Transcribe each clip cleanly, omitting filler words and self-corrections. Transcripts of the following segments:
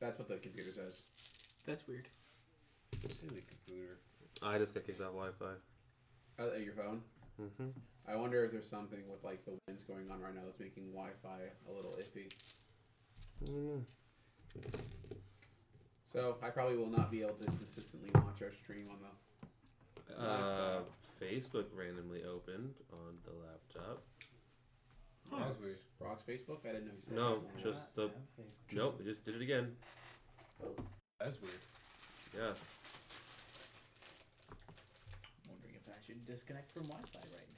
That's what the computer says. That's weird. Silly computer. I just got kicked off Wi-Fi. At your phone? Mm-hmm. I wonder if there's something with like the winds going on right now that's making Wi-Fi a little iffy. Mm. So I probably will not be able to consistently watch our stream on the laptop. Facebook randomly opened on the laptop. Oh, That's weird. Brock's Facebook? I didn't know he said No, that. just the... Nope, we just did it again. That's weird. Yeah. I'm wondering if I should disconnect from Wi-Fi right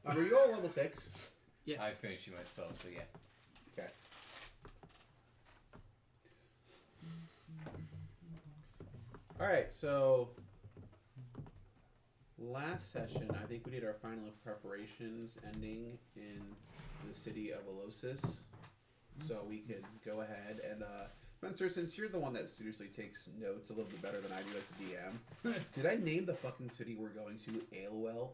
now. Are you all level 6? Yes. I finished my spells, but yeah. Okay. Alright, so last session, I think we did our final preparations ending in the city of Alosis. So we could go ahead and, Spencer, since you're the one that seriously takes notes a little bit better than I do as the DM, did I name the fucking city we're going to Ailwell?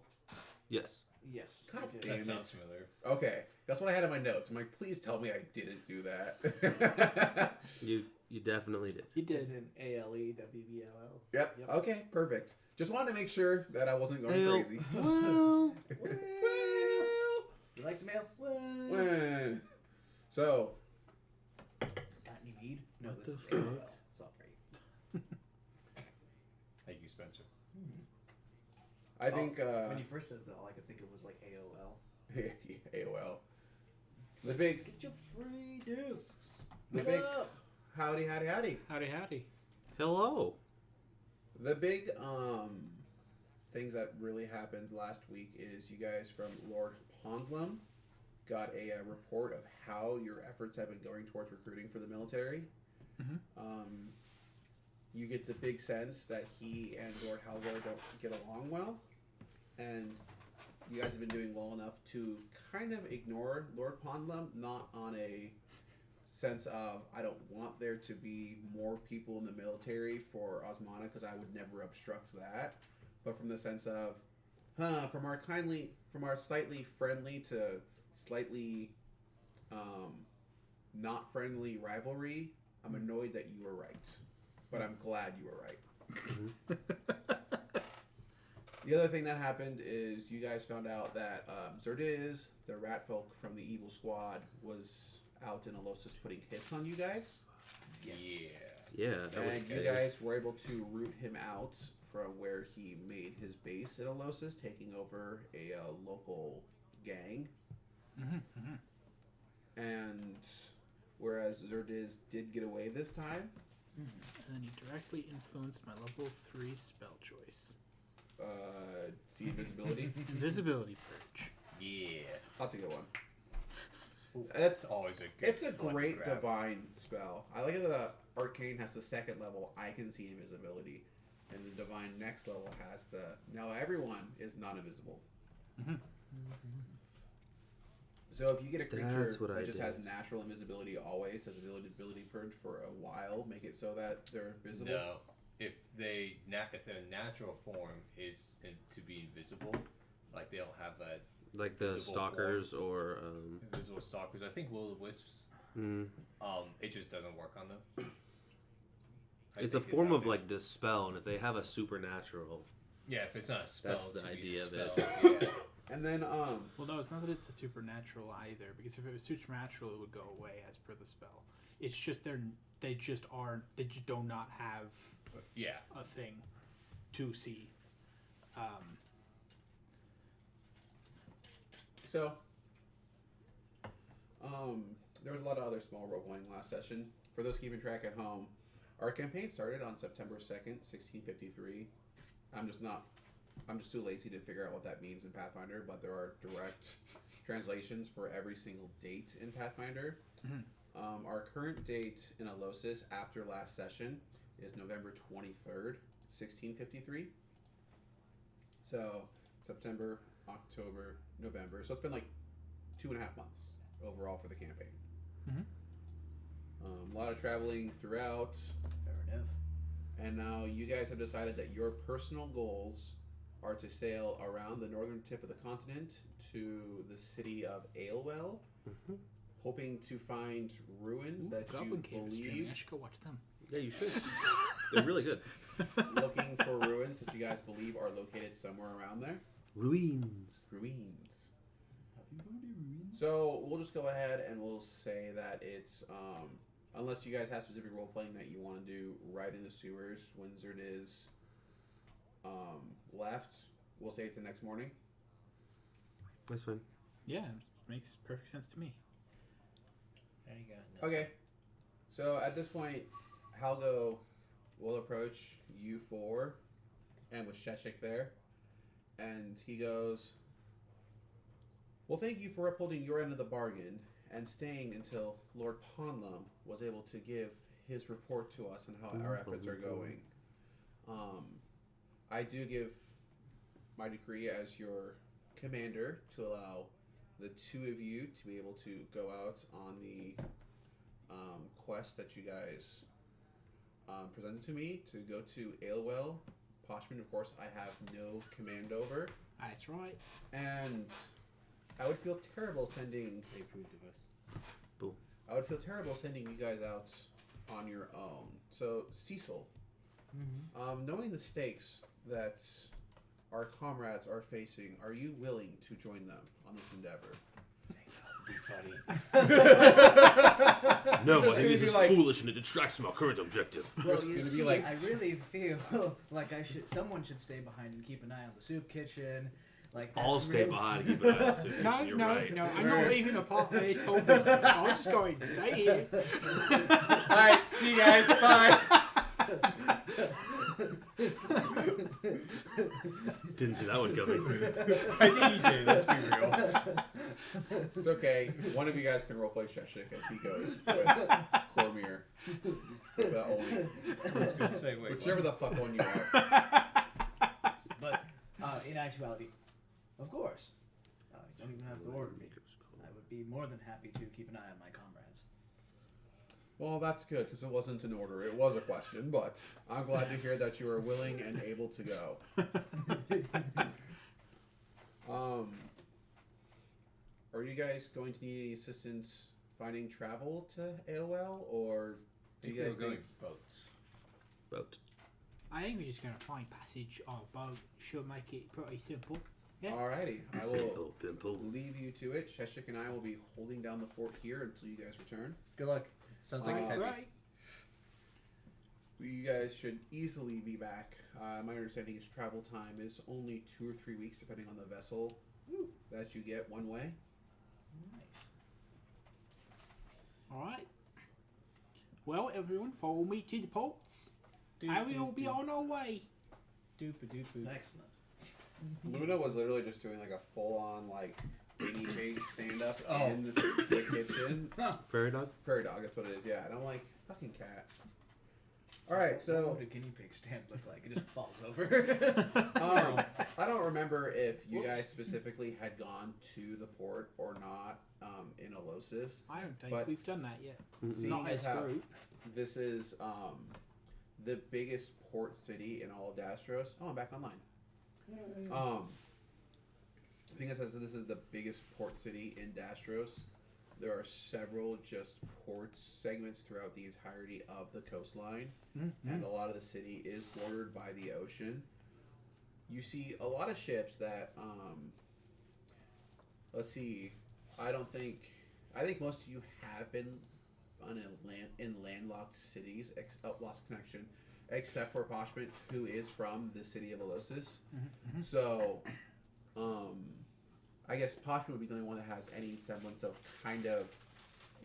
Yes. Yes. God you did. damn That it. sounds familiar. Okay, that's what I had in my notes. I'm like, please tell me I didn't do that. You definitely did. He did. As in ALEWBLL. Yep. Okay, perfect. Just wanted to make sure that I wasn't going Well, crazy. well, Well, You like some ale? What? well. So, Got any weed? No, What this the is fuck? AOL. Sorry. Thank you, Spencer. I think When you first said that, all I could think of was like AOL. AOL. The big, Get your free discs. the What big, up? howdy. Howdy, howdy. hello. The big things that really happened last week is you guys from Lord Pondlum got a report of how your efforts have been going towards recruiting for the military. Mm-hmm. You get the big sense that he and Lord Halvor don't get along well, and you guys have been doing well enough to kind of ignore Lord Pondlum, not on a sense of I don't want there to be more people in the military for Osmana because I would never obstruct that, but from the sense of, from our slightly friendly to slightly not friendly rivalry, I'm annoyed that you were right, but I'm glad you were right. The other thing that happened is you guys found out that Zerdiz, the rat folk from the evil squad, was out in Alosis putting hits on you guys. Yeah. Yeah, that was And you guys were able to root him out from where he made his base in Alosis, taking over a local gang. And whereas Zerdiz did get away this time, And then you directly influenced my level 3 spell choice. see invisibility. Invisibility Purge. Yeah. That's a good one. It's always a good It's a one to great grab. divine spell. I like it that Arcane has the second level, I can see invisibility. And the divine next level has the, now everyone is non-invisible. So if you get a creature That's what I that just did. has natural invisibility always, does ability purge for a while, make it so that they're visible? No. If their natural form is to be invisible, like they don't have a like the visible stalkers or invisible stalkers. I think will-o-wisps. It just doesn't work on them. it's a form of like dispel, and if they have a supernatural, Yeah, if it's not a spell, That's the to be idea of dispelled, it. Yeah. And then, Well, no, it's not that it's a supernatural either, because if it was supernatural, it would go away as per the spell. It's just they just do not have Yeah. a thing to see. so, there was a lot of other small role-playing last session. For those keeping track at home, our campaign started on September 2nd, 1653. I'm just too lazy to figure out what that means in Pathfinder, but there are direct translations for every single date in Pathfinder. Our current date in Alosis after last session is November 23rd, 1653. So September, October, November. So it's been like 2.5 months overall for the campaign. A lot of traveling throughout. Fair enough. And now you guys have decided that your personal goals are to sail around the northern tip of the continent to the city of Ailwell, hoping to find ruins that you Goblin Cave is streaming. I believe. should go watch them. Yeah, you should. They're really good. Looking for ruins that you guys believe are located somewhere around there. Ruins. Ruins. So we'll just go ahead and we'll say that it's unless you guys have specific role playing that you want to do right in the sewers when Zerd is left. We'll say it's the next morning. That's fine. Yeah, makes perfect sense to me. There you go. Okay. So at this point, Halgo will approach you four, and with Sheshik there, and he goes, "Well, thank you for upholding your end of the bargain and staying until Lord Ponlum was able to give his report to us on how our efforts are going. I do give my decree as your commander to allow the two of you to be able to go out on the quest that you guys presented to me to go to Ailwell. Poshman, of course, I have no command over. That's right. And I would feel terrible sending... They approved of us. Boom. I would feel terrible sending you guys out on your own. So, Cecil, knowing the stakes that our comrades are facing, are you willing to join them on this endeavor? Be funny. No, I think gonna this be is like- foolish and it detracts from our current objective. Well, It's you gonna be see, like- I really feel like someone should stay behind and keep an eye on the soup kitchen. Like I'll that's stay really- behind and keep an eye on the soup kitchen. No, You're no, right. no. I'm not leaving a part of this whole business. I'm just going to stay here. Alright, see you guys. Bye. Didn't see that one coming. I think you did, let's be real. It's okay. One of you guys can roleplay Sheshik as he goes with Cormier. The only, I was gonna say, wait, whichever what? the fuck one you are. But in actuality, of course, you don't even have to order me. I would be more than happy to keep an eye on my comrades. Well, that's good, because it wasn't an order. It was a question, but I'm glad to hear that you are willing and able to go. Are you guys going to need any assistance finding travel to AOL, or do you guys We're going think... boats. Boat. I think we're just going to find passage on a boat. Should make it pretty simple. Yeah. Alrighty, I will Simple, pimple. leave you to it. Sheshik and I will be holding down the fort here until you guys return. Good luck. Sounds like it's heavy. Right. You guys should easily be back. My understanding is travel time is only 2 or 3 weeks, depending on the vessel that you get one way. Nice. Alright. Well, everyone, follow me to the ports. And we will be on our way. Excellent. Luna was literally just doing like a full-on like guinea pig stand-up Oh. in the kitchen. Prairie dog? Prairie dog, that's what it is. Yeah, and I'm like, fucking cat. All right, What so would a guinea pig stand look like? It just falls over. I don't remember if you guys specifically had gone to the port or not in Alosis. I don't think But we've done that yet. Seeing Not as as how group. this is the biggest port city in all of Dastros. Oh, I'm back online. The thing is, as this is the biggest port city in Dastros, there are several just port segments throughout the entirety of the coastline, and a lot of the city is bordered by the ocean. You see a lot of ships that, let's see, I think most of you have been in landlocked cities, lost connection, except for Poshman, who is from the city of Alosis. So, I guess Poshman would be the only one that has any semblance of kind of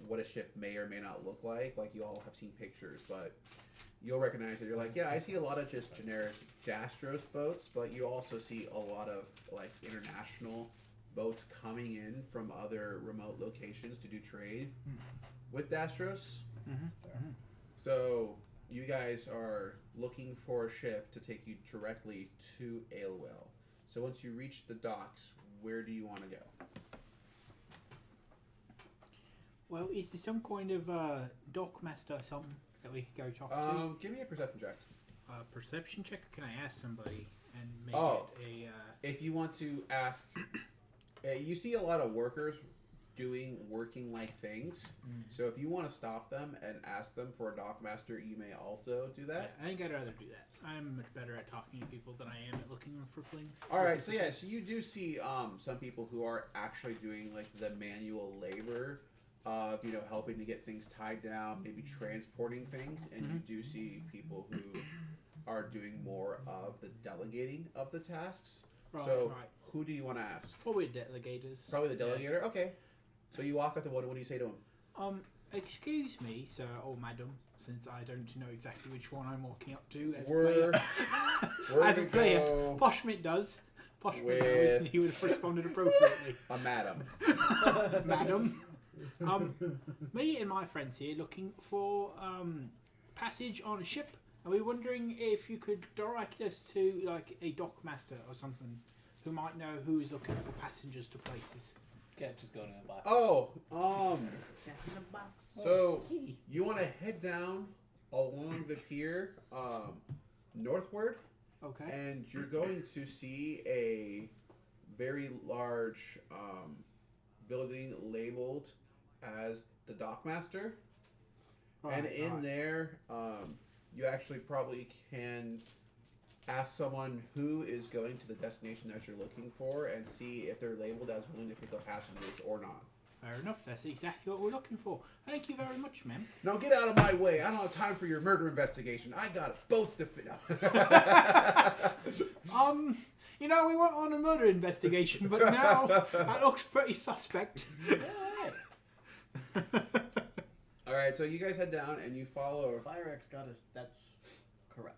what a ship may or may not look like. Like, you all have seen pictures, but you'll recognize it. You're like, yeah, I see a lot of just generic Dastros boats, but you also see a lot of, like, international boats coming in from other remote locations to do trade with Dastros. So, you guys are looking for a ship to take you directly to Ailwell. So, once you reach the docks, where do you want to go? Well, is there some kind of dock master or something that we could go talk to? Give me a perception check. Perception check, or can I ask somebody and make Oh. it a... If you want to ask, you see a lot of workers working like things. So if you want to stop them and ask them for a dockmaster, you may also do that. Yeah, I think I'd rather do that. I'm much better at talking to people than I am at looking for things. All right, so yeah, so you do see some people who are actually doing like the manual labor of helping to get things tied down, maybe transporting things, and you do see people who are doing more of the delegating of the tasks. So who do you want to ask? Probably delegators. Probably the delegator. Okay. So you walk up to what do you say to him? Excuse me, sir or madam, since I don't know exactly which one I'm walking up to as We're a player. Poshmit does. Poshmit knows, and he would have responded appropriately. A madam. Madam. Me and my friends here looking for passage on a ship. Are we wondering if you could direct us to like a dockmaster or something who might know who is looking for passengers to places? Can't just go in a box. Oh, Jack in the box. so you want to head down along the pier northward, Okay. and you're going to see a very large building labeled as the dockmaster. And in there, you actually probably can ask someone who is going to the destination that you're looking for and see if they're labeled as willing to pick up passengers or not. Fair enough. That's exactly what we're looking for. Thank you very much, ma'am. Now get out of my way. I don't have time for your murder investigation. I got boats to fit up. We went on a murder investigation, but now that looks pretty suspect. All right, so you guys head down and you follow. FireX got us. That's correct.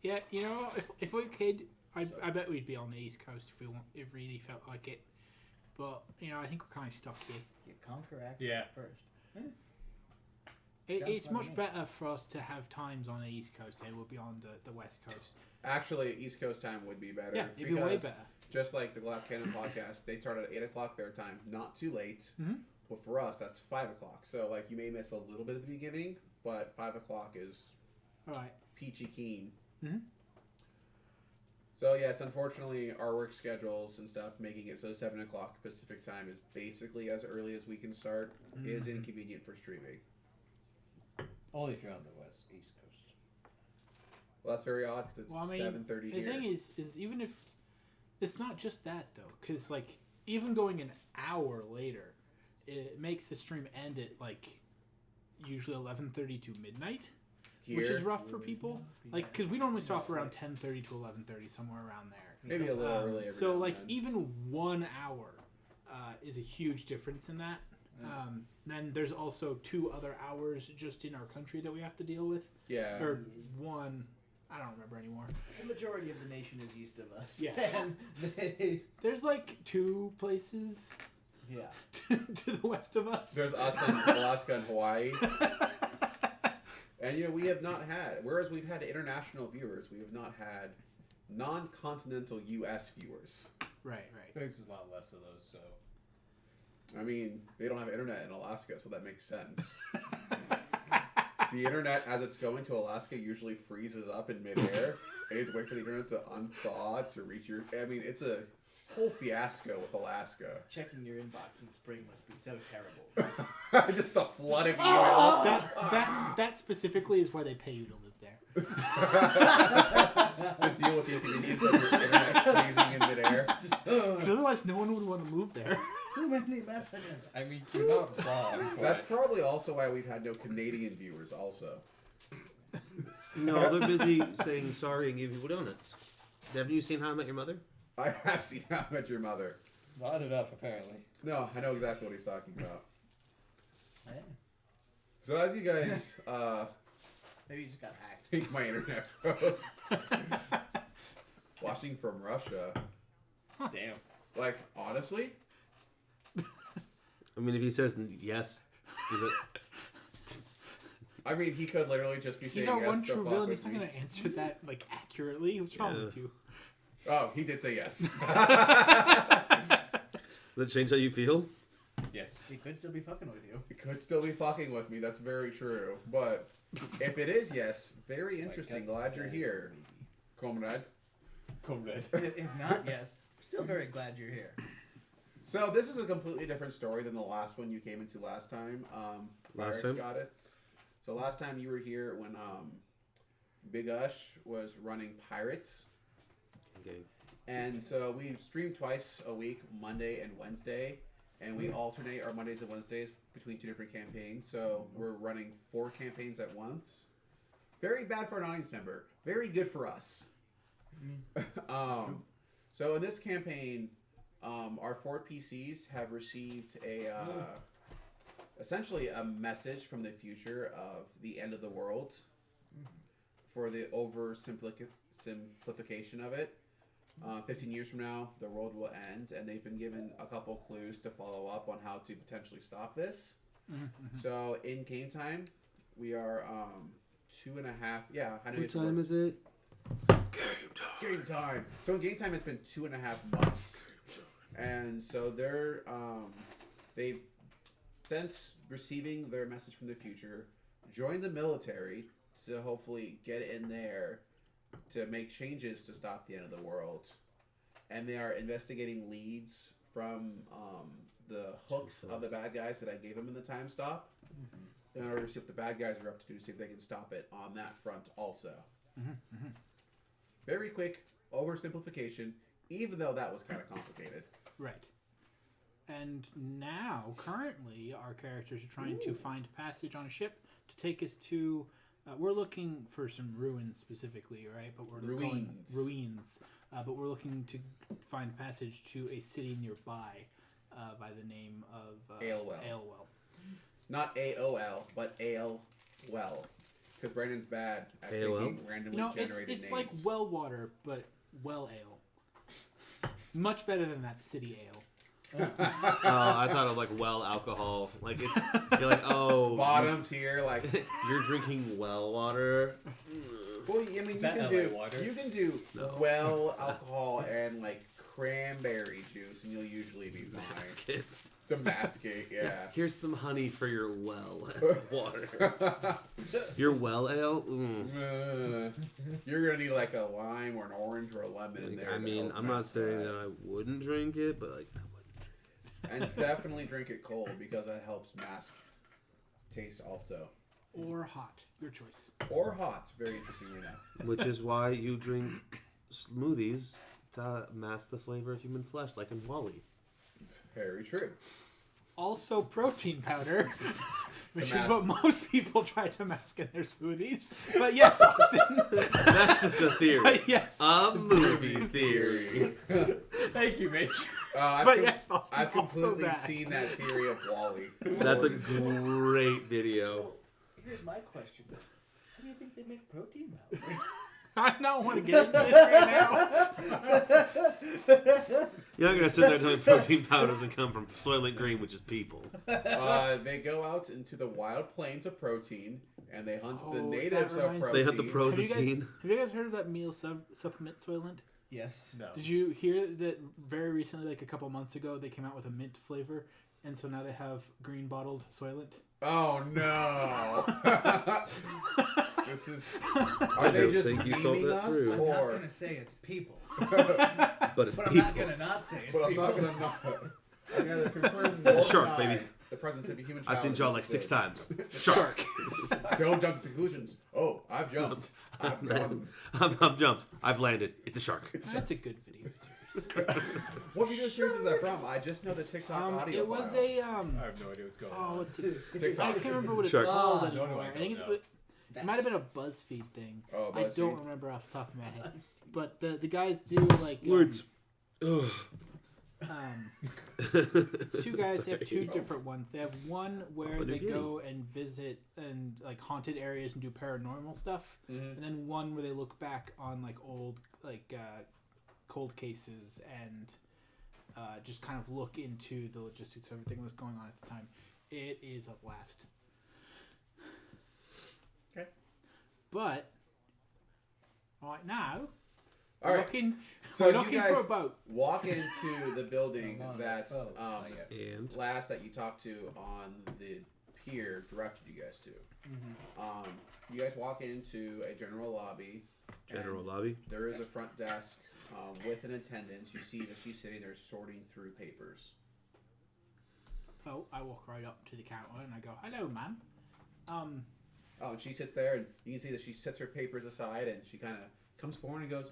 Yeah, you know what? If we could, I bet we'd be on the East Coast if it really felt like it. But I think we're kind of stuck here. You conquer act first. It's much better for us to have times on the East Coast than it would be on the West Coast. Actually, East Coast time would be better. Yeah, it'd be way better. Just like the Glass Cannon podcast, they start at 8 o'clock their time. Not too late. Mm-hmm. But for us, that's 5 o'clock. So like you may miss a little bit at the beginning, but 5 o'clock is all right. Peachy keen. Mm-hmm. So yes, unfortunately, our work schedules and stuff, making it so 7 o'clock Pacific time is basically as early as we can start, is inconvenient for streaming. Only if you're on the East Coast. Well, that's very odd because it's 7:30 here. The thing is even if it's not just that though, because like even going an hour later, it makes the stream end at like usually 11:30 to midnight. Here, which is rough for people, like because we normally stop around 10:30 to 11:30, somewhere around there. maybe a little early. Every So now and like then. even 1 hour is a huge difference in that. Then there's also 2 other hours just in our country that we have to deal with. Yeah. Or 1, I don't remember anymore. The majority of the nation is east of us. Yes. And There's like 2 places to the west of us. There's us in Alaska and Hawaii. And we have not had, whereas we've had international viewers, we have not had non-continental U.S. viewers. Right. There's a lot less of those, so. I mean, they don't have internet in Alaska, so that makes sense. The internet, as it's going to Alaska, usually freezes up in midair, and you have to wait for the internet to unthaw to reach your. I mean, it's a whole fiasco with Alaska. checking your inbox in spring must be so terrible. Just a flood of emails. That specifically is why they pay you to live there. To deal with the inconvenience of your internet freezing in midair. Because otherwise, no one would want to move there. Too many messages. I mean, you're not wrong. That's probably also why we've had no Canadian viewers, also. No, they're busy saying sorry and giving people donuts. Have you seen How I Met Your Mother? I have seen How I Met Your Mother. Not enough, apparently. No, I know exactly what he's talking about. Yeah. So as you guys Maybe you just got hacked. think my internet froze. Watching from Russia. Damn. Like, honestly? I mean, if he says yes, does it? I mean, he could literally just be saying He's our yes one to true fuck villain. with He's not me. going to answer that like accurately. What's wrong with you? Oh, he did say yes. Does it change how you feel? Yes. He could still be fucking with you. He could still be fucking with me. That's very true. But if it is yes, very interesting. Glad you're here, comrade. Comrade. If not, yes. We're still very glad you're here. So this is a completely different story than the last one you came into last time. Last Virus time? got it. So last time you were here when Big Ush was running Pirates. Okay. And so we stream twice a week, Monday and Wednesday. And we alternate our Mondays and Wednesdays between 2 different campaigns. So we're running 4 campaigns at once. Very bad for an audience member. Very good for us. So in this campaign, our 4 PCs have received essentially a message from the future of the end of the world for the oversimplification of it. 15 years from now, the world will end, and they've been given a couple clues to follow up on how to potentially stop this. So in game time, we are 2.5. Yeah, I know. What time is it? Game time. So in game time, it's been 2.5 months, and so they've since receiving their message from the future, joined the military to hopefully get in there to make changes to stop the end of the world, and they are investigating leads from the hooks of the bad guys that I gave them in the time stop, in order to see what the bad guys are up to do, to see if they can stop it on that front also. Very quick oversimplification, even though that was kind of complicated. Right. And now, currently, our characters are trying to find passage on a ship to take us to. We're looking for some ruins specifically, right? But we're ruins. But we're looking to find passage to a city nearby, by the name of Alewell. Alewell. Not AOL, but Ale Well. Because Brandon's bad at picking randomly generated names. It's like well water, but well ale. Much better than that city ale. I thought of like well alcohol. Like it's you're like bottom tier, like you're drinking well water. Well, I mean, you can do well alcohol and like cranberry juice, and you'll usually be fine. Damascate, yeah. Here's some honey for your well water. Your well ale? You're going to need like a lime or an orange or a lemon in there. I mean, I'm not saying that I wouldn't drink it, but like I wouldn't drink it. And definitely drink it cold because that helps mask taste also. Or hot. Your choice. Or hot. Very interestingly enough. Which is why you drink smoothies to mask the flavor of human flesh, like in Wall-E. Very true. Also protein powder, which is what most people try to mask in their smoothies. But yes, Austin. That's just a theory. But yes. A movie theory. Thank you, Mitch. Yes, Austin, I've completely also seen that theory of Wall-E. That's a great video. Well, here's my question. How do you think they make protein powder? I don't want to get into this right now. You're not going to sit there and tell me protein powder doesn't come from Soylent Green, which is people. They go out into the wild plains of protein, and they hunt the natives of protein. They hunt the pros Have of teen. you guys heard of that meal supplement Soylent? Yes. No. Did you hear that very recently, like a couple months ago, they came out with a mint flavor, and so now they have green bottled Soylent? Oh no! This is. Are they just memeing us, I'm or? not gonna say it's people, But it's but I'm people. not gonna not say it's But I'm people. not gonna not. I'm gonna confirm. It's a shark, baby. The presence of a human child. I've seen John like 6 times. Shark. Don't jump to conclusions. Oh, I've jumped. I've gone. I've jumped. I've landed. It's a shark. That's a good video series. What video series is that from? I just know the TikTok audio. It was file. a I have no idea what's going Oh, on. what's it? TikTok. I can't remember what it's Shark. called Ah, anymore. no, I I think don't know. it might have been a BuzzFeed thing. Oh, I BuzzFeed. don't remember off the top of my head. But the guys do like Words. it's 2 guys. They have 2 different ones. They have one where Papua New they Guinea. go and visit and like haunted areas and do paranormal stuff, and then one where they look back on like old like cold cases and just kind of look into the logistics of everything that was going on at the time. It is a blast. Okay. But right now, All right. looking, So we're you looking guys for a boat. walk into the building that And last that you talked to on the pier directed you guys to. You guys walk into a general lobby. general and lobby. There is a front desk with an attendant. You see that she's sitting there sorting through papers. Well, I walk right up to the counter and I go, "Hello, ma'am. Oh, and she sits there, and you can see that she sets her papers aside, and she kind of comes forward and goes,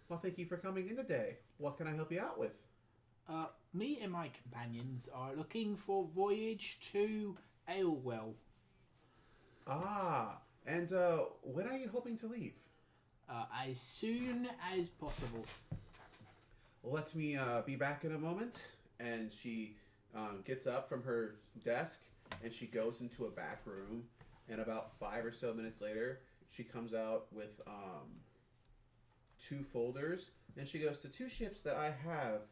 "Well, thank you for coming in today. What can I help you out with?" Me and my companions are looking for voyage to Alewell. Ah, and when are you hoping to leave? As soon as possible." Well, let me be back in a moment. And she gets up from her desk, and she goes into a back room. And about 5 or so minutes later, she comes out with 2 folders. And she goes to 2 ships that I have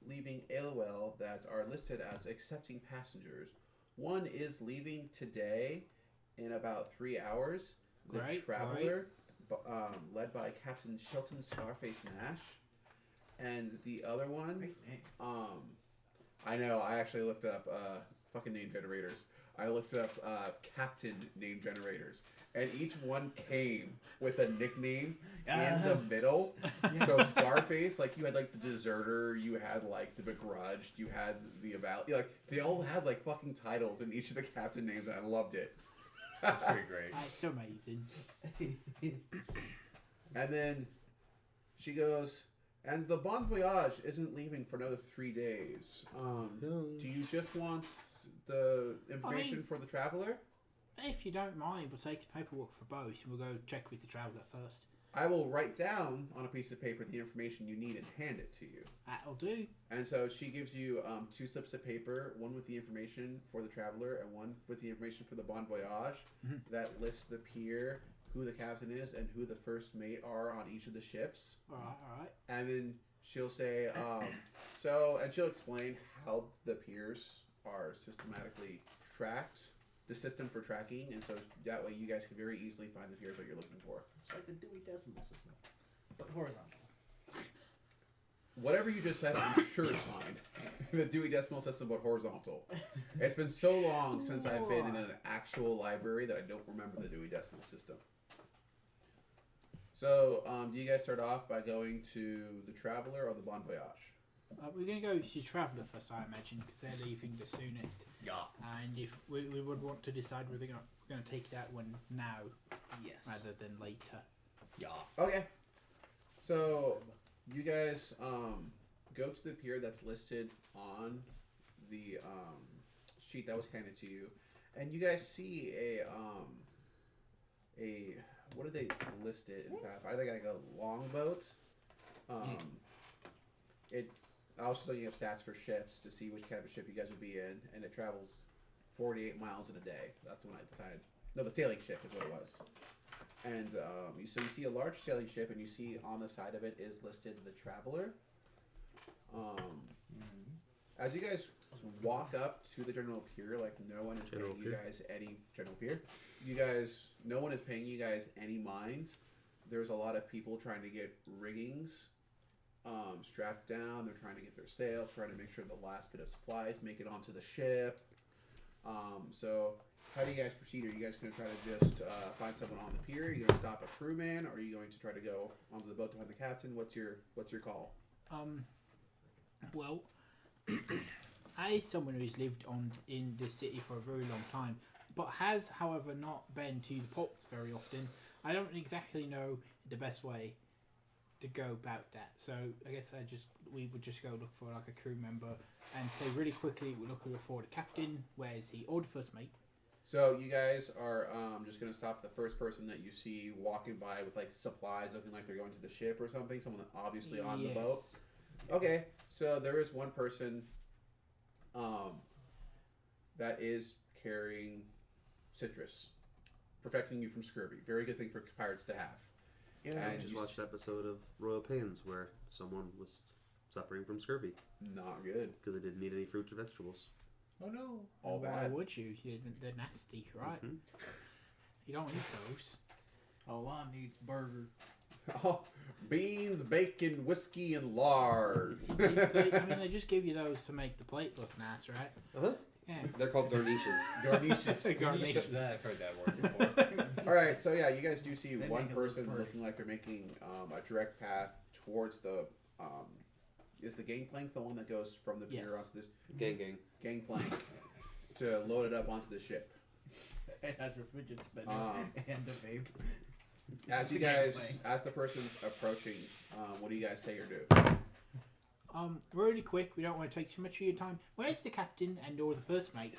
leaving Alewell that are listed as accepting passengers. One is leaving today in about 3 hours. The Right, Traveler, led by Captain Shelton Scarface Nash. And the other one, Great name. I know, I actually looked up fucking name generators. I looked up captain name generators. And each one came with a nickname in the middle. So Scarface, like, you had, like, the Deserter, you had, like, the Begrudged, you had the About... Like, they all had, like, fucking titles in each of the captain names, and I loved it. That's pretty great. That's amazing. And then she goes... And the Bon Voyage isn't leaving for another 3 days. Do you just want the information for the Traveler? If you don't mind, we'll take the paperwork for both and we'll go check with the Traveller first. I will write down on a piece of paper the information you need and hand it to you. That'll do. And so she gives you 2 slips of paper, one with the information for the Traveler and one with the information for the Bon Voyage, that lists the pier, who the captain is, and who the first mate are on each of the ships. Alright. And then she'll say, and she'll explain how the piers are systematically tracked, the system for tracking, and so that way you guys can very easily find the piers that you're looking for. It's like the Dewey Decimal System, but horizontal. Whatever you just said, I'm sure it's fine. The Dewey Decimal System, but horizontal. It's been so long since I've been in an actual library that I don't remember the Dewey Decimal System. So, do you guys start off by going to the Traveler or the Bon Voyage? We're going to go to Traveller first, I imagine, because they're leaving the soonest. Yeah. And if we would want to decide whether we're going to take that one now Yes. rather than later. Yeah. Okay. So, you guys go to the pier that's listed on the sheet that was handed to you, and you guys see a what did they list it in Pathfinder? I think like a longboat. I was just looking up stats for ships to see which kind of ship you guys would be in, and it travels 48 miles in a day. That's when I decided. No, the sailing ship is what it was. And so you see a large sailing ship, and you see on the side of it is listed the Traveler. As you guys walk up to the general pier, like no one is paying you guys any general pier. No one is paying you guys any minds. There's a lot of people trying to get riggings strapped down. They're trying to get their sails, trying to make sure the last bit of supplies make it onto the ship. So how do you guys proceed? Are you guys going to try to just find someone on the pier? Are you going to stop a crewman? Or are you going to try to go onto the boat to find the captain? What's your call? Well, as someone who's lived in the city for a very long time, but has, however, not been to the ports very often, I don't exactly know the best way to go about that. So I guess we would just go look for like a crew member and say really quickly we're looking for the captain. Where is he? Or the first mate. So you guys are just going to stop the first person that you see walking by with like supplies, looking like they're going to the ship or something. Someone obviously on the boat. Okay, so there is one person that is carrying citrus, protecting you from scurvy. Very good thing for pirates to have. Yeah, And I just you watched an episode of Royal Pains where someone was suffering from scurvy not good. because they didn't eat any fruits or vegetables. Oh no. All Why bad. would you? They're nasty, right? Mhm. You don't eat those. All I need's burger. Oh, beans, bacon, whiskey, and lard. They just give you those to make the plate look nice, right? Uh-huh. Yeah. They're called garnishes. Garnishes. Garnishes. I've heard that word before. All right, so yeah, you guys do see They one make it look person pretty. looking like they're making a direct path towards the. Is the gangplank the one that goes from the pier Yes. onto this Gang. gangplank? to load it up onto the ship. It has a fidget spinner and a vape. As you the game guys, playing. as the person's approaching, what do you guys say or do? Really quick. We don't want to take too much of your time. Where's the captain and or the first mate?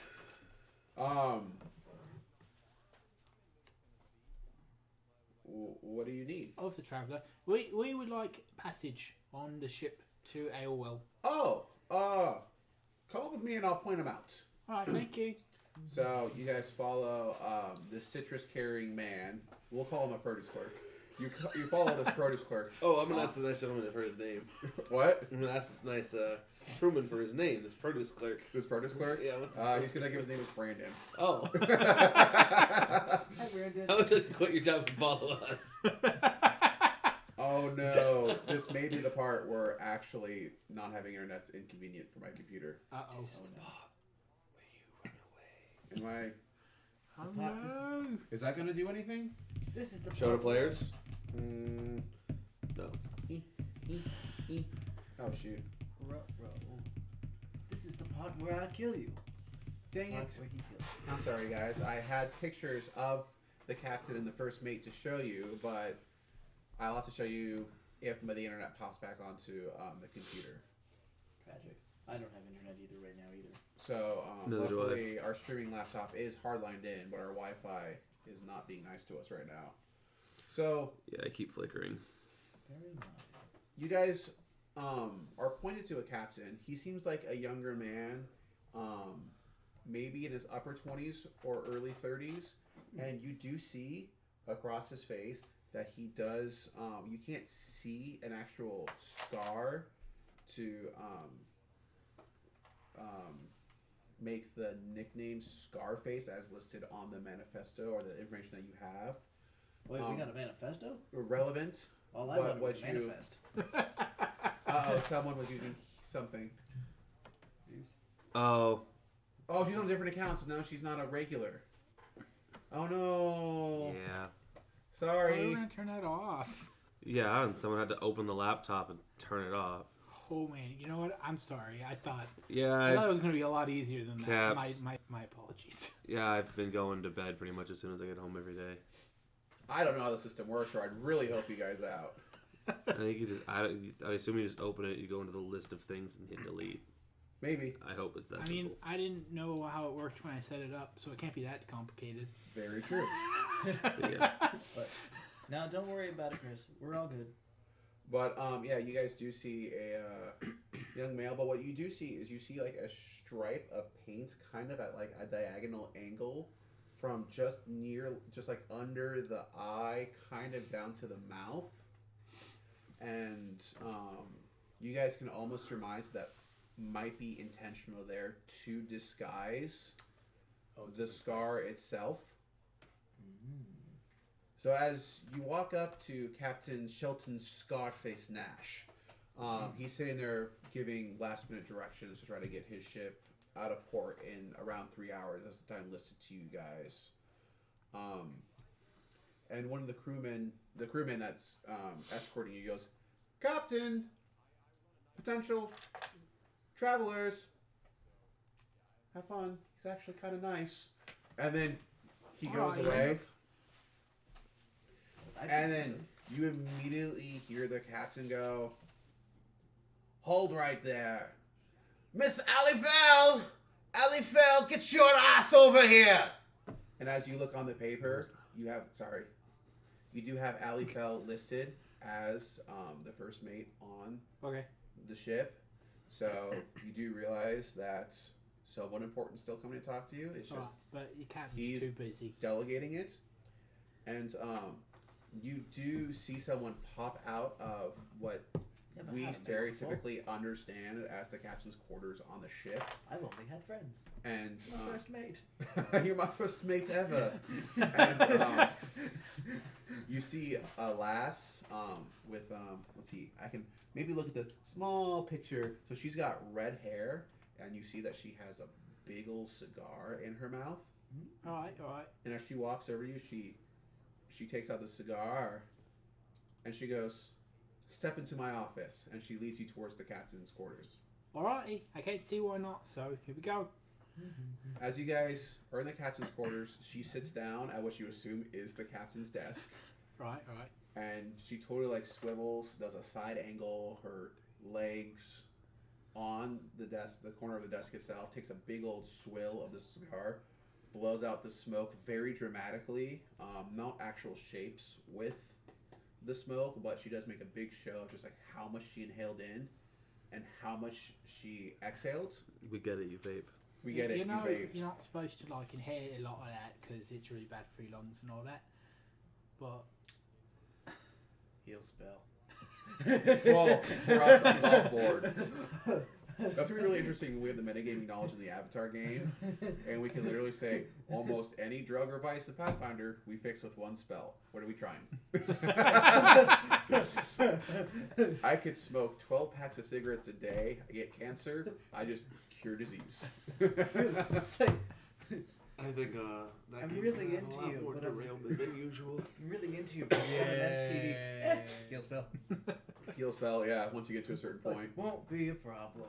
What do you need? Of the traveller. We would like passage on the ship to AOL. Oh, come up with me and I'll point them out. All right. Thank you. So you guys follow this citrus-carrying man. We'll call him a produce clerk. You follow this produce clerk. Oh, I'm gonna ask the nice gentleman for his name. What? I'm gonna ask this nice crewman for his name. This produce clerk. This produce clerk? Yeah, what's He's gonna give his name as Brandon. Oh. Hi, Brandon. How would you like to quit your job and follow us? Oh no! This may be the part where actually not having internet's inconvenient for my computer. Uh-oh. This is the part where you run away. Am I? Oh This is- no. Is that gonna do anything? This is the Show to part- players? No. Oh shoot! This is the part where I kill you. Dang Part it! where he kills you. I'm sorry, guys. I had pictures of the captain and the first mate to show you, but I'll have to show you if the internet pops back onto the computer. Tragic. I don't have internet either right now either. So Neither do I. luckily our streaming laptop is hardlined in, but our Wi-Fi is not being nice to us right now. So Yeah, I keep flickering. Very nice. you guys are pointed to a captain. He seems like a younger man, maybe in his upper 20s or early 30s, and you do see across his face that he does. You can't see an actual scar to make the nickname Scarface as listed on the manifesto or the information that you have Wait, we got a manifesto? relevant. All I wanted was a what you- manifest. Someone was using something. Oh. Oh, she's on a different account, so now she's not a regular. Oh no! Yeah. I'm Sorry. gonna turn that off. Yeah, and someone had to open the laptop and turn it off. Oh man, you know what? I'm sorry. I thought Yeah, it was gonna be a lot easier than that. Caps. My apologies. yeah, I've been going to bed pretty much as soon as I get home every day. I don't know how the system works, or I'd really help you guys out. I think you just, I assume you just open it, you go into the list of things and hit delete. Maybe. I hope it's that I mean, simple. I didn't know how it worked when I set it up, so it can't be that complicated. Very true. But yeah. But now, don't worry about it, Chris. We're all good. But yeah, you guys do see a young male. But what you do see is you see like a stripe of paint, kind of at like a diagonal angle, from just like under the eye, kind of down to the mouth, and you guys can almost surmise that might be intentional there to disguise the scar itself. So as you walk up to Captain Shelton Scarface Nash, he's sitting there giving last-minute directions to try to get his ship out of port in around 3 hours. That's the time listed to you guys. And one of the crewmen that's escorting you goes, "Captain, potential travelers, have fun. He's actually kind of nice." And then he goes Alright. away. And then you immediately hear the captain go, "Hold right there. Miss Alifel! Alifel, get your ass over here!" And as you look on the paper, you do have Alifel listed as the first mate on Okay. the ship. So you do realize that someone important still coming to talk to you. It's just But your captain's he's- too busy. delegating it. And you do see someone pop out of what Yeah, but we how to make a phone? stereotypically understand as the captain's quarters on the ship. I've only had friends. And My first mate. you're my first mate ever. And you see a lass with let's see, I can maybe look at the small picture. So she's got red hair, and you see that she has a big old cigar in her mouth. All right. And as she walks over to you, she takes out the cigar, and she goes, "Step into my office," and she leads you towards the captain's quarters. All righty. I can't see why not. So here we go. As you guys are in the captain's quarters, she sits down at what you assume is the captain's desk, Right. and she totally like swivels, does a side angle, her legs on the desk, the corner of the desk itself, takes a big old swill of the cigar, blows out the smoke very dramatically. Not actual shapes with the smoke, but she does make a big show of just like how much she inhaled in and how much she exhaled. We get it, you vape. We get it. You know, you vape. you're not supposed to like inhale a lot of that because it's really bad for your lungs and all that. But Heal spell. Well, for us on golf board, that's gonna be really interesting. We have the metagaming knowledge in the Avatar game, and we can literally say almost any drug or vice in Pathfinder we fix with one spell. What are we trying? I could smoke 12 packs of cigarettes a day. I get cancer. I just cure disease. I think that I'm game's really gonna have into a lot you, more but I'm- derailment than usual. I'm really into you, but you have an STD. Heal spell. Heal spell, yeah. Once you get to a certain point. Won't be a problem.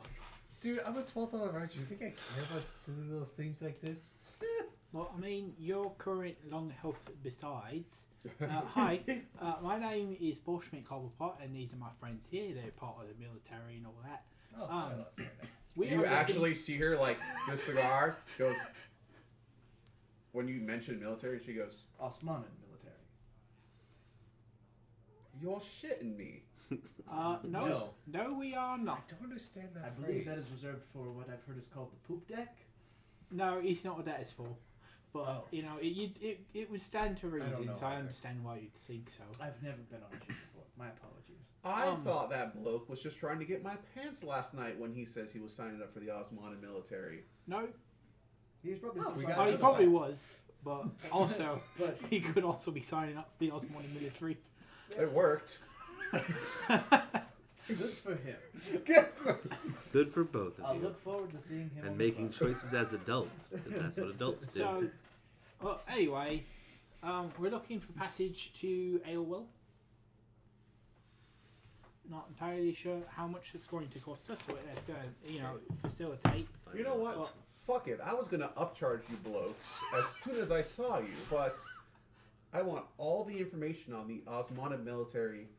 Dude, I'm a 12th level archer. You think I care about silly little things like this? well, I mean, your current long health besides. Hi, my name is Bushmeat Cobblepot, and these are my friends here. They're part of the military and all that. Oh, I lost it. We You are actually see her like the cigar goes. When you mention military, she goes, Osmanin military. "You're shitting me." no, we are I not. don't understand that I phrase. believe that is reserved for what I've heard is called the poop deck. No, it's not what that is for. But Oh. you know, it would stand to reason, know so I either. understand why you'd think so. I've never been on a ship before. My apologies. I Um, thought that bloke was just trying to get my pants last night when he says he was signing up for the Osmanin military. No, He's probably Oh, still we trying got he to- another probably one. was, but also But he could also be signing up for the Osmani military. It worked. good for him. Good for both I'll of you. look forward to seeing him. on And the making front. choices as adults, because that's what adults do. So, well, anyway, we're looking for passage to Aylwell. Not entirely sure how much it's going to cost us, but that's going to, you know, facilitate. You know what? Well- Fuck it. I was gonna upcharge you blokes as soon as I saw you, but I want all the information on the Osmanin military,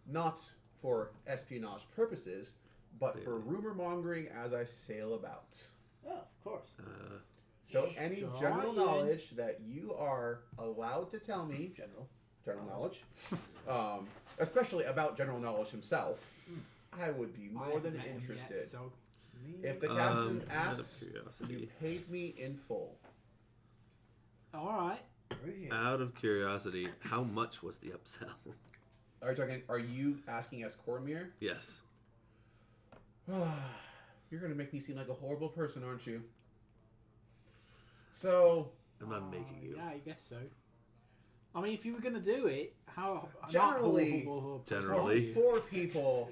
not for espionage purposes, but for rumor mongering as I sail about. Oh, of course. So any Sure, general yeah. knowledge that you are allowed to tell me, General. knowledge, especially about general knowledge himself, I would be I more haven't than met him interested. Yet, so If the captain out of asks, you curiosity. paid me in full. all right. We're here. Out of curiosity, how much was the upsell? Are you asking us Cormier? Yes. You're gonna make me seem like a horrible person, aren't you? So I'm not making you. Yeah, I guess so. I mean, if you were going to do it, how Generally- Generally. for 4 people,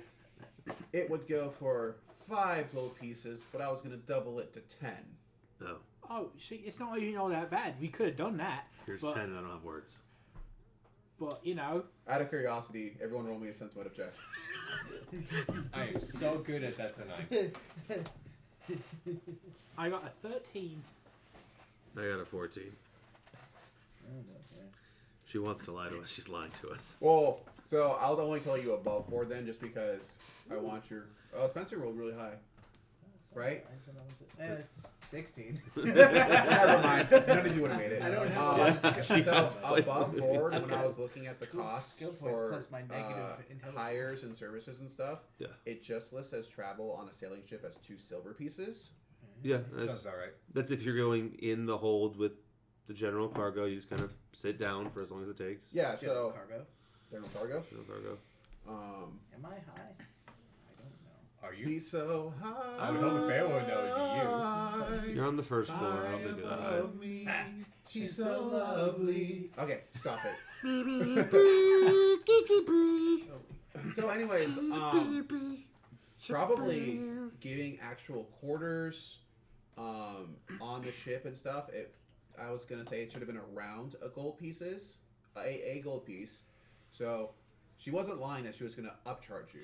it would go for 5 gold pieces, but I was gonna double it to 10. No. Oh, see, it's not even all that bad. We could have done that. Here's but, 10 and I don't have words. But you know, Out of curiosity, everyone roll me a sense motive check. I am so good at that tonight. I got a 13. I got a 14. Okay. She wants to lie to us. She's lying to us. Well, so I'll only tell you above board then, just because I want your. Oh, Spencer rolled really high. Right? It's 16. Never mind. None of you would have made it. I don't have Um, a lot of She so has points above of board, it. when I was looking at the costs skill points for plus my negative intelligence. hires and services and stuff, Yeah. it just lists as travel on a sailing ship as 2 silver pieces. Yeah, Sounds that's, about right. that's if you're going in the hold with the general cargo. You just kind of sit down for as long as it takes. Yeah, General so cargo. general cargo. General cargo. Am I high? I don't know. Are you? He's so high. I would hope if anyone knows, it'd be You're on the first floor. I don't think you're that high. above me. He's so lovely. Okay, stop it. So, anyways, probably giving actual quarters on the ship and stuff. I was gonna say it should have been around a gold pieces, a gold piece. So she wasn't lying that she was gonna upcharge you.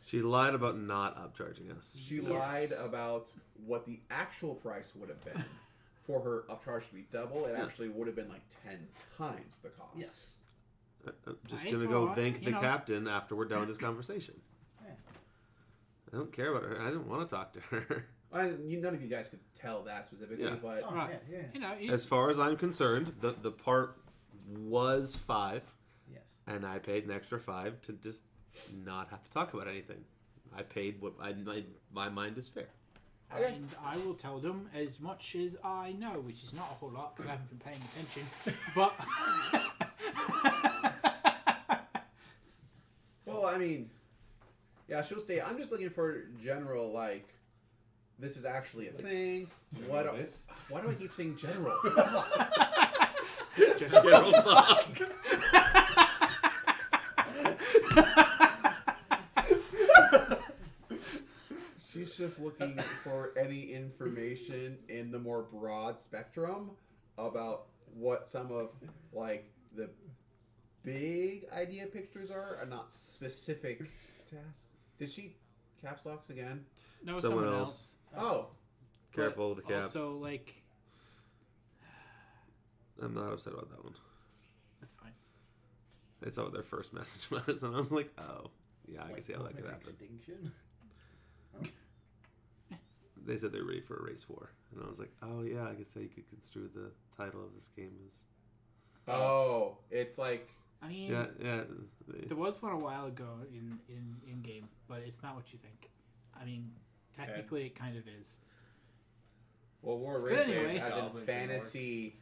She lied about not upcharging us. She lied about what the actual price would have been. For her upcharge to be double, it actually would have been like 10 times the cost. Yes. I'm just Nice, gonna go well, thank the you know. captain after we're done with this conversation. Yeah. I don't care about her. I didn't want to talk to her. None of you guys could tell that specifically, Yeah. but Oh, Right. yeah. You know, As far as I'm concerned, the part was 5, Yes. and I paid an extra 5 to just not have to talk about anything. I paid what my mind is fair. Okay. and I will tell them as much as I know, which is not a whole lot because I haven't been paying attention. But well, I mean, yeah, she'll stay. I'm just looking for general, like, this is actually a thing. Why do I keep saying general? Just general talk. She's just looking for any information in the more broad spectrum about what some of, like, the big idea pictures are, and not specific tasks. Did she caps locks again? no, Someone someone else. else. Oh, Careful with the caps. Also, like, I'm not upset about that one. that's fine. I saw what their first message was, and I was like, oh, yeah, I can see how that could happen. Extinction. They said they're ready for a race war, and I was like, oh yeah, I could say you could construe the title of this game as it's like I mean, yeah. there was one a while ago in game, but it's not what you think. I mean, technically, it kind of is. well, War But Races anyway. as in Goblins and fantasy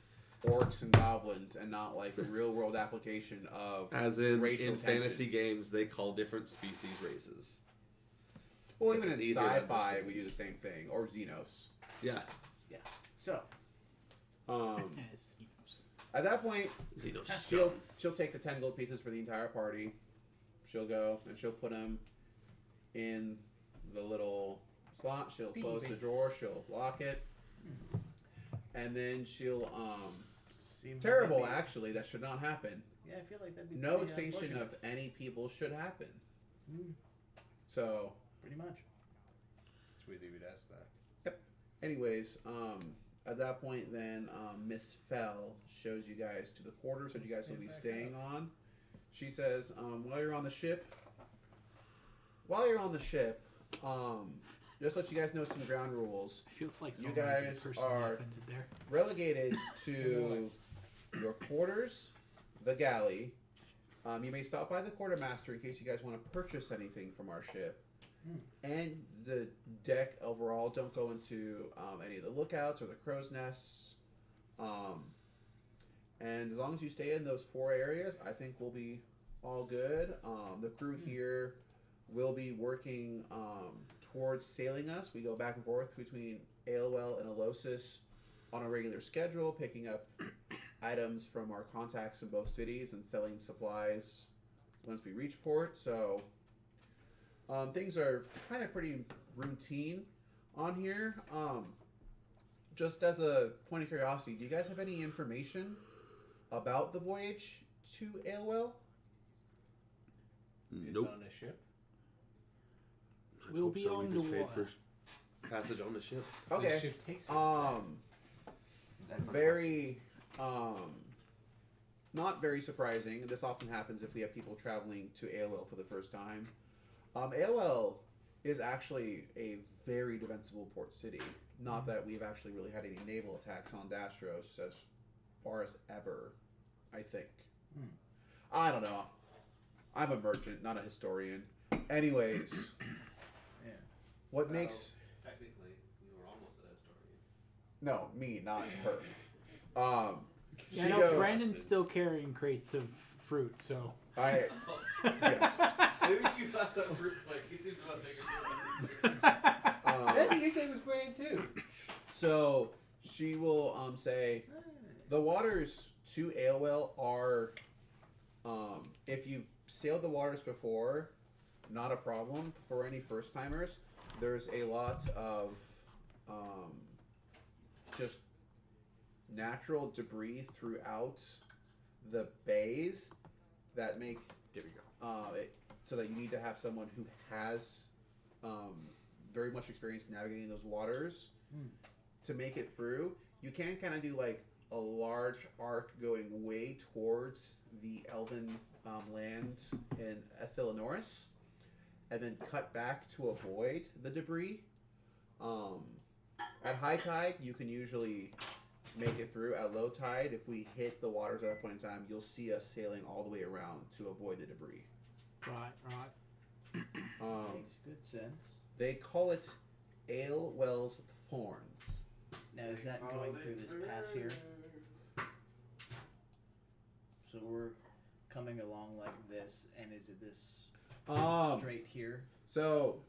orcs and goblins, and not like a real world application of As in racial fantasy tensions. games, they call different species races. Well, Because even in it's easier to sci-fi, understand. we do the same thing, or Xenos. Yeah, So, It's Xenos. At that point, Xenos. she'll take the 10 gold pieces for the entire party. She'll go and she'll put them in the little slot. She'll close the drawer. She'll lock it, and then she'll seems terrible. like that'd Actually, that should not happen. be- Yeah, I feel like that'd be No pretty extinction of unfortunate. any people should happen. Mm, So, pretty much. So we would ask that. anyways, at that point, then Miss Fell shows you guys to the quarters that you guys will be staying on. She says, while you're on the ship, just let you guys know some ground rules. It feels like You someone might be guys personally are- offended there. Relegated to your quarters, the galley. You may stop by the quartermaster in case you guys want to purchase anything from our ship. And the deck overall. Don't go into any of the lookouts or the crow's nests. And as long as you stay in those 4 areas, I think we'll be all good. The crew here will be working towards sailing us. We go back and forth between Ailwell and Alosis on a regular schedule, picking up items from our contacts in both cities and selling supplies once we reach port. So things are kind of pretty routine on here. Just as a point of curiosity, do you guys have any information about the voyage to Ailwell? Nope. It's on a ship. I We'll hope be so. on We just the paid water. for passage on the ship. The Okay. ship takes us Very not very surprising. This often happens if we have people traveling to Ailwell for the first time. Ailwell is actually a very defensible port city. Not that we've actually really had any naval attacks on Dastros as far as ever, I think. I don't know. I'm a merchant, not a historian. Anyways, Yeah. what makes... Technically, you were almost a historian. No, me, not her. Yeah, She I know goes... Brandon's still carrying crates of fruit, so. I... Yes. Maybe she passed that fruit like he seems about to I think his name was Brian too. So she will say the waters to Ailwell are if you've sailed the waters before, not a problem. For any first timers, there's a lot of just natural debris throughout the bays that make There we go. so that you need to have someone who has very much experience navigating those waters to make it through. You can kind of do like a large arc going way towards the elven land in Ethylenoris, and then cut back to avoid the debris. At high tide, you can usually make it through. At low tide, if we hit the waters at that point in time, you'll see us sailing all the way around to avoid the debris. Right. Makes good sense. They call it Alewell's Thorns. Now, is that going through this pass here? So we're coming along like this, and is it this straight here? So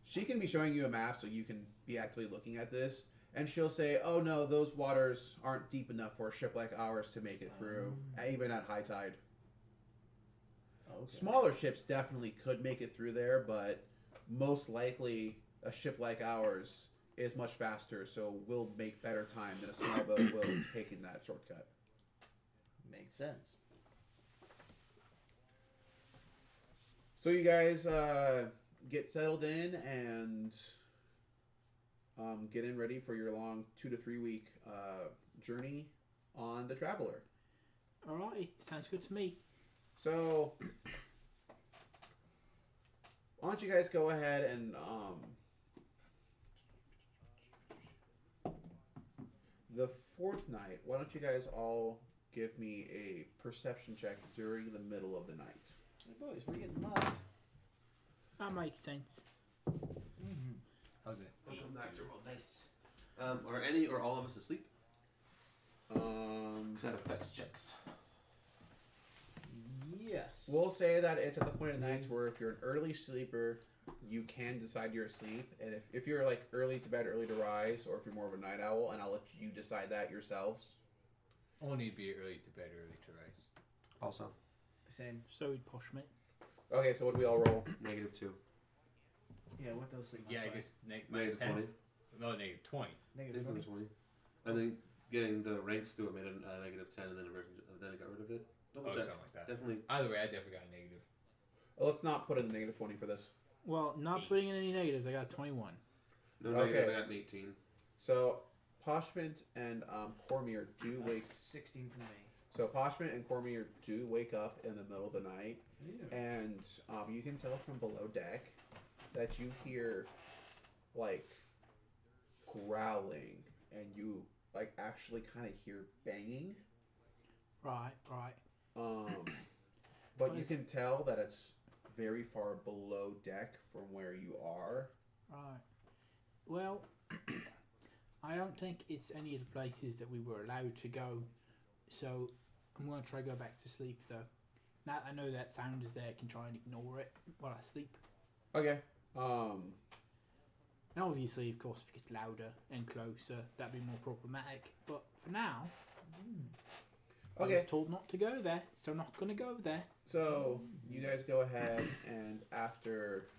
she can be showing you a map, so you can be actively looking at this, and she'll say, "Oh no, those waters aren't deep enough for a ship like ours to make it through, even at high tide." Okay. Smaller ships definitely could make it through there, but most likely a ship like ours is much faster, so we'll make better time than a small boat will taking that shortcut. Makes sense. So you guys get settled in and get in ready for your long 2 to 3 week journey on the Traveler. Alrighty, sounds good to me. So why don't you guys go ahead and the fourth night, why don't you guys all give me a perception check during the middle of the night? Hey boys, we're getting locked. That makes sense. How's it? I'll come back to roll dice. Are any or all of us asleep? Because that affects checks. Yes. We'll say that it's at the point of the night where if you're an early sleeper, you can decide you're asleep. And if you're like early to bed, early to rise, or if you're more of a night owl, and I'll let you decide that yourselves. Only be early to bed, early to rise. Also, Same. So we'd posh mate. Okay, so what do we all roll? -2. Yeah, what those things? Yeah, I guess minus -20. 10. No, negative 20. Negative It's 20. 20. And then getting the ranks to it made a -10, and then then I got rid of it. Double Oh, check. something like that. Definitely. Either way, I definitely got a negative. Well, let's not put in the negative 20 for this. Well, not putting in any negatives, I got 21. No Okay. negatives. I got an 18. So Poshmint and Cormier do wake. 16 for me. So Poshmint and Cormier do wake up in the middle of the night, Yeah. and you can tell from below deck that you hear like growling, and you like actually kind of hear banging. Right. But you can tell that it's very far below deck from where you are. Right. Well, I don't think it's any of the places that we were allowed to go, so I'm going to try to go back to sleep, though. Now that I know that sound is there, I can try and ignore it while I sleep. Okay. And obviously, of course, if it gets louder and closer, that'd be more problematic. But for now, I Okay. was told not to go there, so I'm not going to go there. So you guys go ahead and after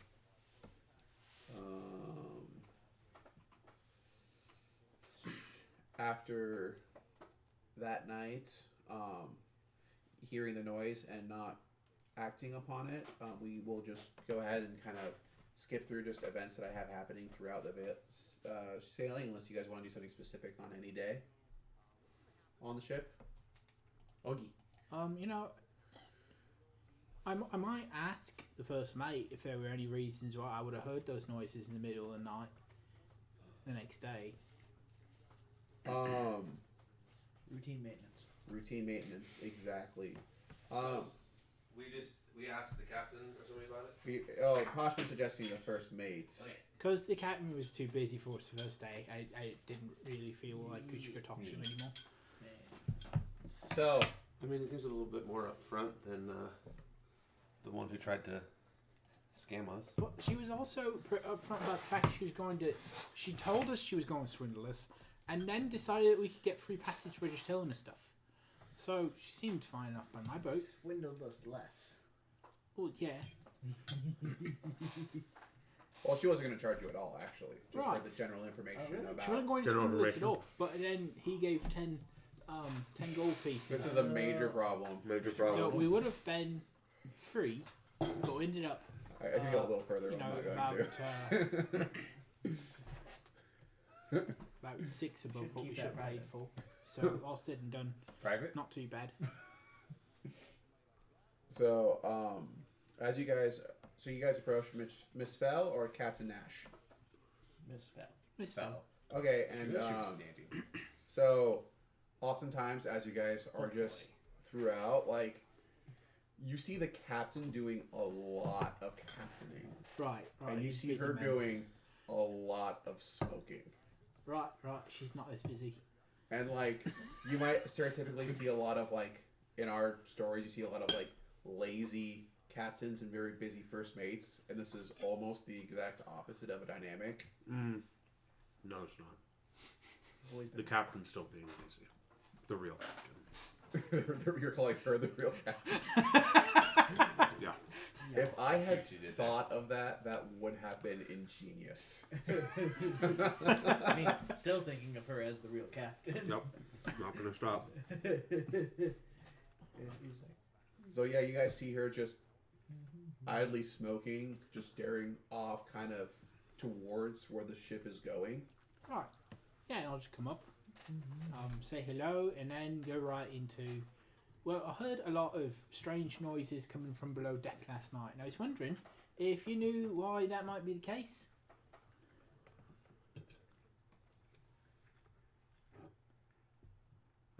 that night, hearing the noise and not acting upon it, we will just go ahead and kind of skip through just events that I have happening throughout the sailing, unless you guys want to do something specific on any day on the ship. Oggy. I might ask the first mate if there were any reasons why I would have heard those noises in the middle of the night the next day. Routine maintenance. Routine maintenance, exactly. We asked the captain or somebody about it. Poshman suggesting the first mate. Okay. Because the captain was too busy for us the first day, I didn't really feel like we should go talk to him anymore. So, I mean, it seems a little bit more upfront than the one who tried to scam us. But she was also upfront about the fact she told us she was going to swindle us, and then decided that we could get free passage by just telling us stuff. So she seemed fine enough by my boat. Swindled us less. Well, yeah. well, she wasn't going to charge you at all, actually, just Right. for the general information Oh, really? about. She wasn't going to General swindle us at information. all. But then he gave 10 gold pieces. This is a major problem. Major So we would have been 3, but we ended up, I can go a little further. you know, I'm not about going to. about 6 above Should what we keep should that have paid private. for. So all said and done, Private? not too bad. So, as you guys approach Miss Fell or Captain Nash. Misspell. It's fun. Foul. Okay, She and was standing. so oftentimes as you guys are just throughout, like you see the captain doing a lot of captaining, Right. and you he's see busy, her man. doing a lot of smoking. Right. She's not as busy. And like you might stereotypically see a lot of like in our stories, you see a lot of like lazy captains and very busy first mates, and this is almost the exact opposite of a dynamic. No, it's not. The captain's still being lazy. The real captain. You're calling her the real captain. Yeah. If I See had if she did thought of that, that would have been ingenious. I mean, still thinking of her as the real captain. Yep. Not gonna stop. He's like, So yeah, you guys see her just idly smoking, just staring off kind of towards where the ship is going. Right. Yeah, and I'll just come up, say hello, and then go right into. Well, I heard a lot of strange noises coming from below deck last night, and I was wondering if you knew why that might be the case.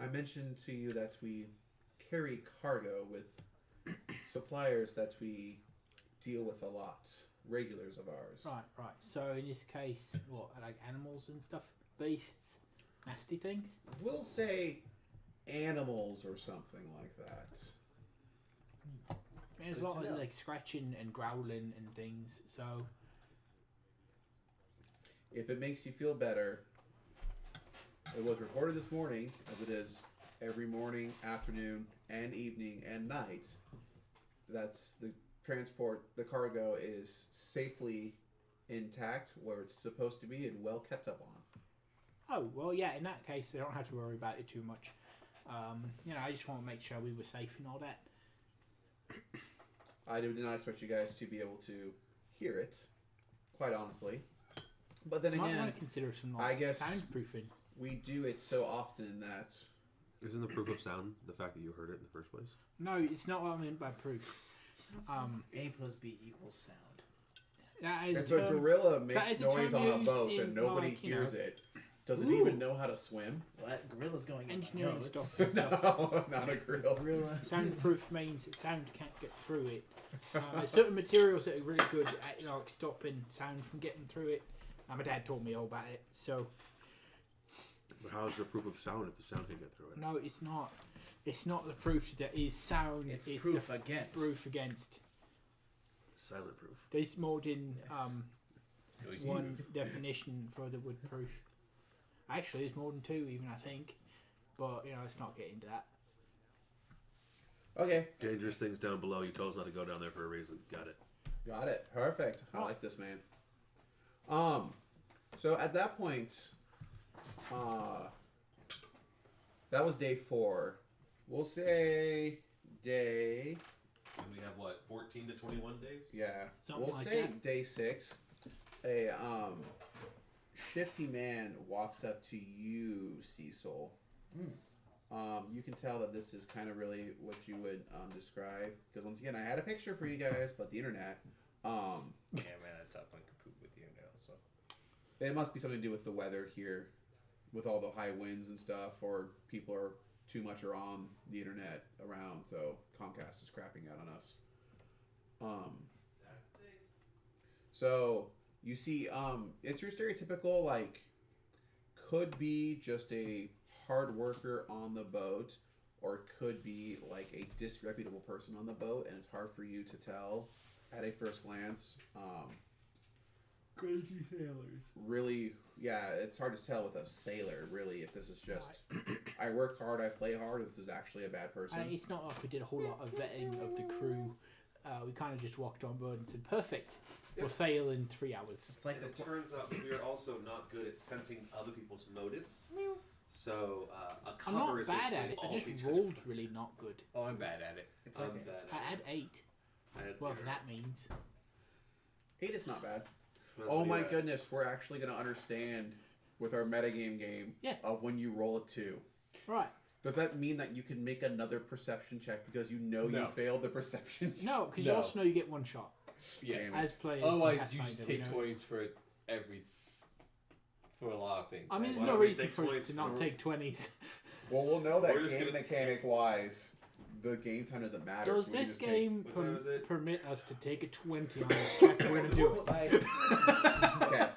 I mentioned to you that we carry cargo with suppliers that we deal with a lot, regulars of ours. Right. So in this case, what, like animals and stuff? Beasts? Nasty things? We'll say animals or something like that. There's a lot of like scratching and growling and things, so... If it makes you feel better, it was reported this morning, as it is every morning, afternoon, and evening, and night, that's the cargo is safely intact where it's supposed to be and well kept up on. Oh, well, yeah, in that case, I don't have to worry about it too much. I just want to make sure we were safe and all that. I did not expect you guys to be able to hear it, quite honestly. But then Might again, want to consider some I guess soundproofing. we do it so often that Isn't the proof of sound the fact that you heard it in the first place? No, it's not what I meant by proof. A plus B equals sound. That is if a a term, gorilla that makes is a noise term on a used boat in, and nobody like, hears it, does it Ooh. even know how to swim? Well, that gorilla's going Engineering in my notes. stuff. No, not a gorilla. Gorilla. soundproof means sound can't get through it. There's certain materials that are really good at like stopping sound from getting through it. My dad told me all about it. So But how is there proof of sound if the sound can get through it? no, it's not. It's not the proof that is sound. It's the proof against. proof against. Silent proof. There's more than Noisy. one definition for the word proof. Actually, there's more than two, even, I think. But let's not get into that. Okay, Dangerous things down below. You told us not to go down there for a reason. Got it. got it. Perfect. I like this, man. So at that point, that was day 4. We'll say day, And we have what, 14 to 21 days? yeah. Something We'll like say that. day 6. A shifty man walks up to you, Cecil. You can tell that this is kind of really what you would describe, because once again, I had a picture for you guys, but the internet. Yeah, man, I top one can poop with you now, so. It must be something to do with the weather here, with all the high winds and stuff, or people are too much are on the internet around, so Comcast is crapping out on us. So you see, it's your stereotypical, like, could be just a hard worker on the boat, or could be like a disreputable person on the boat, and it's hard for you to tell at a first glance. Crazy sailors. Really, yeah, it's hard to tell with a sailor, really, if this is just, I work hard, I play hard, this is actually a bad person. It's not like we did a whole lot of vetting of the crew. We kind of just walked on board and said, perfect, we'll sail in 3 hours. It's like And it turns out that we are also not good at sensing other people's motives. So a I'm cover not is bad basically at it, I all just we touch. rolled really not good. Oh, I'm bad at it. it's like I'm bad I at had 8. I had Whatever 0. that means. 8 is not bad. Depends Oh where my you're at. goodness, we're actually going to understand with our metagame game Yeah. of when you roll a 2. Right. Does that mean that you can make another perception check because you know you No. failed the perception check? No, because you No. also know you get one shot Yes. Damn. as players. Otherwise, you Pathfinder, just we take know. 20s for a lot of things. I mean, there's Why no don't we reason take for us 20s to not for- take 20s. Well, we'll know that We're just game gonna- mechanic wise, the game time doesn't matter. Does so we can this just take- game What time is it? permit us to take a 20 on this check? We're going to do it. Okay.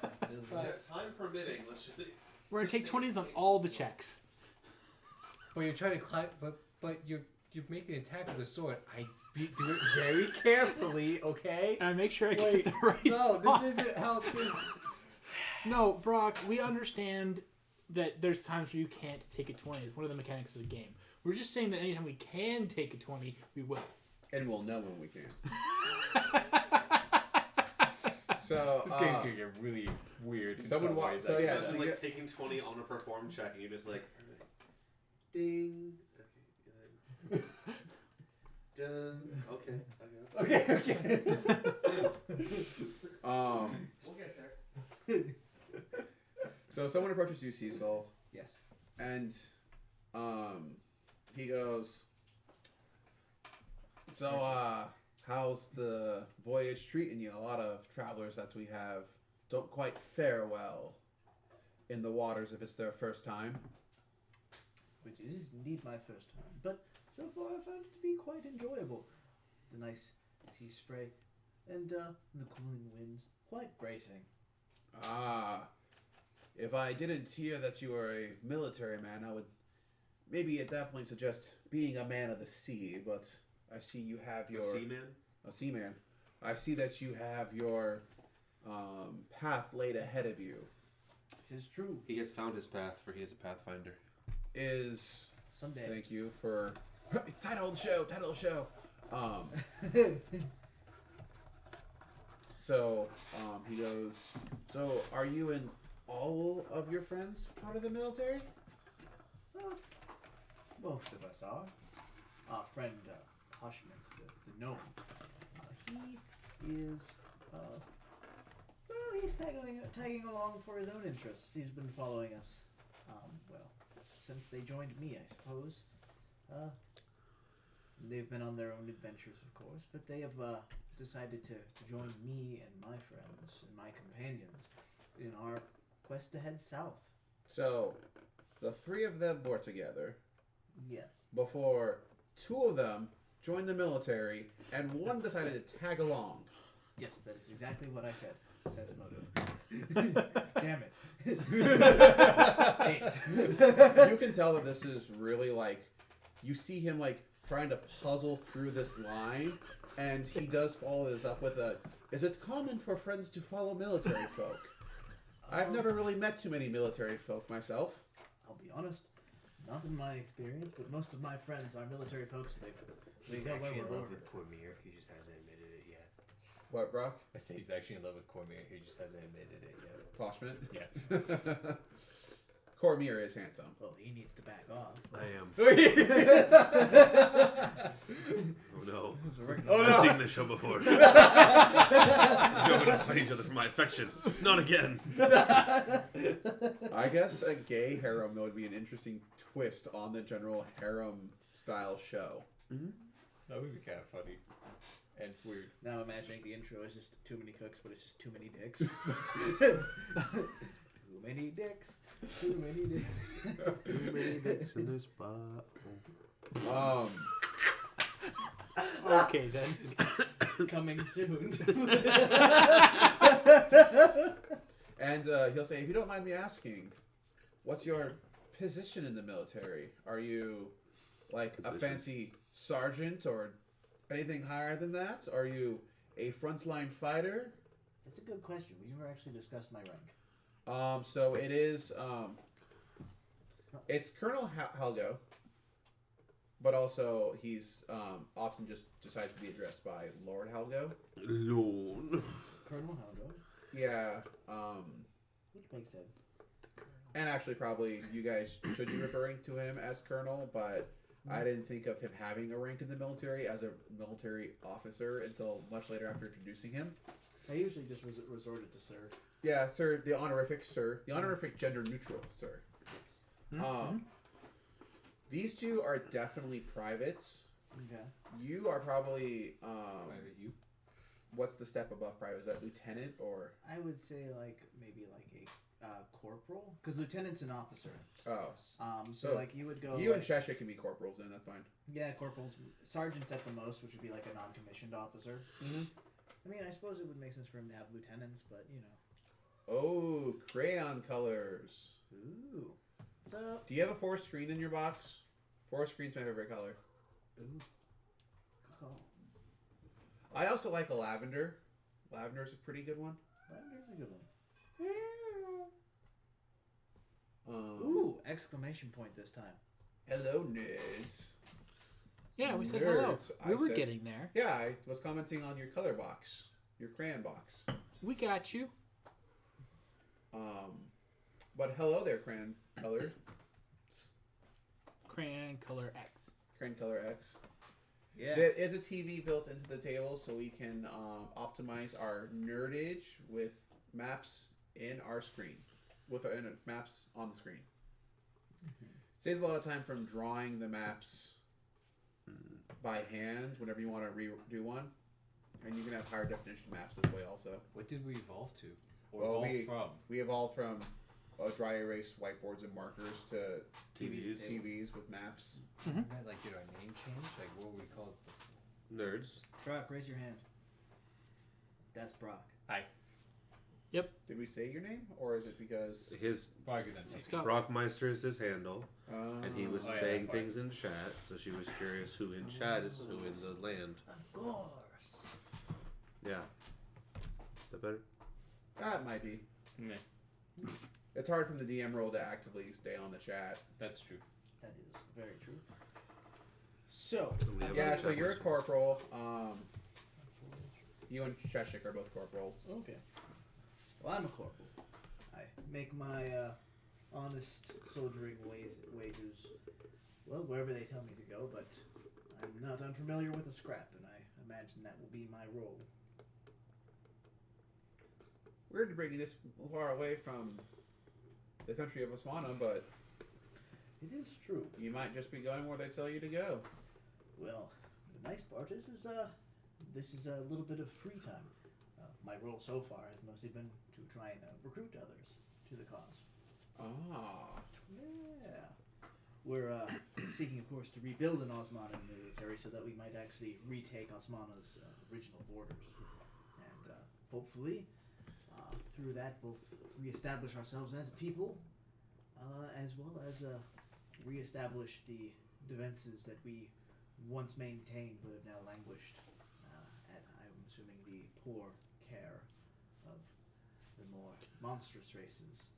Time permitting, let's just... We're going to take 20s on all the checks. Well, you're trying to climb, but you're making an attack with a sword. Do it very carefully, okay? And I make sure I Wait, get the right No, spot. this isn't how this. No, Brock, we understand that there's times where you can't take a 20. It's one of the mechanics of the game. We're just saying that anytime we can take a 20, we will. And we'll know when we can. So, This game could get really weird. In someone some wa- ways, so I yeah, guess. so Imagine, you like, taking 20 on a perform check, and you're just like... Ding. Okay, good. Done. Okay, I guess. Okay. We'll get there. So someone approaches you, Cecil, Yes. and he goes, "So, how's the voyage treating you? A lot of travelers that we have don't quite fare well in the waters if it's their first time." Which is indeed my first time, but so far I found it to be quite enjoyable. The nice sea spray and the cooling winds, quite bracing. Ah, if I didn't hear that you were a military man, I would maybe at that point suggest being a man of the sea, but I see you have your... Seaman? A seaman. I see that you have your path laid ahead of you. It is true. He has found his path, for he is a Pathfinder. Is... Someday. Thank you for... It's title of the show! Title of the show! So, he goes, "So, are you and all of your friends part of the military?" Most of us are. Our friend Hushman, the gnome, he is, well, he's tagging along for his own interests. He's been following us, well, since they joined me, I suppose. They've been on their own adventures, of course, but they have decided to join me and my friends and my companions in our quest to head south. So, the three of them were together Yes. before two of them joined the military and one decided to tag along. Yes, that is exactly what I said. Sense motive. Damn it. 8. You can tell that this is really like, you see him like trying to puzzle through this line, and he does follow this up with a, "Is it common for friends to follow military folk? I've never really met too many military folk myself." I'll be honest, not in my experience, but most of my friends are military folks. He's They go where actually in we're love ordered. with Cormier. He just hasn't admitted it yet. What, Brock? I say he's actually in love with Cormier. He just hasn't admitted it yet. Toshman? Yeah. Cormier is handsome. Well, he needs to back off. I am. Oh Oh no. no! I've seen this show before. We're going to fight each other for my affection. Not again. I guess a gay harem would be an interesting twist on the general harem style show. That would be kind of funny and weird. Now imagining the intro is just too many cooks, but it's just too many dicks. Too many dicks. Too many dicks. Too many dicks in this bottle. Okay, then. Coming soon. And he'll say, "If you don't mind me asking, what's your position in the military? Are you like a fancy sergeant or anything higher than that? Are you a frontline fighter?" That's a good question. We never actually discussed my rank. So it is, it's Colonel Helgo, but also he's often just decides to be addressed by Lord Helgo. Lord. Colonel Helgo. Yeah, Which makes sense. and actually probably you guys should be referring to him as Colonel, but I didn't think of him having a rank in the military as a military officer until much later after introducing him. I usually just resorted to sir. Yeah, sir. The honorific sir. The honorific gender neutral sir. These two are definitely privates. Okay. You are probably Private you. what's the step above private? Is that lieutenant or? I would say maybe a corporal, because lieutenant's an officer. Oh, So So, like you would go. you and Cheshire can be corporals then. That's fine. Yeah, corporals, sergeants at the most, which would be like a non-commissioned officer. Mm-hmm. I mean, I suppose it would make sense for him to have lieutenants, but you know. Oh, crayon colors. Ooh. So. Do you have a forest green in your box? Forest green's my favorite color. Ooh. Oh. I also like a lavender. Lavender's a pretty good one. Lavender's a good one. Ooh. Exclamation point this time. Hello, nerds. Yeah, we said hello. Nerds, We I were said- getting there. Yeah, I was commenting on your color box. Your crayon box. We got you. But hello there, crayon color. Crayon color X. Crayon color X. Yeah. There is a TV built into the table so we can optimize our nerdage with maps in our screen. With maps on the screen. Saves a lot of time from drawing the maps by hand whenever you want to redo one. And you can have higher definition maps this way also. What did we evolve to? Or Well, evolve from? We evolved from dry erase whiteboards and markers to TVs. TVs with maps. Did our name change? Like, what were we called? Nerds. Brock, raise your hand. That's Brock. Hi. Did we say your name? Or is it because... His Probably because I'm Let's taking. go. Brockmeister is his handle, and he was Oh, yeah, saying that's things in chat, so she was curious who in chat is who in the land. Of course. Yeah. Is that better? That might be. Meh. It's hard from the DM role to actively stay on the chat. That's true. That is very true. So. We have Yeah, other so chat you're a listeners. corporal. You and Cheshire are both corporals. Okay. Well, I'm a corporal. I make my honest soldiering wages, well, wherever they tell me to go, but I'm not unfamiliar with the scrap, and I imagine that will be my role. Weird to bring you this far away from the country of Oswana, but It is true. you might just be going where they tell you to go. Well, the nice part is this is a little bit of free time. My role so far has mostly been to try and recruit others to the cause. Ah. Yeah. We're seeking, of course, to rebuild an Osmana military so that we might actually retake Osmana's original borders. And hopefully, through that, both reestablish ourselves as a people, as well as reestablish the defenses that we once maintained but have now languished at, I'm assuming, the poor care of the more monstrous races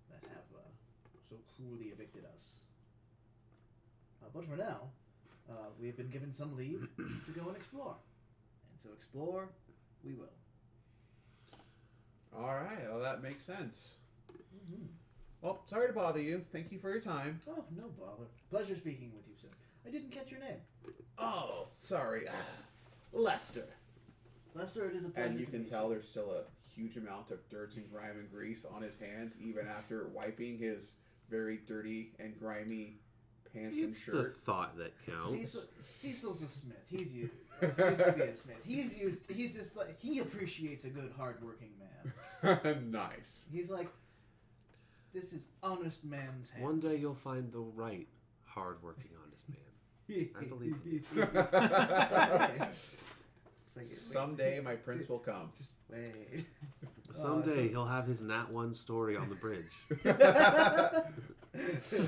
that have so cruelly evicted us. But for now, we have been given some leave to go and explore. And so explore, we will. Alright, well that makes sense. Mm-hmm. Well, sorry to bother you. Thank you for your time. Oh, no bother. Pleasure speaking with you, sir. I didn't catch your name. Oh, sorry. Lester. Lester, it is a pleasure And you to can meet tell there's still a huge amount of dirt and grime and grease on his hands, even after wiping his very dirty and grimy pants and It's the shirt. thought that counts. Cecil's a smith. He's used to be a smith. He's just like, he appreciates a good, hard-working man. Nice. He's like, this is honest man's hands. One day you'll find the right, hard-working, honest man. I believe it. Someday. It's like, Someday my prince will come. wait. Someday he'll have his Nat 1 story on the bridge.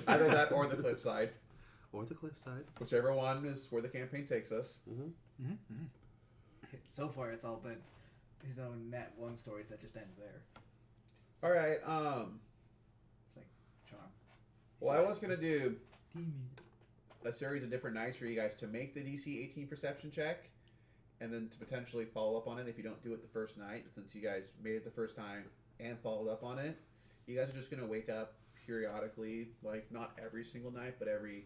Either that or the cliffside. Or the cliffside. Whichever one is where the campaign takes us. Mm-hmm. So far, it's all been his own Nat 1 stories that just end there. Alright, It's like, charm. well, I was gonna do a series of different nights for you guys to make the DC 18 perception check, and then to potentially follow up on it if you don't do it the first night. But since you guys made it the first time and followed up on it, you guys are just gonna wake up periodically, like not every single night, but every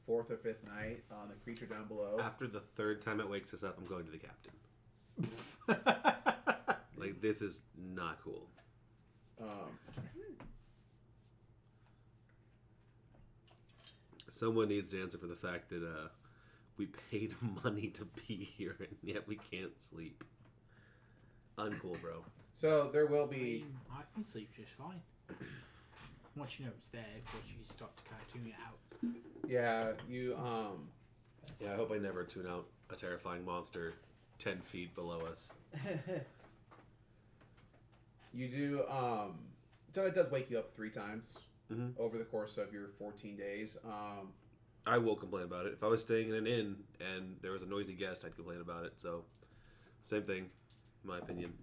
4th or 5th night on the creature down below. After the 3rd time it wakes us up, I'm going to the captain. Like, this is not cool. Someone needs to answer for the fact that we paid money to be here, and yet we can't sleep. Uncool, bro. So there will be. I can sleep just fine. Once you know it's there, of course you can start to kind of tune it out. Yeah, you. Yeah, I hope I never tune out a terrifying monster 10 feet below us. You do. So it does wake you up 3 times over the course of your 14 days. I will complain about it. If I was staying in an inn and there was a noisy guest, I'd complain about it. So, same thing, in my opinion.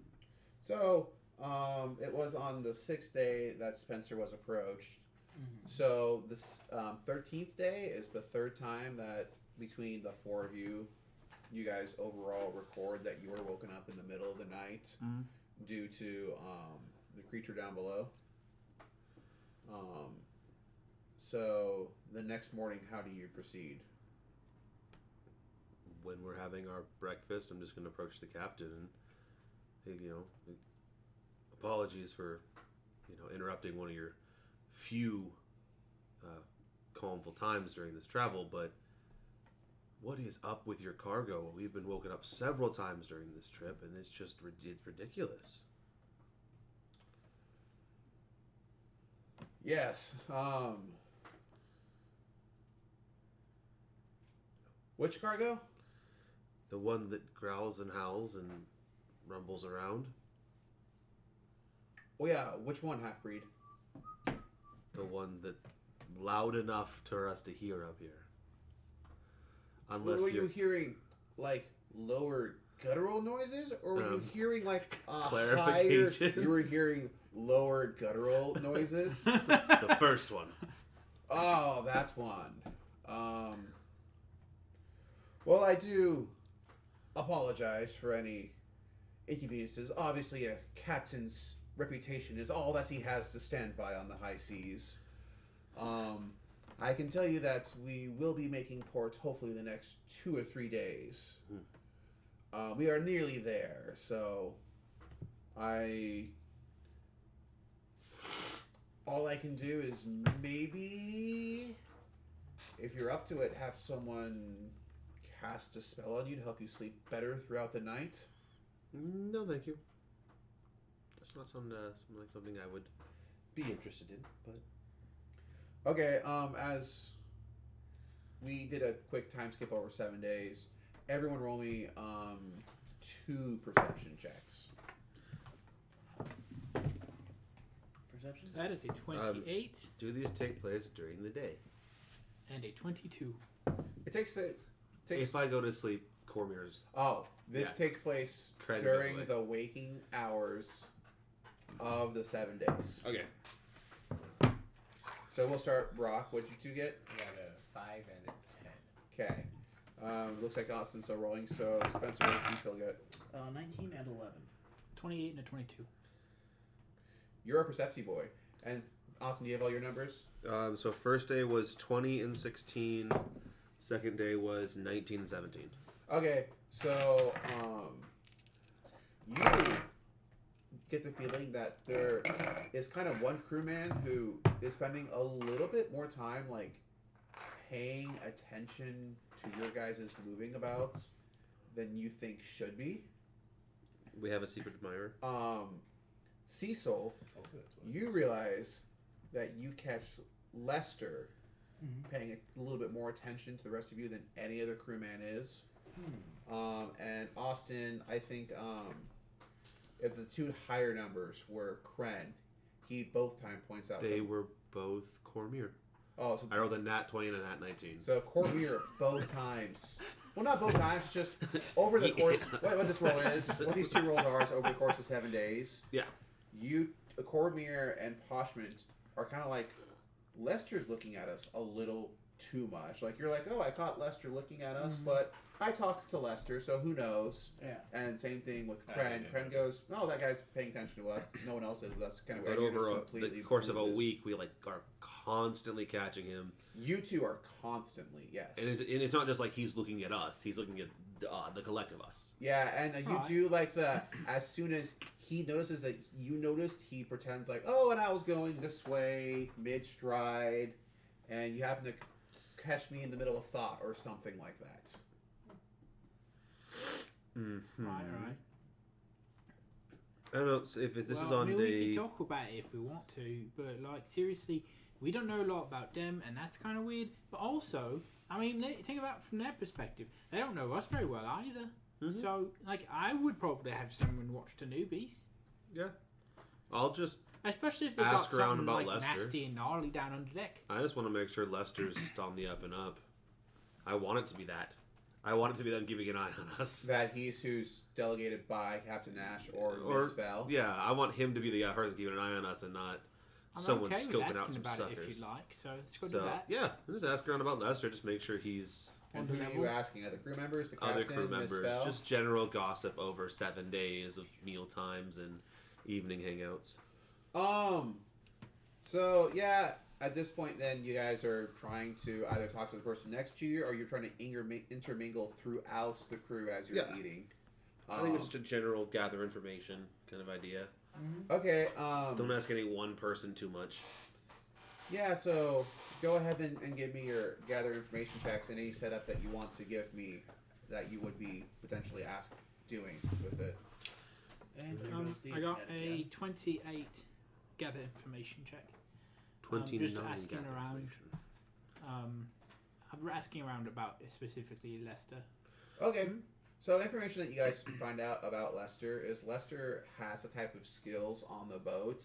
So, it was on the 6th day that Spencer was approached. So, this 13th day is the 3rd time that between the 4 of you, you guys overall record that you were woken up in the middle of the night due to the creature down below. So, the next morning, how do you proceed? When we're having our breakfast, I'm just going to approach the captain and, hey, apologies for, interrupting one of your few calmful times during this travel, but what is up with your cargo? We've been woken up several times during this trip, and it's ridiculous. Yes. Which cargo? The one that growls and howls and rumbles around. Oh yeah, which one, half-breed? The one that's loud enough for us to hear up here. Unless were you hearing, like, lower guttural noises? Or were you hearing, like, a higher... clarification. You were hearing lower guttural noises? The first one. Oh, that's one. Well, I do apologize for any inconveniences. Obviously, a captain's reputation is all that he has to stand by on the high seas. I can tell you that we will be making port hopefully in the next 2 or 3 days. We are nearly there, so all I can do is maybe, if you're up to it, have someone cast a spell on you to help you sleep better throughout the night. No, thank you. That's not like something I would be interested in, but... Okay, as we did a quick time skip over 7 days, everyone roll me 2 perception checks. Perception? That is a 28 Do these take place during the day? and a 22. It takes If I go to sleep, Cormier's... this takes place Credit during away. the waking hours of the 7 days. Okay. So we'll start. Brock, what did you 2 get? I got a 5 and a 10. Okay. Looks like Austin's still rolling. So Spencer, what does he still get? 19 and 11. 28 and a 22. You're a Percepsi boy. And Austin, do you have all your numbers? So first day was 20 and 16. Second day was 19 and 17. Okay, so you get the feeling that there is kind of one crewman who is spending a little bit more time like paying attention to your guys' moving abouts than you think should be. We have a secret admirer. Cecil, Hopefully that's what you realize that you catch Lester paying a little bit more attention to the rest of you than any other crewman is. And Austin, I think if the 2 higher numbers were Kren, he both time points out. They were both Cormier. Oh, so I rolled a nat 20 and a nat 19. So Cormier both times. Well, not both times. Just over the course. What this roll is? What these 2 rolls are is over the course of 7 days. Yeah. Cormier and Poshman are kind of like, Lester's looking at us a little too much. Like, you're like, oh, I caught Lester looking at us, but I talked to Lester, so who knows? Yeah. And same thing with I Kren. didn't Kren notice. goes, no, that guy's paying attention to us. No one else is. That's kind of But weird. You're over just the completely course of a clueless. week, we like are constantly catching him, You two are constantly, yes. and it's not just like he's looking at us; he's looking at the collective us. Yeah, and you Right. do like the, as soon as he notices that you noticed, he pretends like, oh, and I was going this way, mid-stride, and you happen to catch me in the middle of thought or something like that. Mm-hmm. Right. I don't know if this is Well, on I mean, day. we can talk about it if we want to, but like seriously, we don't know a lot about them, and that's kind of weird. But also, I mean, think about it from their perspective. They don't know us very well either. Mhm. So, like, I would probably have someone watch the newbies, I'll just. especially if they Ask got around something about like Lester. nasty and gnarly down under deck. I just want to make sure Lester's on the up and up. I want it to be that. I want it to be them keeping an eye on us. That he's who's delegated by Captain Nash or Miss Val. Yeah, I want him to be the person keeping an eye on us and not I'm someone okay with scoping asking out some about suckers. it if you'd like. So let's go do So that. yeah, just ask around about Lester. Just make sure he's And On who the are you level. asking? Other crew members? The other captain? crew Miss members. Val? Just general gossip over 7 days of meal times and evening hangouts. So yeah, at this point, then you guys are trying to either talk to the person next to you, or you're trying to intermingle throughout the crew as you're Yeah. eating. I think it's just a general gather information kind of idea. Okay. Don't ask any one person too much. Yeah. So go ahead and give me your gather information checks and any setup that you want to give me that you would be potentially asked doing with it. And there goes the I got internet a again. 28 gather information check. 29 just asking gather around. information. I'm asking around about specifically Lester. Okay. So information that you guys find out about Lester is Lester has a type of skills on the boat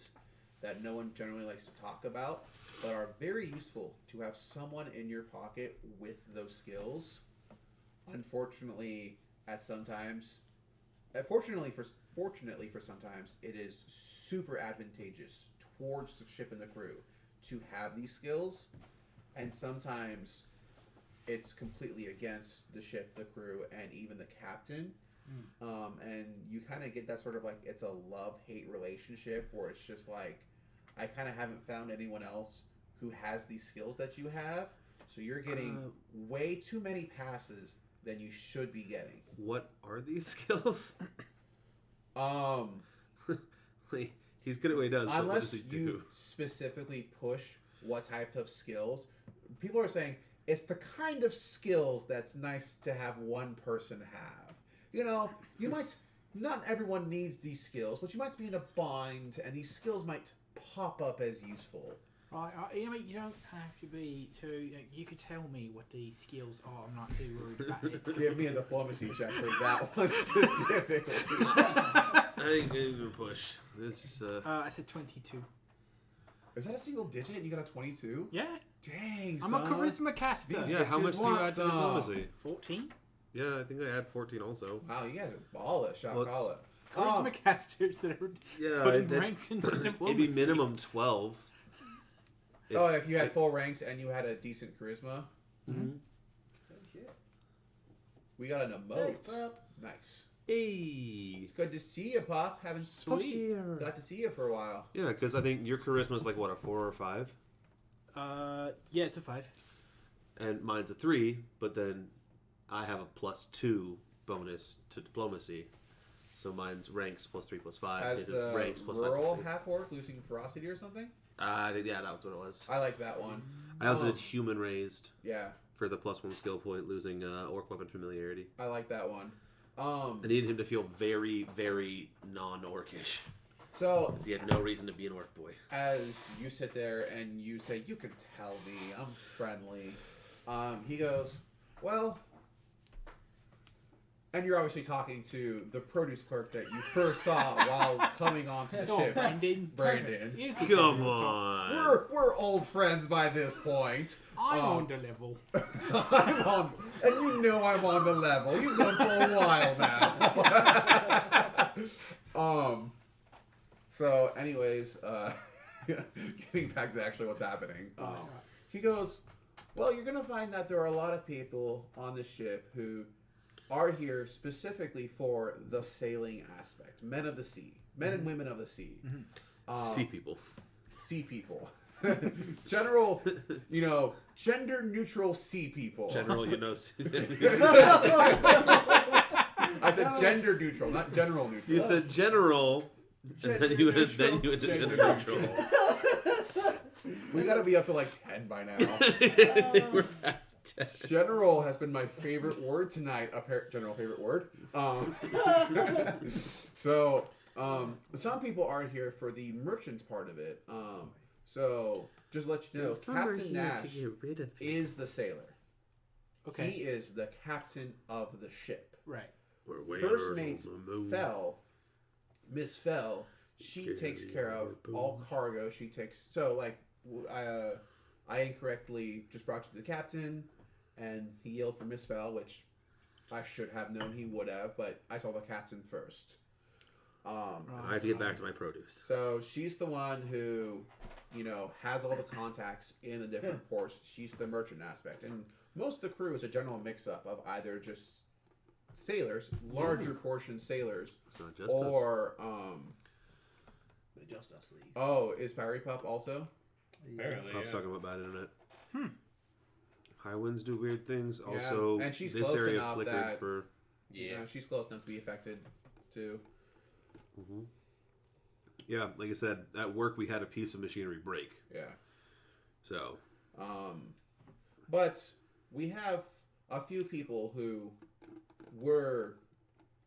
that no one generally likes to talk about, but are very useful to have someone in your pocket with those skills. Unfortunately, fortunately for sometimes, it is super advantageous towards the ship and the crew to have these skills, and sometimes it's completely against the ship, the crew, and even the captain. And you kind of get that sort of like, it's a love-hate relationship where it's just like, I kind of haven't found anyone else who has these skills that you have, so you're getting way too many passes than you should be getting. What are these skills? Like, he's good at what he does, but what Unless does he you do? specifically push what type of skills, people are saying it's the kind of skills that's nice to have one person have. You know, you might, not everyone needs these skills, but you might be in a bind, and these skills might pop up as useful. Right, you don't have to be too. You could tell me what these skills are. I'm not too worried about it. Give me a diplomacy check for that one specifically. I think I'm gonna push. It's just I said 22. Is that a single digit and you got a 22? Yeah, Dang, I'm son. a charisma caster. These yeah. How bitches much do you want add to some. diplomacy? 14 Yeah, I think I had 14 also. Wow, you guys are baller, shot Let's- caller. charisma casters that are Yeah, putting that- ranks into diplomacy. it'd be minimum 12. If you had full ranks and you had a decent charisma. Mhm. We got an emote. Thanks, Pop. Nice. Hey. It's good to see you, Pop. Haven't Sweet. got to see you for a while. Yeah, because I think your charisma is like what, a 4 or 5, Yeah, it's a 5. and mine's a 3. But then I have a +2 bonus to diplomacy, so mine's ranks +3 +5. As His is the ranks +5 rural +6. half-orc losing ferocity or something? Yeah, that was what it was. I like that one. I also did human raised Yeah, for the +1 skill point, losing orc weapon familiarity. I like that one. I needed him to feel very, very non-orcish, So because he had no reason to be an orc boy. as you sit there and you say, "You can tell me I'm friendly," he goes, "Well," and you're obviously talking to the produce clerk that you first saw while coming onto the Oh, ship. Brandon. Brandon. You can Come tell me. on. We're old friends by this point. I'm on the level. I'm on, and you know I'm on the level. You've known for a while now. So, anyways, getting back to actually what's happening. He goes, Well, you're going to find that there are a lot of people on the ship who are here specifically for the sailing aspect. Men of the sea. Men and women of the sea. Sea people. Sea people. General, gender neutral sea people. General, I said gender neutral, not general neutral. You said general, and then you went to gender neutral. We gotta be up to like 10 by now. We're past 10. General has been my favorite word tonight. General favorite word. So some people are here for the merchant part of it. So just to let you know, Captain Nash is the sailor. Okay. He is the captain of the ship. Right. First mate Fell, Miss Fell, she takes care of all cargo. She takes I incorrectly just brought you to the captain, and he yelled for Miss Fell, which I should have known he would have, but I saw the captain first. I have to get back to my produce. So she's the one who, has all the contacts in the different ports. She's the merchant aspect, and most of the crew is a general mix-up of either just sailors, larger portion sailors, It's not just or The Just Us League. oh, is Fiery Pup also? Apparently, Pop's yeah. talking about bad internet. High winds do weird things. Also, and she's this close area enough flickered that- for. She's close enough to be affected too. Yeah, like I said, at work we had a piece of machinery break. Yeah. So. But we have a few people who were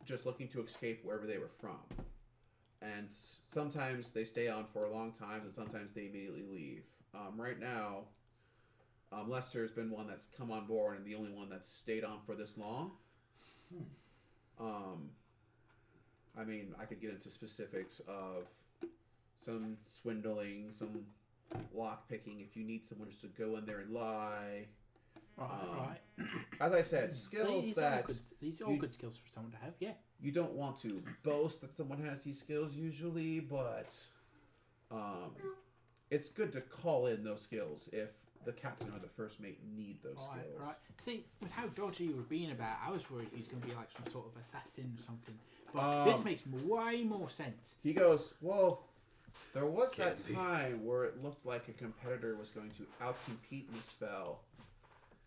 just looking to escape wherever they were from. And sometimes they stay on for a long time, and sometimes they immediately leave. Right now, Lester's been one that's come on board and the only one that's stayed on for this long. I mean, I could get into specifics of some swindling, some lock picking, if you need someone just to go in there and lie. Right. As I said, skills these are all good skills for someone to have. Yeah. you don't want to boast that someone has these skills usually, but it's good to call in those skills if the captain or the first mate need those skills. Right. See, with how dodgy you were being about, I was worried he was going to be like some sort of assassin or something. But this makes way more sense. He goes, well, there was that Can't be. time where it looked like a competitor was going to outcompete Miss Fell,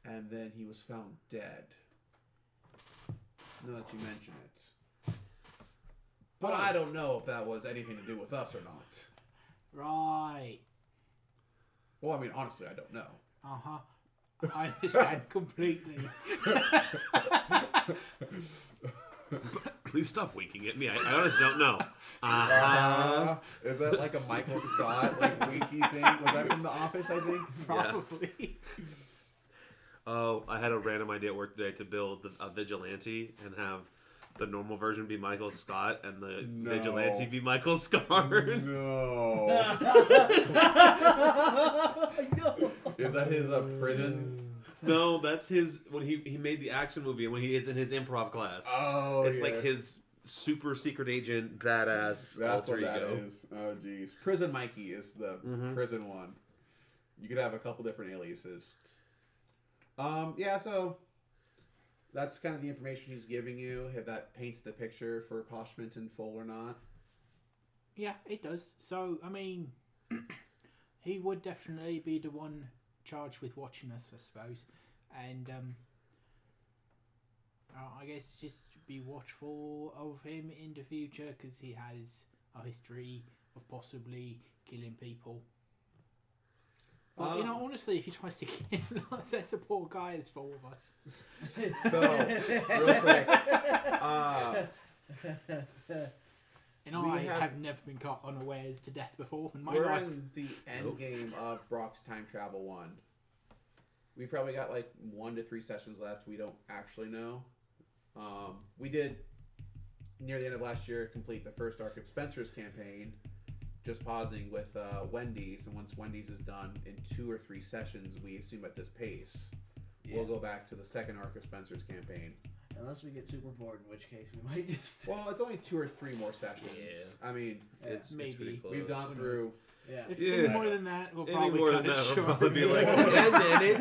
and then he was found dead. Now that you mention it. But I don't know if that was anything to do with us or not. Right. Well, I mean, honestly, I don't know. Uh-huh. I understand completely. Please stop winking at me. I honestly don't know. Is that like a Michael Scott, like, winky thing? Was that from The Office, I think? Probably. Oh, I had a random idea at work today to build a vigilante and have the normal version be Michael Scott and the vigilante be Michael Scarn. No. Is that his prison? No, that's his when he made the action movie and when he is in his improv class. Oh, it's yeah. like his super secret agent badass That's alter what that ego. is. Oh, jeez. Prison Mikey is the prison one. You could have a couple different aliases. Yeah, so that's kind of the information he's giving you. If that paints the picture for Poshment in full or not. Yeah, it does. So, I mean, he would definitely be the one charged with watching us, I suppose. And I guess just be watchful of him in the future because he has a history of possibly killing people. But, honestly, if he tries to kill us, that's a poor guy, there's four of us. So, real quick. And We I have- have never been caught unawares to death before in my We're life. in the end game of Brock's Time Travel 1. We've probably got like 1 to 3 sessions left. We don't actually know. We did, near the end of last year, complete the first arc of Spencer's campaign. Just pausing with Wendy's, and once Wendy's is done in 2 or 3 sessions, we assume at this pace, we'll go back to the second arc of Spencer's campaign. Unless we get super bored, in which case we might just... Well, it's only 2 or 3 more sessions. Yeah. I mean, It's maybe. pretty close. we've gone through Yeah. If Yeah. any more than that, we'll Any probably more cut than it that, short. we'll probably be like, and then it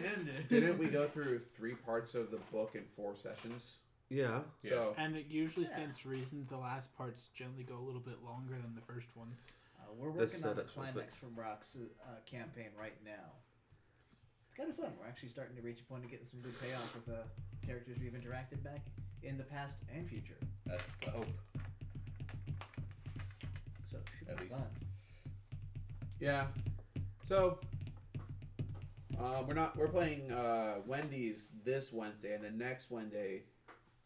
finished. Didn't we go through 3 parts of the book in 4 sessions? Yeah. So And it usually Yeah. stands to reason the last parts generally go a little bit longer than the first ones. We're This working on the setup's real Climax from Rocks campaign right now. It's kind of fun. We're actually starting to reach a point of getting some good payoff with characters we've interacted back in the past and future. that's the hope. So it should At be least. fun. Yeah. So we're playing Wendy's this Wednesday, and the next Wednesday,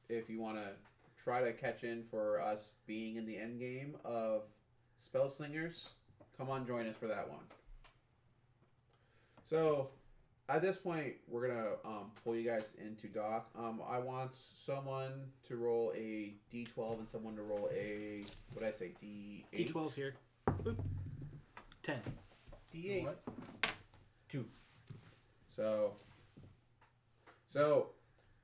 if you want to try to catch in for us being in the end game of Spellslingers, come on, join us for that one. So at this point, we're gonna pull you guys into Doc. I want someone to roll a D12 and someone to roll a D8. D12 here. Boop. 10. D8. What? 2. So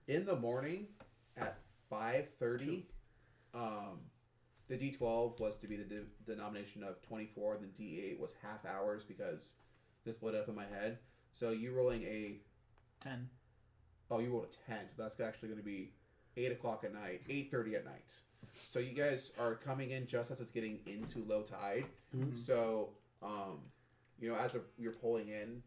in the morning at 5:30, the D12 was to be the denomination of 24, and the D8 was half hours because this split up in my head. So you rolling a 10. Oh, you rolled a 10, so that's actually going to be 8 o'clock at night, 8:30 at night. So you guys are coming in just as it's getting into low tide. Mm-hmm. So, as you're pulling in,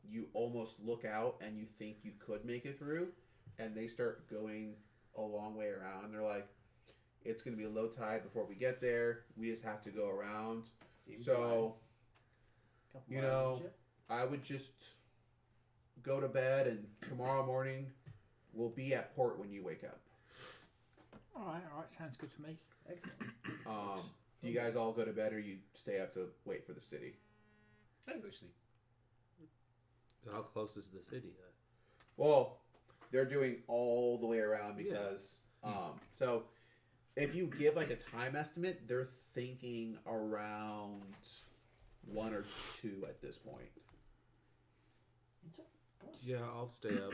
you almost look out and you think you could make it through, and they start going a long way around. And they're like, it's going to be low tide before we get there. We just have to go around. Seems So, wise. Couple you wise know, and shit. I would just go to bed, and tomorrow morning we'll be at port when you wake up. Alright, sounds good to me. Excellent. Do you guys all go to bed, or you stay up to wait for the city? I go to sleep. How close is the city? Well, they're doing all the way around because so if you give like a time estimate, they're thinking around 1 or 2 at this point. Yeah, I'll stay up.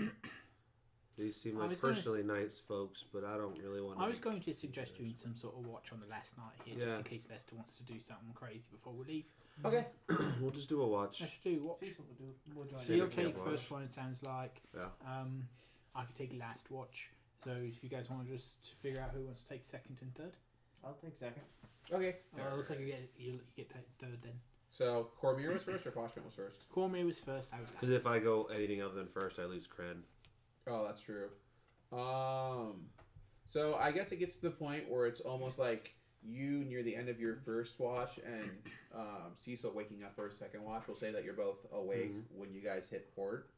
These seem I like was gonna personally nice folks, but I don't really want to. I was going to suggest doing some sort of watch on the last night here, Yeah. just in case Lester wants to do something crazy before we leave. Okay. We'll just do a watch. Let's do watch. Cecil will do. We'll join So in. you'll Yeah, take watch. first one, it sounds like. Yeah. I could take last watch. So if you guys want to just figure out who wants to take second and third. I'll take second. Okay. I'll take you get third then. So Cormier was first, or Poshman was first? Cormier was first, I was last. Because if I go anything other than first, I lose Kren. Oh, that's true. So I guess it gets to the point where it's almost like you near the end of your first watch and Cecil waking up for a second watch. We'll say that you're both awake when you guys hit port.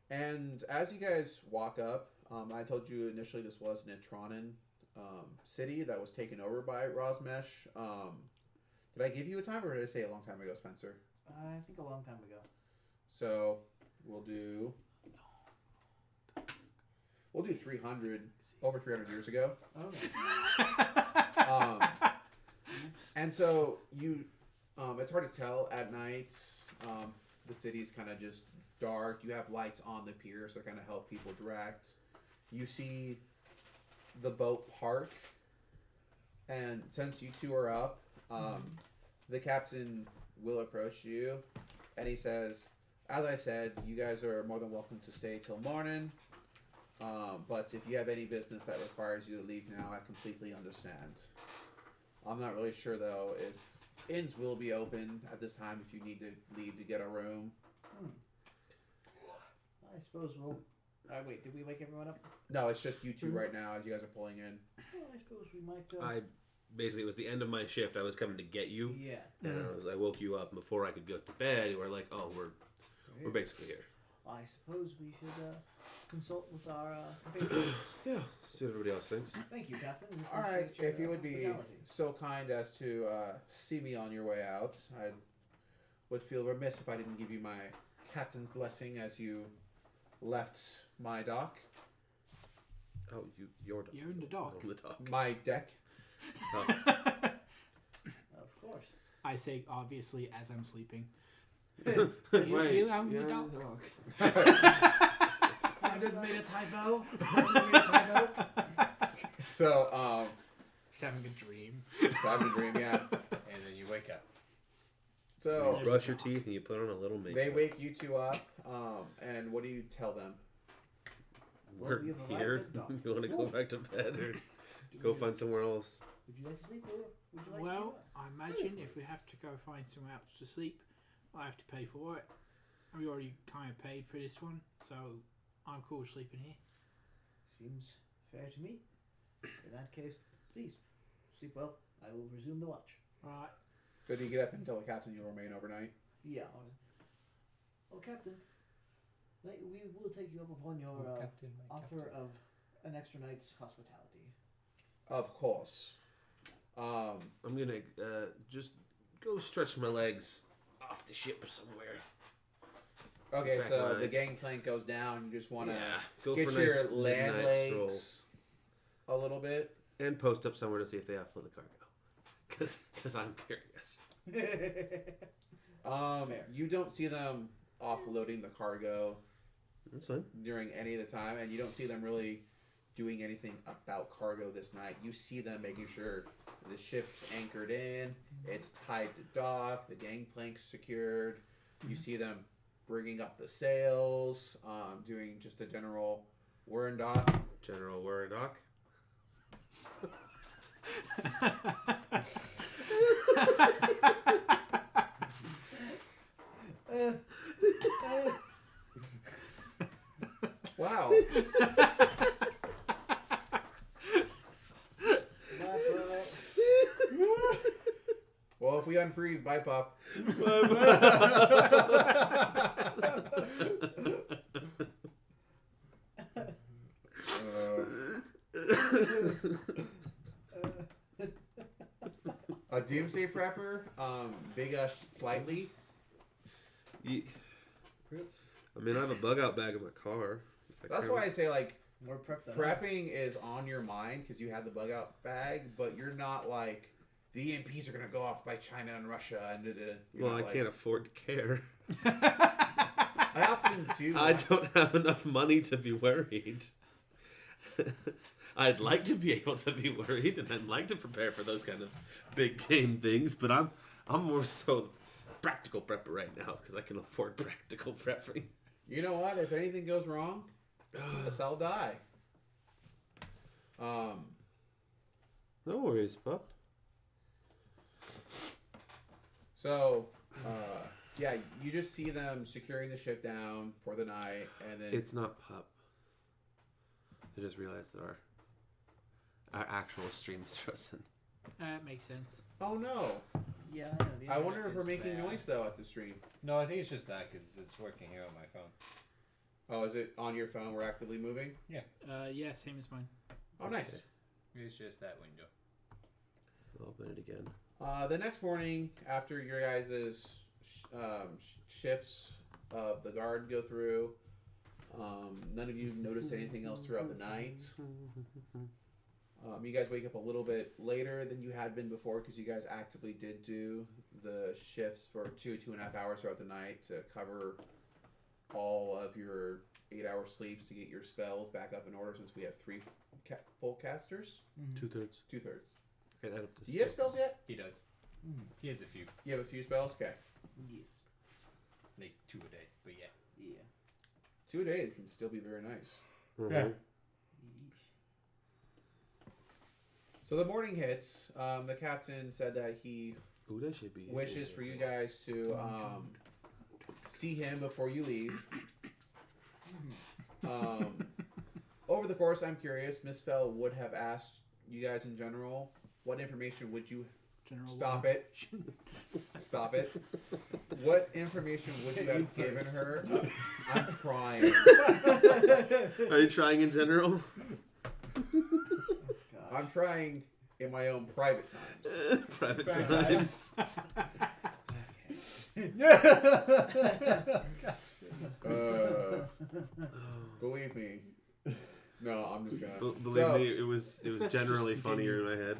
And as you guys walk up, I told you initially this was an Etronin city that was taken over by Rosmesh. Did I give you a time, or did I say a long time ago, Spencer? I think a long time ago. So we'll do 300, over 300 years ago. Okay. And so you, it's hard to tell at night. The city's kind of just dark. You have lights on the pier, so kind of help people direct. You see the boat park, and since you two are up, the captain will approach you, and he says, as I said, you guys are more than welcome to stay till morning. But if you have any business that requires you to leave now, I completely understand. I'm not really sure, though, if inns will be open at this time if you need to leave to get a room. I suppose we'll. Wait, did we wake everyone up? No, it's just you two right now as you guys are pulling in. Well, I suppose we might. Basically, it was the end of my shift. I was coming to get you. Yeah. And I woke you up before I could go to bed. You were like, oh, we're basically here. I suppose we should consult with our compatriots. Yeah, see what everybody else thinks. Thank you, Captain. We All right, appreciate if you your would be hospitality. so kind as to see me on your way out, I would feel remiss if I didn't give you my captain's blessing as you left my dock. Oh, you're You're in the dock. on the dock. My deck. Oh. Of course. I say obviously as I'm sleeping. Wait, you out in the dock? I didn't mean a typo. I didn't mean a typo. So, Just having a dream. Just having a dream, yeah. And then you wake up. So You brush your teeth and you put on a little makeup. they wake you two up, and what do you tell them? We're Well, we have arrived here. at dawn. You want to go back to bed or go find somewhere else? Would you like to sleep or would you like Well, to I imagine if we have to go find somewhere else to sleep, I have to pay for it. And we already kind of paid for this one, so I'm cool with sleeping here. Seems fair to me. In that case, please, sleep well. I will resume the watch. Right. So do you get up and tell the captain you'll remain overnight? Yeah. Oh, Captain. We will take you up upon your Captain, my offer captain. of an extra night's hospitality. Of course. I'm gonna just go stretch my legs off the ship somewhere. Okay, Back so line. the gangplank goes down. You just want to go get for your nice land midnight stroll. legs a little bit. And post up somewhere to see if they offload the cargo. Because I'm curious. Fair. You don't see them offloading the cargo That's fine. during any of the time, and you don't see them really doing anything about cargo this night. You see them making sure the ship's anchored in, it's tied to dock, the gangplank's secured. You see them bringing up the sails, doing just a general we're in dock. General Warrendock. Wow. Well, if we unfreeze, bye, Pop. A doomsday prepper, big slightly. I mean, I have a bug out bag in my car. That's why I say, like, More prep than us. prepping is on your mind because you had the bug out bag, but you're not like, the EMPs are going to go off by China and Russia. And Well, I can't afford to care. I often do. I don't have enough money to be worried. I'd like to be able to be worried, and I'd like to prepare for those kind of big game things, but I'm more so practical prepper right now because I can afford practical prepping. You know what? If anything goes wrong, us all die. No worries, pup. So, yeah, you just see them securing the ship down for the night, and then It's not pup. I just realized that our actual stream is frozen. That makes sense. oh no! Yeah, I know. The I wonder internet if we're is making bad. noise though at the stream. No, I think it's just that because it's working here on my phone. Oh, is it on your phone? We're actively moving. Yeah, same as mine. Oh, nice. It's just that window. I'll open it again. The next morning, after your guys' shifts of the guard go through, none of you notice anything else throughout the night. You guys wake up a little bit later than you had been before because you guys actively did do the shifts for 2.5 hours throughout the night to cover all of your 8-hour sleeps to get your spells back up in order since we have 3 full casters. 2/3. 2/3. Okay, that up to Do you have 6. spells yet? He does. He has a few, You have a few spells? Okay. Yes. like 2 a day, but yeah. Yeah. 2 a day can still be very nice. Mhm. Yeah. Yeesh. So the morning hits. The captain said that he Ooh, that should be. wishes for you guys to see him before you leave. Over the course, I'm curious, Miss Fell would have asked you guys in general, what information would you... General Stop it. Stop it. What information would you have given her? I'm trying. Are you trying in general? God. I'm trying in my own private times. Private Private times. Believe me. No, I'm just gonna. Believe So- me, it was best to generally just funnier in my head.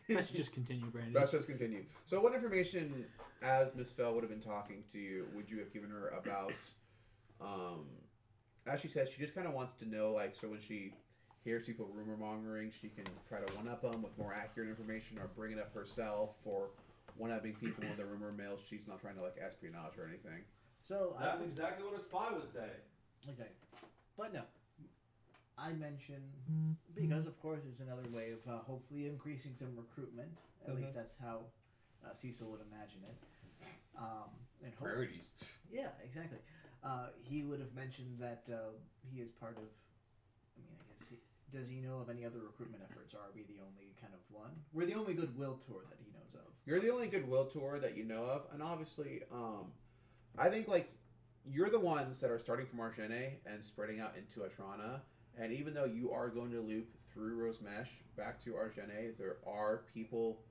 Let's just continue, Brandon. Let's just continue. So, what information, as Miss Fell would have been talking to you, would you have given her about? As she said, she just kind of wants to know, like, so when she hears people rumor mongering, she can try to one-up them with more accurate information or bring it up herself for one-upping people in the rumor mill. She's not trying to like espionage or anything. So That's exactly what a spy would say. Exactly. But no, I mention because of course it's another way of hopefully increasing some recruitment. At least that's how Cecil would imagine it. And Priorities. yeah, exactly. He would have mentioned that he is part of. I mean, I guess does he know of any other recruitment efforts? Or are we the only kind of one? We're the only goodwill tour that he knows of. You're the only goodwill tour that you know of, and obviously, I think like you're the ones that are starting from Argene and spreading out into Atrana. And even though you are going to loop through Rosemesh back to Argene, there are people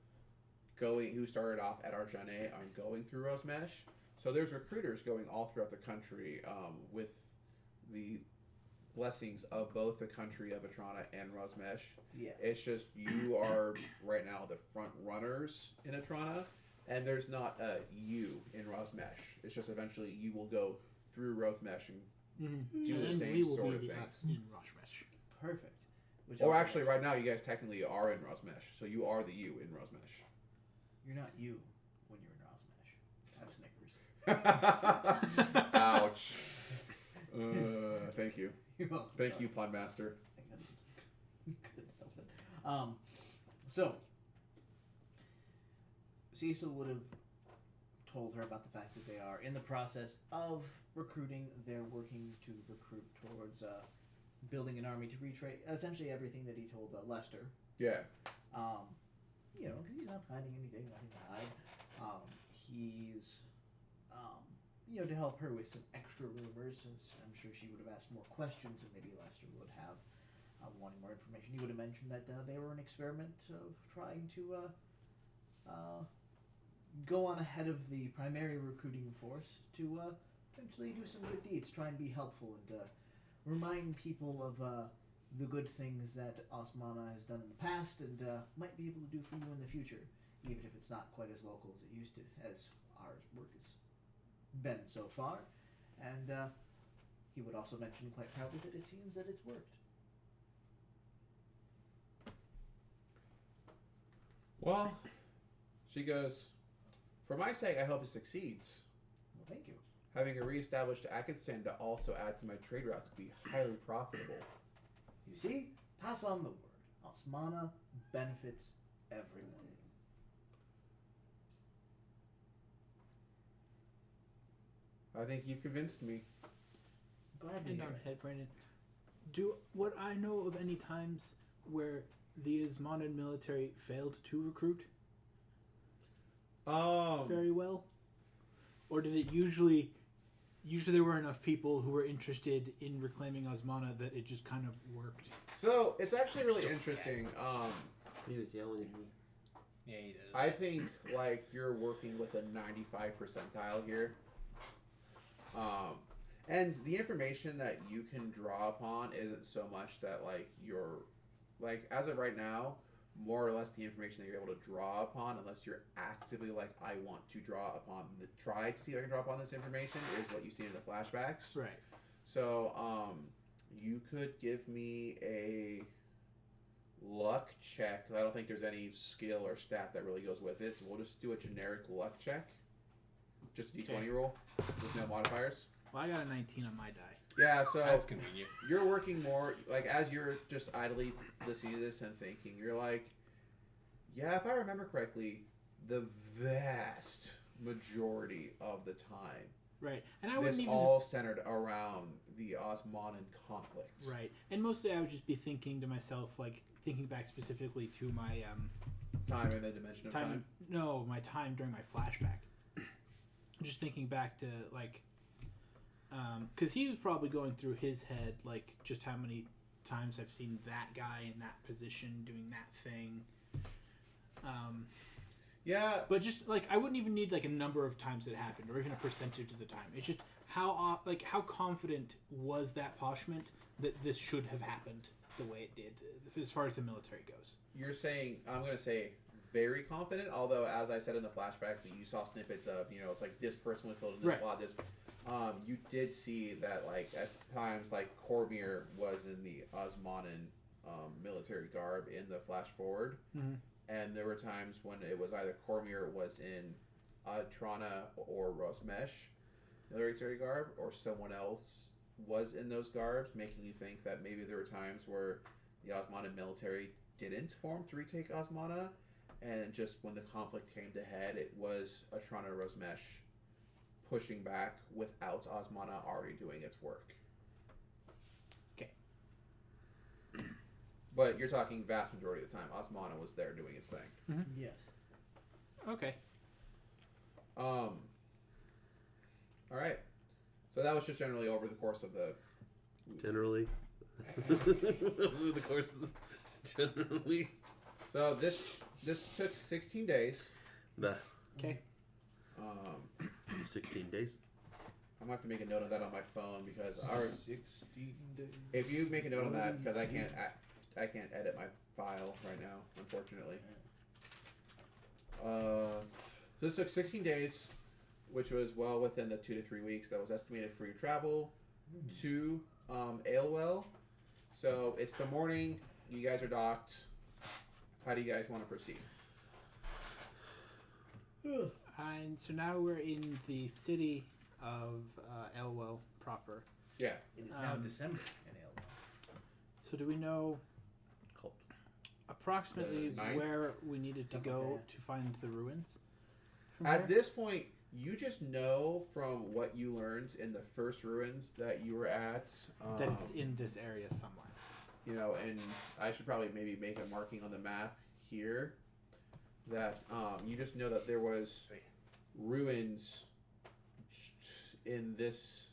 who started off at Argene and going through Rosemesh. So there's recruiters going all throughout the country with the blessings of both the country of Atrana and Rosemesh. Yeah. It's just you are right now the front runners in Atrana, and there's not a you in Rosemesh. It's just eventually you will go through Rosemesh and do the and same we will sort be of the thing. us in Roshmesh. Perfect. Which Or also actually, makes- right now, you guys technically are in Rosemesh, so you are the you in Rosemesh. You're not you when you're in Rosmesh. Have Snickers. Ouch. Thank you. You're welcome. Thank you, Pun Master. I couldn't help it. So Cecil would have told her about the fact that they are in the process of recruiting. They're working to recruit towards building an army to retrace essentially everything that he told Lester. Yeah. You know, because he's not hiding anything, nothing to hide. He's, you know, to help her with some extra rumors, since I'm sure she would have asked more questions than maybe Lester would have, wanting more information. He would have mentioned that they were an experiment of trying to go on ahead of the primary recruiting force to potentially do some good deeds, try and be helpful and remind people of the good things that Osmana has done in the past and might be able to do for you in the future, even if it's not quite as local as it used to, as our work has been so far. And he would also mention quite proudly that it seems that it's worked. Well, she goes, for my sake, I hope it succeeds. Well, thank you. Having a reestablished Akistan to also add to my trade routes would be highly profitable. You see? Pass on the word. Osmana benefits everyone. I think you've convinced me. Glad to And hear on it. head, Brandon. Would I know of any times where the Osmanan military failed to recruit very well? Or did it usually there were enough people who were interested in reclaiming Osmana that it just kind of worked? So it's actually really interesting. He was yelling at me. Yeah, he does. I think like you're working with a 95 percentile here. And the information that you can draw upon isn't so much that like you're like as of right now, more or less the information that you're able to draw upon, unless you're actively like I want to draw upon try to see if I can draw upon this information, is what you see in the flashbacks. Right. So you could give me a luck check. I don't think there's any skill or stat that really goes with it, so we'll just do a generic luck check. Just a d20 Okay. roll with no modifiers. Well, I got a 19 on my die. Yeah, so That's convenient. you're working more like as you're just idly listening to this and thinking, you're like, yeah, if I remember correctly, the vast majority of the time, Right. And I this wouldn't even all centered around the Osmanan conflict. Right. And mostly I would just be thinking to myself, like thinking back specifically to my Time in the dimension of time. my time during my flashback. Just thinking back to like because he was probably going through his head like just how many times I've seen that guy in that position doing that thing. Yeah, But just like I wouldn't even need like a number of times it happened or even a percentage of the time. It's just how confident was that Poshment that this should have happened the way it did as far as the military goes. you're saying, I'm going to say very confident, although as I said in the flashback, you saw snippets of, it's like this person was filled in this Right. slot, this. You did see that, like, at times, like, Cormier was in the Osmanan military garb in the flash forward. Mhm. And there were times when it was either Cormier was in Trana or Rosmesh military garb, or someone else was in those garbs, making you think that maybe there were times where the Osmana military didn't form to retake Osmana, and just when the conflict came to head, it was Atrana Rosmesh pushing back without Osmana already doing its work. Okay. But you're talking vast majority of the time, Osmana was there doing its thing. Yes. Okay. All right. So that was just generally over the course of the. Generally. Over the course of the... Generally. So this took 16 days. Nah. Okay. 16 days. I'm gonna have to make a note of that on my phone because our 16 days. if you make a note of that because I can't edit my file right now, unfortunately. This took 16 days, which was well within the 2 to 3 weeks that was estimated for your travel to Ailwell. So it's the morning. You guys are docked. How do you guys want to proceed? And so now we're in the city of Elwell proper. Yeah. It is now Um, December in Aylwell. So do we know Cold. approximately The ninth? where we needed to Something go like that. to find the ruins? From At there? this point, you just know from what you learned in the first ruins that you were at. That it's in this area somewhere. You know, and I should probably maybe make a marking on the map here that you just know that there was ruins in this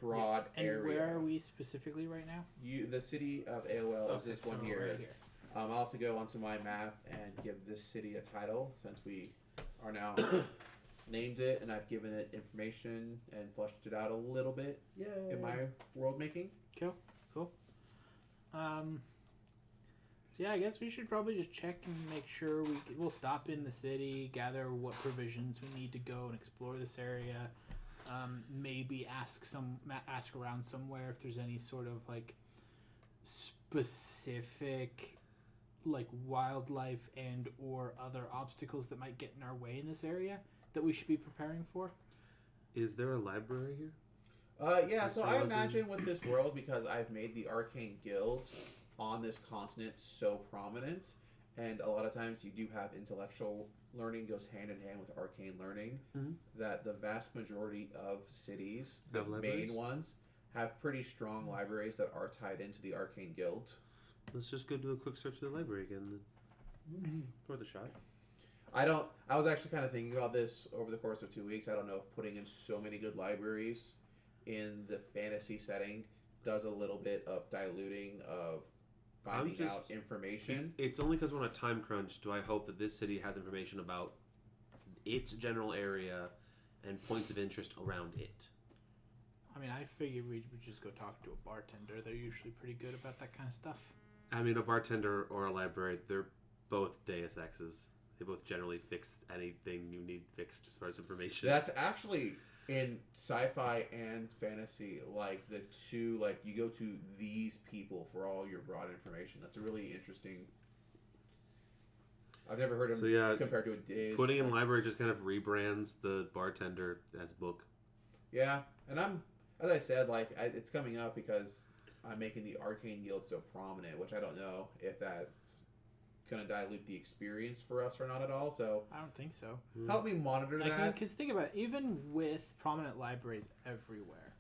broad And area. where are we specifically right now? The city of Ailwell is this so one here. right here. I'll have to go onto my map and give this city a title since we are now named it and I've given it information and fleshed it out a little bit in my world making. Cool. So yeah, I guess we should probably just check and make sure we'll stop in the city, gather what provisions we need to go and explore this area. Maybe ask around somewhere if there's any sort of like specific like wildlife and or other obstacles that might get in our way in this area that we should be preparing for. Is there a library here? Yeah, That's so what I I was in- imagine with this world, because I've made the arcane guilds on this continent so prominent, and a lot of times you do have intellectual learning goes hand in hand with arcane learning, Mhm. that the vast majority of cities, the Have libraries? main ones, have pretty strong libraries that are tied into the arcane guild. Let's just go do a quick search of the library again. Worth a shot. I was actually kind of thinking about this over the course of 2 weeks. I don't know if putting in so many good libraries in the fantasy setting does a little bit of diluting of finding just- out information. It's only because we're on a time crunch do I hope that this city has information about its general area and points of interest around it. I mean, I figured we would just go talk to a bartender. They're usually pretty good about that kind of stuff. I mean, a bartender or a library, they're both Deus Exes. They both generally fix anything you need fixed as far as information. That's actually in sci-fi and fantasy, like the two, like you go to these people for all your broad information. That's a really interesting. I've never heard of So, yeah, compared to a Deus. Putting in library just kind of rebrands the bartender as book. Yeah, and as I said, like it's coming up because I'm making the arcane guild so prominent, which I don't know if that's gonna dilute the experience for us or not at all. So I don't think so. help me monitor that. Because think about it, even with prominent libraries everywhere,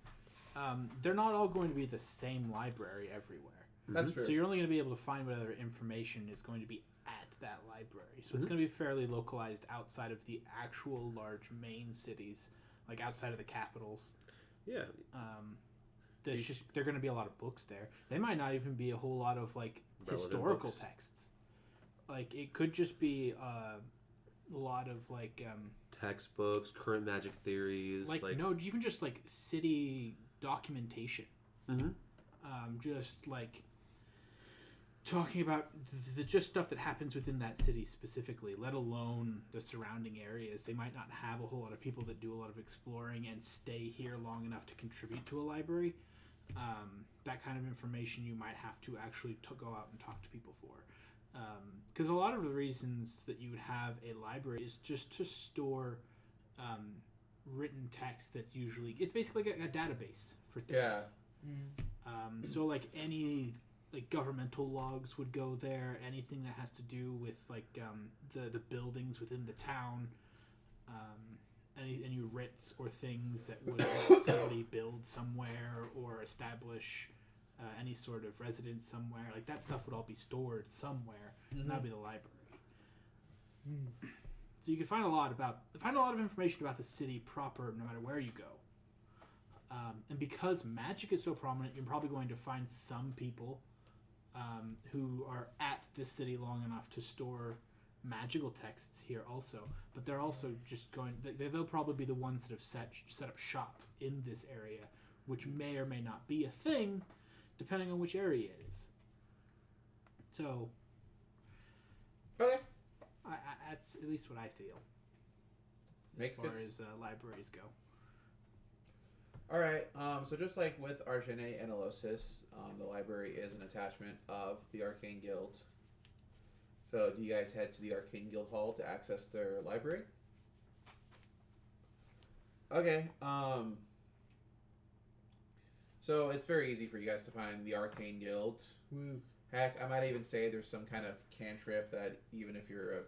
they're not all going to be the same library everywhere. That's true. So you're only going to be able to find what other information is going to be at that library. So it's going to be fairly localized outside of the actual large main cities, like outside of the capitals. Yeah. There are going to be a lot of books there. They might not even be a whole lot of like Relevant historical books. texts. Like it could just be a lot of like Textbooks, current magic theories. no, even just like city documentation. Mhm. Just like talking about the just stuff that happens within that city specifically, let alone the surrounding areas. They might not have a whole lot of people that do a lot of exploring and stay here long enough to contribute to a library. that kind of information you might have to actually go out and talk to people for. Because a lot of the reasons that you would have a library is just to store written text that's usually... It's basically like a database for things. Yeah. So like any like governmental logs would go there, anything that has to do with like the buildings within the town, any writs or things that would somebody build somewhere or establish any sort of residence somewhere, like that stuff would all be stored somewhere, and that'd be the library. So you can find a lot of information about the city proper, no matter where you go. And because magic is so prominent, you're probably going to find some people who are at this city long enough to store magical texts here also. But they're also just they'll probably be the ones that have set up shop in this area, which may or may not be a thing, depending on which area it is. So, Okay. that's at least what I feel. Makes as far good as libraries go. All right. So just like with Argene and Elosis, the library is an attachment of the Arcane Guild. So do you guys head to the Arcane Guild Hall to access their library? Okay. So it's very easy for you guys to find the Arcane Guild. Woo. Heck, I might even say there's some kind of cantrip that even if you're a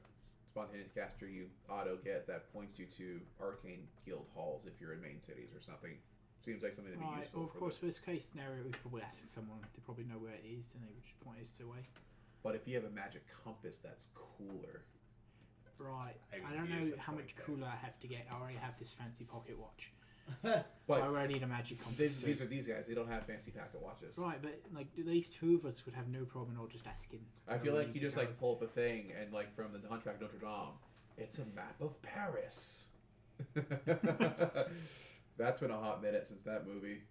spontaneous caster, you auto get that points you to Arcane Guild halls if you're in main cities or something. Seems like something to be useful. Well, of course, for this case scenario, we could probably ask someone. They probably know where it is, and they would just point us the way. But if you have a magic compass, that's cooler. Right. I I don't would use know a how point much there. cooler I have to get. I already have this fancy pocket watch. But Why would I need a magic compass? these are these guys. They don't have fancy packet watches. Right, but like at least two of us would have no problem at all just asking. I feel like you just like pull up a thing and like from the Hunchback of Notre Dame, it's a map of Paris. That's been a hot minute since that movie.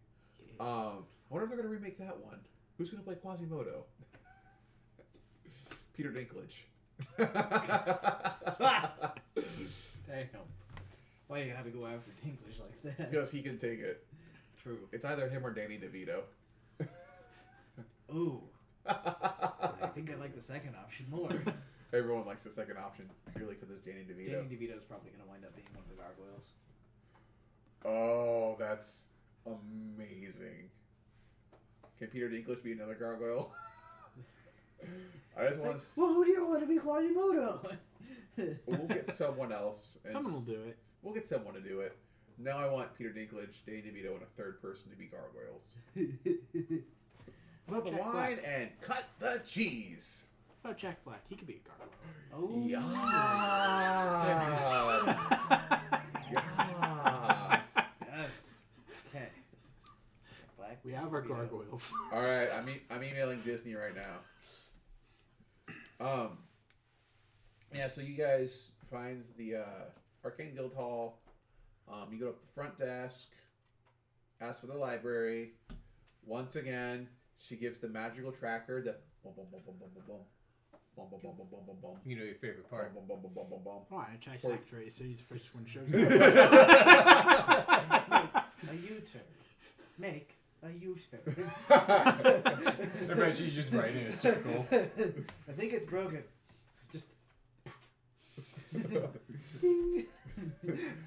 I wonder if they're gonna remake that one. Who's gonna play Quasimodo? Peter Dinklage. Damn. Why you gotta go after English like that? Because he can take it. True. It's either him or Danny DeVito. Ooh. I think I like the second option more. Everyone likes the second option purely because it's Danny DeVito. Danny DeVito's probably gonna wind up being one of the gargoyles. Oh, that's amazing. Can Peter Dinklage be another gargoyle? I just want to... Well, who do you want to be Quasimodo? We'll get someone else. Someone will do it. We'll get someone to do it. Now I want Peter Dinklage, Danny DeVito, and a third person to be gargoyles. Put the Jack wine Black. and cut the cheese. Oh, Jack Black. He could be a gargoyle. Oh. Yes. Yes. Yes. Okay. Black. We have our gargoyles. All right, I'm emailing Disney right now. Yeah, so you guys find the Arcane Guild Hall. You go up the front desk, ask for the library. Once again, she gives the magical tracker that bum bum bum bum bum bum bum bum bum bum bum bum bum You know your favorite bum part. bum bum bum bum bum bum. Right, I try Or- to activate it so he's the first one shows A U-turn. Make a U-turn. I bet you just write in a circle. I think it's broken. Just.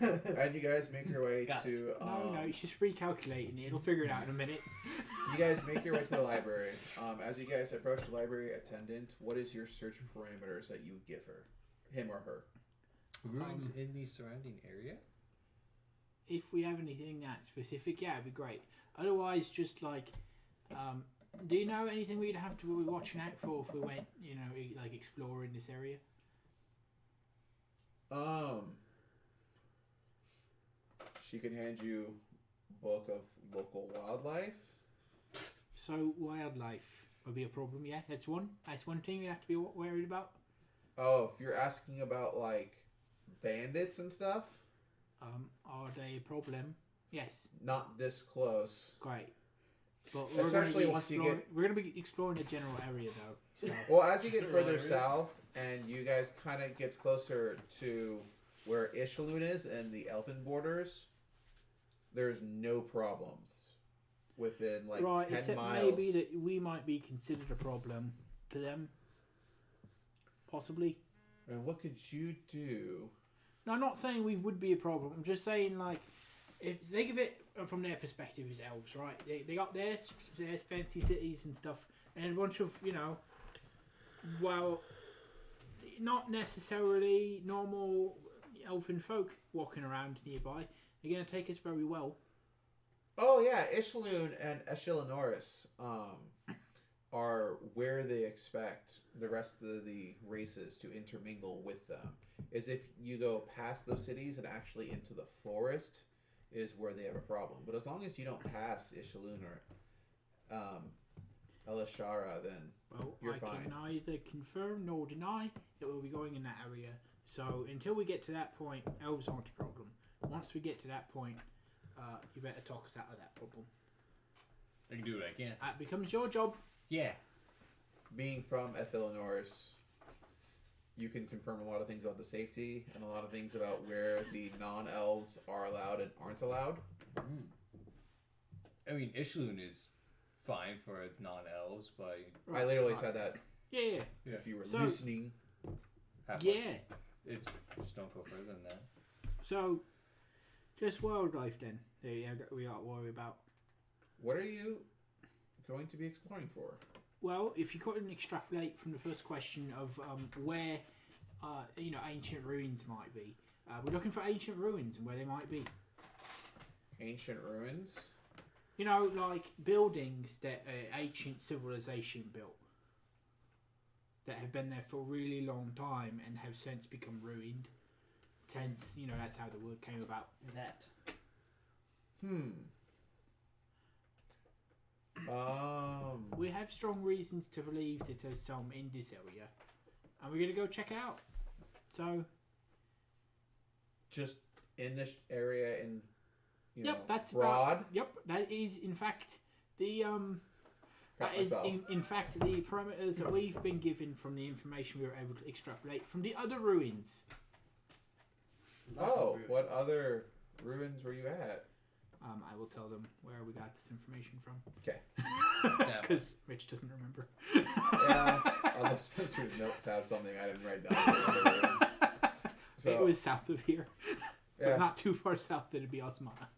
And you guys make your way Got to. No, it's just recalculating it. It'll figure it out in a minute. You guys make your way to the library. As you guys approach the library attendant, what is your search parameters that you give her, him or her? Ruins in the surrounding area? If we have anything that specific, yeah, it'd be great. Otherwise, just like, do you know anything we'd have to be watching out for if we went, like exploring this area? She can hand you book of local wildlife. So wildlife would be a problem. Yeah, that's one. That's one thing we have to be worried about. Oh, if you're asking about like bandits and stuff, Are they a problem? Yes, not this close. great. But Especially once you get- we're gonna be exploring the general area though. So Well, as you get further south and you guys kind of gets closer to where Ishaloon is and the elven borders, there's no problems. within like right, 10 except miles. maybe that we might be considered a problem to them. Possibly. And what could you do? No, I'm not saying we would be a problem. I'm just saying, like, if they give it from their perspective as elves, right? They got their fancy cities and stuff, and a bunch of, you know, well, not necessarily normal elfin folk walking around nearby. They're going to take us very well. Oh yeah, Ishaloon and Eshilanoris are where they expect the rest of the races to intermingle with them. Is if you go past those cities and actually into the forest is where they have a problem. But as long as you don't pass Ishaloon or Elishara, then Well, you're I fine. can neither confirm nor deny that we'll be going in that area. So until we get to that point, elves aren't a problem. Once we get to that point, you better talk us out of that problem. I can do what I can. That becomes your job. Yeah. Being from Ethylanoris, you can confirm a lot of things about the safety and a lot of things about where the non-elves are allowed and aren't allowed. I mean, Ishloon is fine for non-elves, but I literally said that Yeah. if you were So- listening. Yeah. It's just don't go further than that. So, just wildlife then. We got to worry about. What are you going to be exploring for? Well, if you couldn't extrapolate from the first question of where, ancient ruins might be, we're looking for ancient ruins and where they might be. Ancient ruins? You know, like buildings that ancient civilization built that have been there for a really long time and have since become ruined. Hence, that's how the word came about. That. We have strong reasons to believe that there's some in this area, and we're gonna go check it out. So, Just in this area in, that's broad? that is in fact the Crap that is myself. in fact the parameters that we've been given from the information we were able to extrapolate from the other ruins. Lots of Oh, ruins. what other ruins were you at? I will tell them where we got this information from. Okay. Damn. Because Rich doesn't remember. Yeah, unless Spencer's notes have something I didn't write down. For the ruins. So, It was south of here, yeah. but not too far south that it'd be Osmana.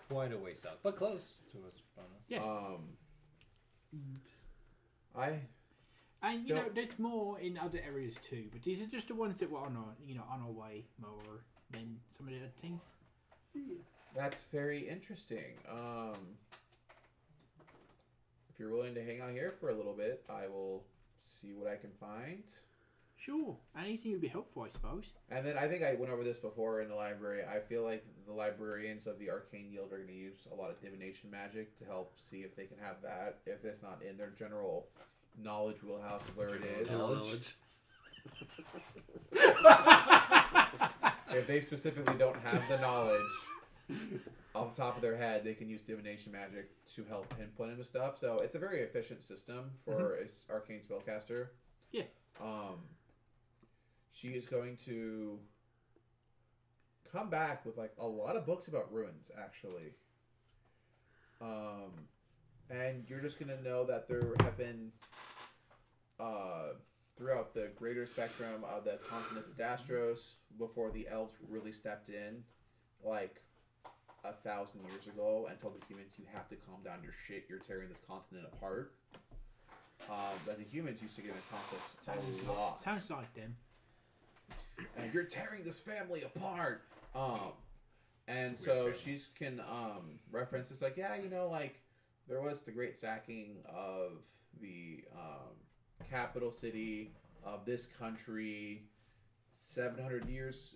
Quite a way south, but close to us. Yeah. And there's more in other areas too, but these are just the ones that were on our way more than some of the other things. That's very interesting. If you're willing to hang out here for a little bit, I will see what I can find. Sure, anything would be helpful, I suppose. And then I think I went over this before in the library. I feel like the librarians of the Arcane Guild are going to use a lot of divination magic to help see if they can have that, if it's not in their general knowledge wheelhouse of where it is. Knowledge. If they specifically don't have the knowledge off the top of their head, they can use divination magic to help pinpoint into stuff. So it's a very efficient system for an arcane spellcaster. Yeah. She is going to come back with like a lot of books about ruins, actually. And you're just gonna know that there have been throughout the greater spectrum of the continent of Dastros, before the elves really stepped in, like 1,000 years ago, and told the humans, you have to calm down your shit, you're tearing this continent apart. That the humans used to get in conflicts a lot. Sounds like them. And you're tearing this family apart. And so she's can reference it's like, yeah, like there was the great sacking of the capital city of this country 700 years,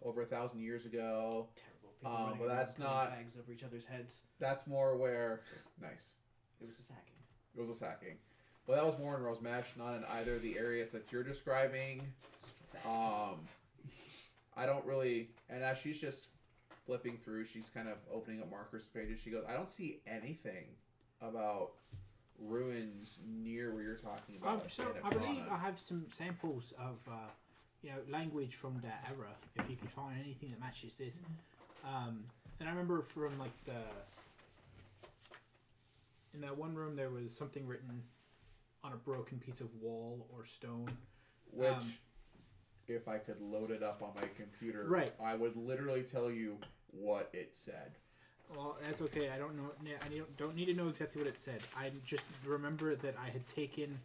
over 1,000 years ago. Terrible. People running But around that's putting not- bags over each other's heads. That's more where nice. It was a sacking. It was a sacking. Well, that was more in Rosemesh, not in either of the areas that you're describing. I don't really, and as she's just flipping through, she's kind of opening up markers pages. She goes, I don't see anything about ruins near where you're talking about. So in I believe Atrana." I have some samples of language from that era. If you could find anything that matches this, and I remember from like in that one room there was something written on a broken piece of wall or stone. Which, if I could load it up on my computer, Right. I would literally tell you what it said. Well, that's okay. I don't know. Don't need to know exactly what it said. I just remember that I had taken.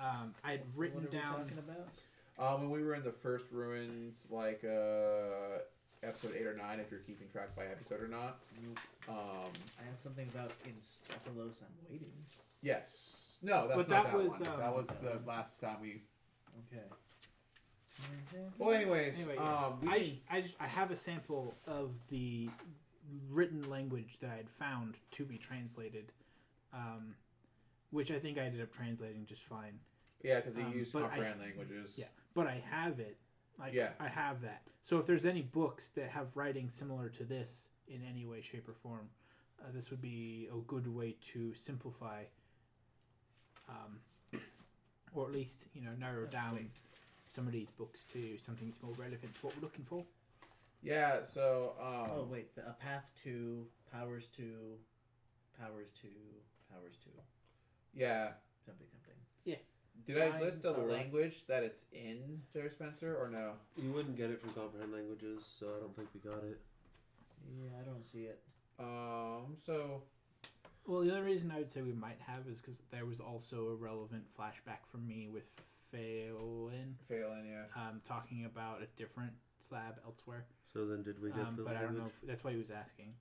I had written What are down. we talking about? When we were in the first ruins, like episode 8 or 9, if you're keeping track by episode or not. I have something about in Stephalos. I'm waiting. Yes. No, that's But not that that was, one. That was the last time we. Okay. Well, anyways, Anyway, I have a sample of the written language that I had found to be translated, which I think I ended up translating just fine. yeah, because he used but comprehend languages. Yeah, but I have it. Like, Yeah. I have that. So if there's any books that have writing similar to this in any way, shape, or form, this would be a good way to simplify, or at least narrow down some of these books to something that's more relevant to what we're looking for. Yeah. So. Oh wait, a path to powers to powers to powers to Yeah. something. Did I Nine, list a alright. language that it's in there, Spencer, or no? You wouldn't get it from comprehend languages, so I don't think we got it. Yeah, I don't see it. So. Well, the only reason I would say we might have is because there was also a relevant flashback from me with Phelan, Yeah. talking about a different slab elsewhere. So then, did we get the But I don't know language? if that's why he was asking.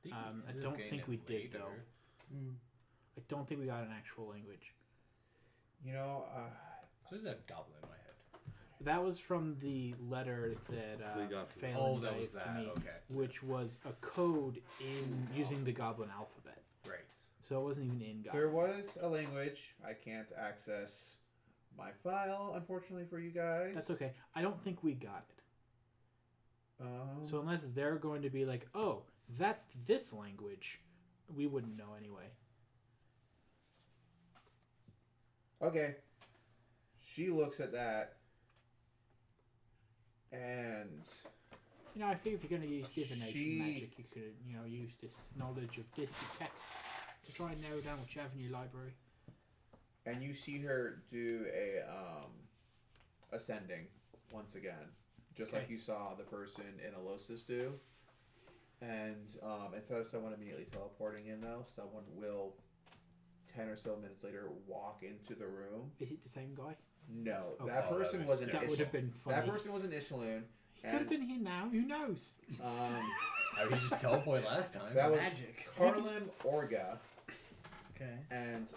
think I we ended up don't getting think it we did, later. though. I don't think we got an actual language. You know. So there's a goblin in my head. That was from the letter that We got from- Phelan That was gave to that. me, Okay. which was a code in using the Goblin alphabet. Right. So it wasn't even in Goblin. There was a language. I can't access my file, unfortunately, for you guys. That's okay. I don't think we got it. So Um, unless they're going to be like, oh, that's this language, we wouldn't know anyway. Okay. She looks at that, and I figure if you're going to use divination She- magic, you could, use this knowledge of this text to try and narrow down what you have in your library. you see her do a ascending once again, just like Okay. you saw the person in Alosis do. And instead of someone immediately teleporting in, though, someone will 10 or so minutes later walk into the room. Is it the same guy? No, Okay. that Oh, person that was makes an That sense. would have Ishal. been funny. That person was an Ishaloon. He could have been here now. Who knows? How did you just teleport last time? That was Magic. Carlim Orga. Okay. And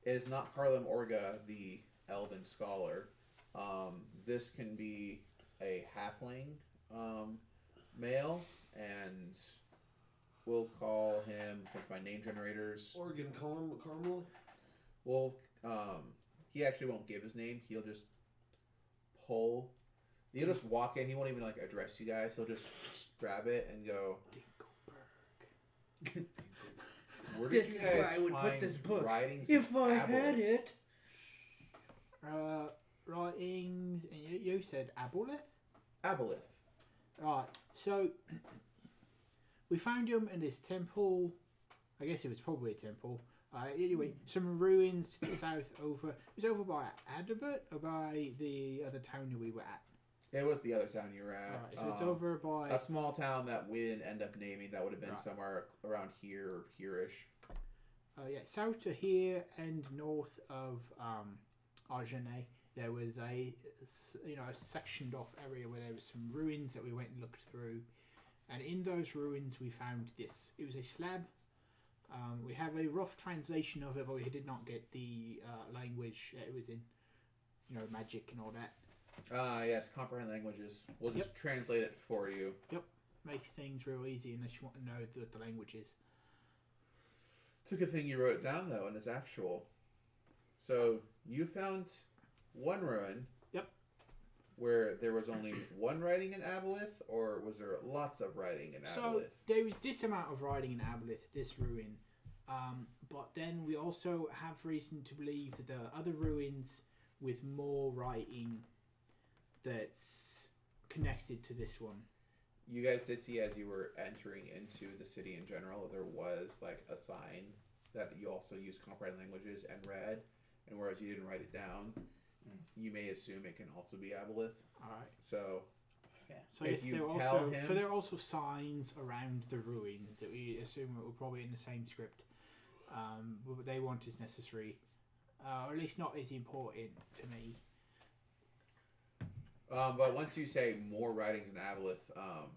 it is not Carlim Orga, the elven scholar. This can be a halfling male, and we'll call him, since my name generators, Oregon Carmel. well, he actually won't give his name. He'll just pull. He'll just walk in. He won't even address you guys. He'll just grab it and go, Dinkleberg. "Where did This you is where guys I would put find this book. writings If of I had Aboleth?" it. Writings, and you said Aboleth? Aboleth. Right, so we found him in this temple. I guess it was probably a temple. Anyway, some ruins to the south over. It was over by Adabert or by the other town that we were at. It was the other town you were at. Right, so it's over by. A small town that we didn't end up naming. That would have been Right. somewhere around here, here-ish. South of here and north of Argenay, there was a sectioned off area where there was some ruins that we went and looked through, and in those ruins we found this. It was a slab. We have a rough translation of it, but we did not get the language that it was in. Magic and all that. Yes, comprehend languages. We'll just translate it for you. Makes things real easy unless you want to know what the language is. It's a good thing you wrote it down, though, and it's actual. So, you found one ruin. Yep. Where there was only one writing in Aboleth, or was there lots of writing in So Aboleth? there was this amount of writing in Aboleth, this ruin, but then we also have reason to believe that there are other ruins with more writing that's connected to this one. You guys did see as you were entering into the city in general, there was a sign that you also use comprehend languages and read, and whereas you didn't write it down, you may assume it can also be aboleth. Alright. So So if yes, you there are tell also him- so there are also signs around the ruins that we assume were probably in the same script. But what they want is necessary, or at least not as important to me. but once you say more writings in aboleth,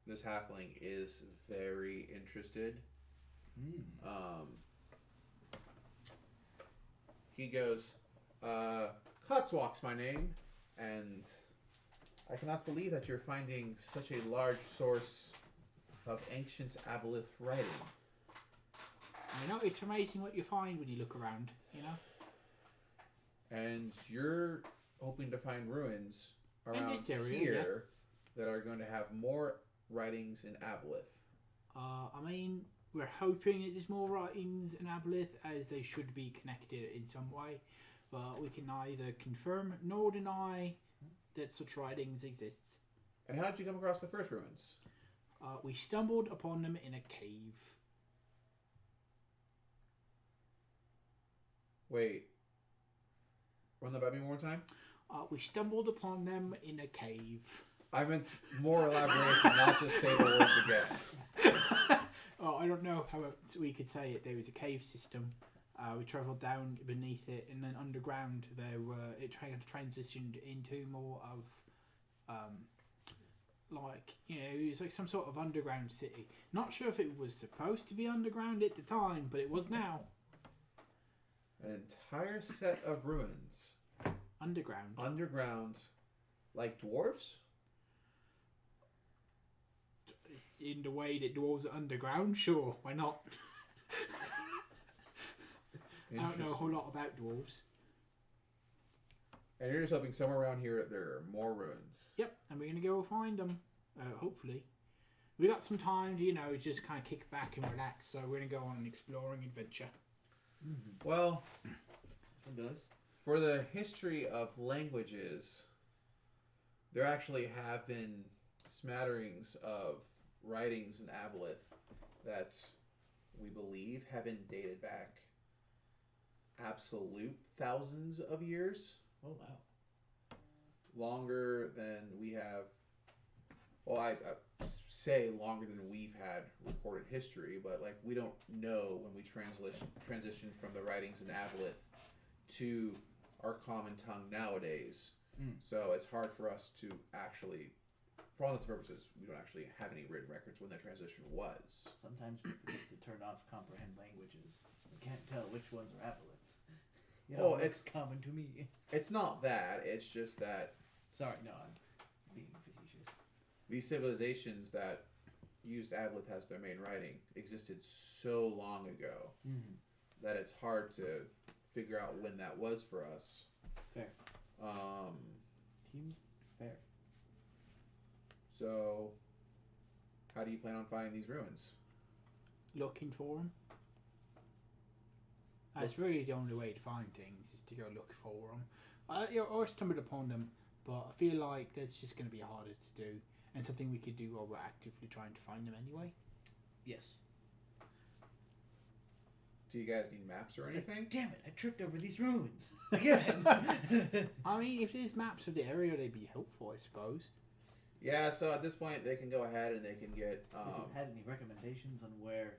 this halfling is very interested. He goes, Cotswalk's my name, and I cannot believe that you're finding such a large source of ancient aboleth writing. You know, it's amazing what you find when you look around. You know, And you're hoping to find ruins around this area, here that are going to have more writings in aboleth. I mean, we're hoping that there's more writings in Aboleth, as they should be connected in some way, but we can neither confirm nor deny that such writings exists. And how did you come across the first ruins? We stumbled upon them in a cave. Wait. Run that by me one more time? We stumbled upon them in a cave. I meant more elaboration, not just say the words again. Oh, I don't know how else we could say it. There was a cave system. We travelled down beneath it, and then underground there were. It transitioned into more of, like, you know, it was like some sort of underground city. Not sure if it was supposed to be underground at the time, but it was now An entire set of ruins. underground. Underground. Like dwarves? In the way that dwarves are underground, sure, why not? I don't know a whole lot about dwarves. And you're just hoping somewhere around here there are more ruins. Yep, and we're gonna go find them. Hopefully, we got some time to, you know, just kind of kick back and relax. So we're gonna go on an exploring adventure. Well, This one does. for the history of languages, there actually have been smatterings of writings in aboleth that we believe have been dated back absolute thousands of years. Oh wow. Longer than we have. Well, I say longer than we've had recorded history, but like we don't know when we transitioned from the writings in aboleth to our common tongue nowadays. So it's hard for us to actually, for all intents and purposes, we don't actually have any written records when that transition was. Sometimes we forget to turn off comprehend languages. We can't tell which ones are aboleth. You know, Oh, it's it's- common to me. It's not that. It's just that Sorry, no, I'm being facetious. these civilizations that used aboleth as their main writing existed so long ago that it's hard to figure out when that was for us. Fair. Seems fair. So how do you plan on finding these ruins? Looking for them. That's really the only way to find things, is to go look for them. Or stumbled upon them, but I feel like that's just going to be harder to do, and something we could do while we're actively trying to find them anyway. Yes. Do you guys need maps or It's like, anything? damn it! I tripped over these ruins again. I mean, if there's maps of the area, they'd be helpful, I suppose. Yeah, so at this point they can go ahead and they can get If you had any recommendations on where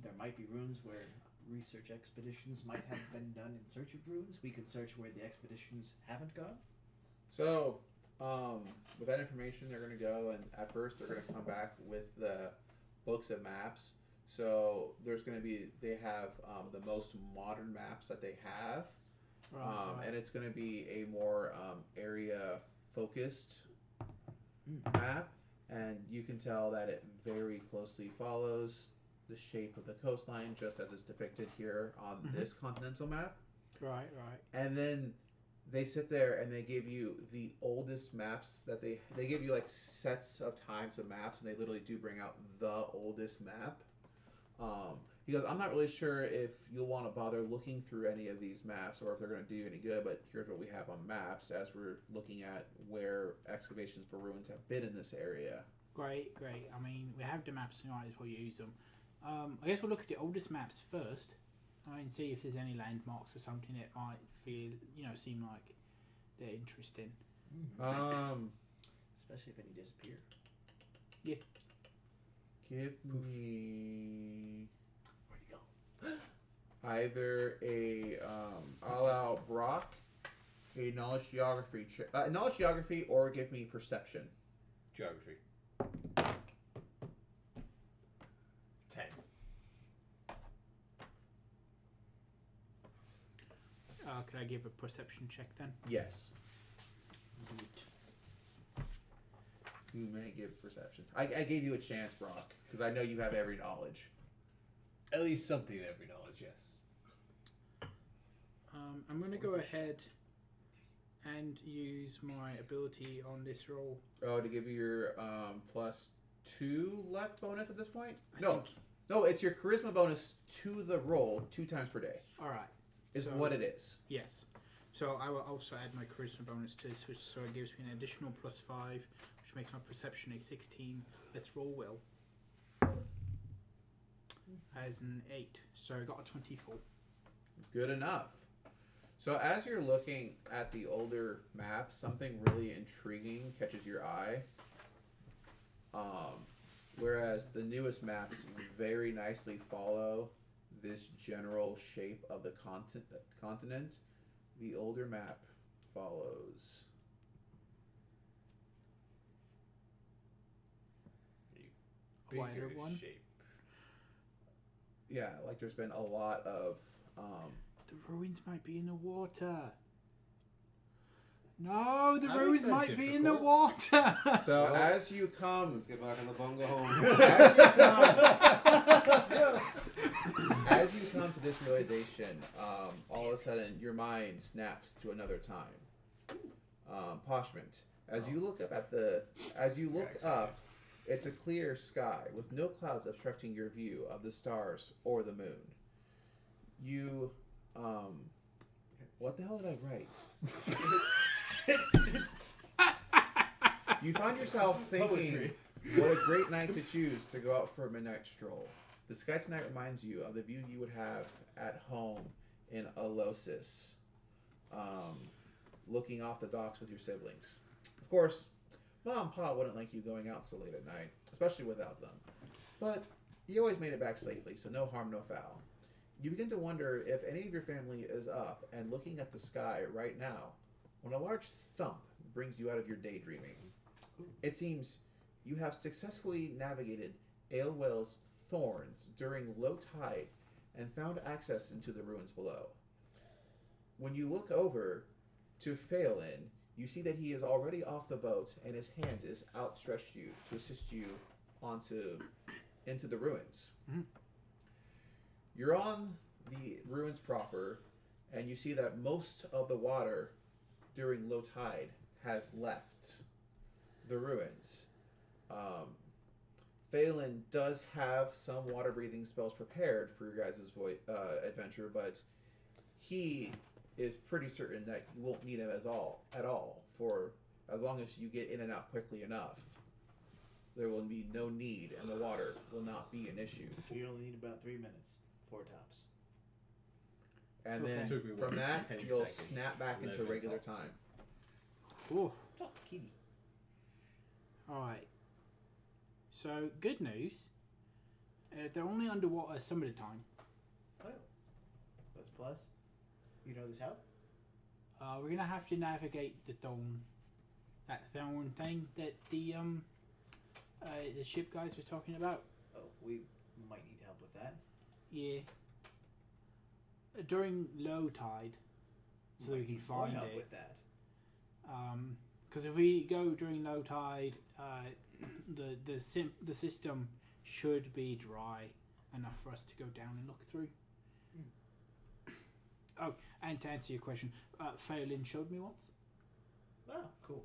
there might be ruins where research expeditions might have been done in search of ruins, we could search where the expeditions haven't gone. so with that information they're gonna go, and at first they're gonna come back with the books of maps. So there's gonna be, they have the most modern maps that they have. Right. And it's going to be a more area focused map, and you can tell that it very closely follows the shape of the coastline, just as it's depicted here on this continental map. Right. And then they sit there and they give you the oldest maps that they give you like sets of times of maps, and they literally do bring out the oldest map. He goes, I'm not really sure if you'll want to bother looking through any of these maps or if they're going to do you any good, but here's what we have on maps as we're looking at where excavations for ruins have been in this area. Great. I mean, we have the maps, we might as well use them. I guess we'll look at the oldest maps first. And see if there's any landmarks or something that might seem like they're interesting. Especially if any disappear. Give me Where'd he go? either a I'll allow Brock a knowledge geography, or give me perception. Geography. 10. Could I give a perception check then? Yes. You may give perception. I gave you a chance, Brock, because I know you have every knowledge. At least something in every knowledge, yes. I'm going to go ahead and use my ability on this roll. Oh, to give you your +2 luck bonus at this point? I No, think- no, it's your charisma bonus to the roll 2 times per day. All right. Is So- what it is. Yes. So I will also add my charisma bonus to this, so it gives me an additional +5, which makes my perception a 16. Let's roll well. As an 8. So I got a 24. Good enough. So as you're looking at the older map, something really intriguing catches your eye. Whereas the newest maps very nicely follow this general shape of the continent, the older map follows Wider Bigger one? shape. yeah, like there's been a lot of The ruins might be in the water. No, the How ruins is that might be in the difficult? water. so Well, as you come Let's get back on the bungo home. as you come to this realization, all of a sudden your mind snaps to another time. Poshment. As you look up, it's a clear sky with no clouds obstructing your view of the stars or the moon. You, what the hell did I write? You find yourself thinking, what a great night to choose to go out for a midnight stroll. The sky tonight reminds you of the view you would have at home in Alosis, looking off the docks with your siblings. Of course, Mom and Pa wouldn't like you going out so late at night, especially without them. But you always made it back safely, so no harm, no foul. You begin to wonder if any of your family is up and looking at the sky right now when a large thump brings you out of your daydreaming. It seems you have successfully navigated Aelwell's thorns during low tide and found access into the ruins below. When you look over to Phelan, you see that he is already off the boat and his hand is outstretched you to assist you into the ruins. Mhm. You're on the ruins proper, and you see that most of the water during low tide has left the ruins. Phelan does have some water breathing spells prepared for your guys' adventure, but he is pretty certain that you won't need him at all for as long as you get in and out quickly enough. There will be no need, and the water will not be an issue. We only need about 3 minutes. 4 tops. And Okay. then Took me, from what, that, 10 you'll seconds? snap back into 11 regular tops. time. Ooh. Talk, kitty. Alright. So, good news. They're only underwater some of the time. Well, that's a plus. You know this how? We're going to have to navigate that thorn thing that the ship guys were talking about. Oh, we might need help with that. Yeah. During low tide, so that we can Might find help it. with that. Because if we go during low tide, the system should be dry enough for us to go down and look through. Oh, and to answer your question, Phelan showed me once. Oh, cool.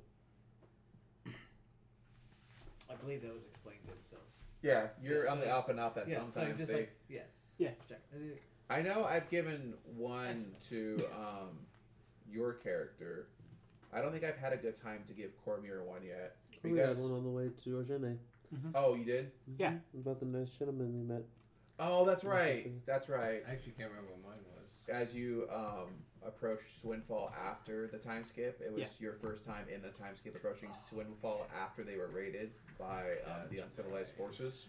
I believe that was explained to him, so. Yeah, you're Yeah, on so the up and up that yeah, sometimes so it's just they... like, yeah. Yeah. Sorry. Is it- I know I've given one Excellent. to your character. I don't think I've had a good time to give Cormier one yet. We had Because one on the way to Ojene. oh, you did? Yeah. About the nice gentleman we met. Oh, that's right. That's right. I actually can't remember what mine was. As you approached Swinfall after the time skip, it was your first time in the time skip approaching Swinfall after they were raided by the uncivilized forces.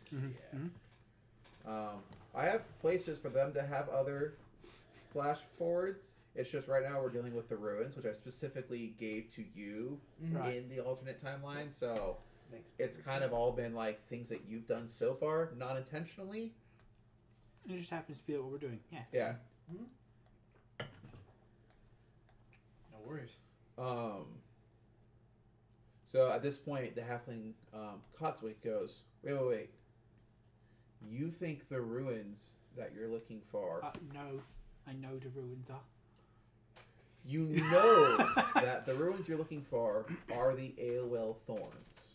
I have places for them to have other flash forwards. It's just right now we're dealing with the ruins, which I specifically gave to you in the alternate timeline. So it's kind of all been like things that you've done so far, not intentionally. It just happens to be what we're doing. Yeah. Yeah. No worries. So at this point, the halfling Cotswick goes, wait. You think the ruins that you're looking for... No. I know the ruins are. You know that the ruins you're looking for are the Aelwell Thorns.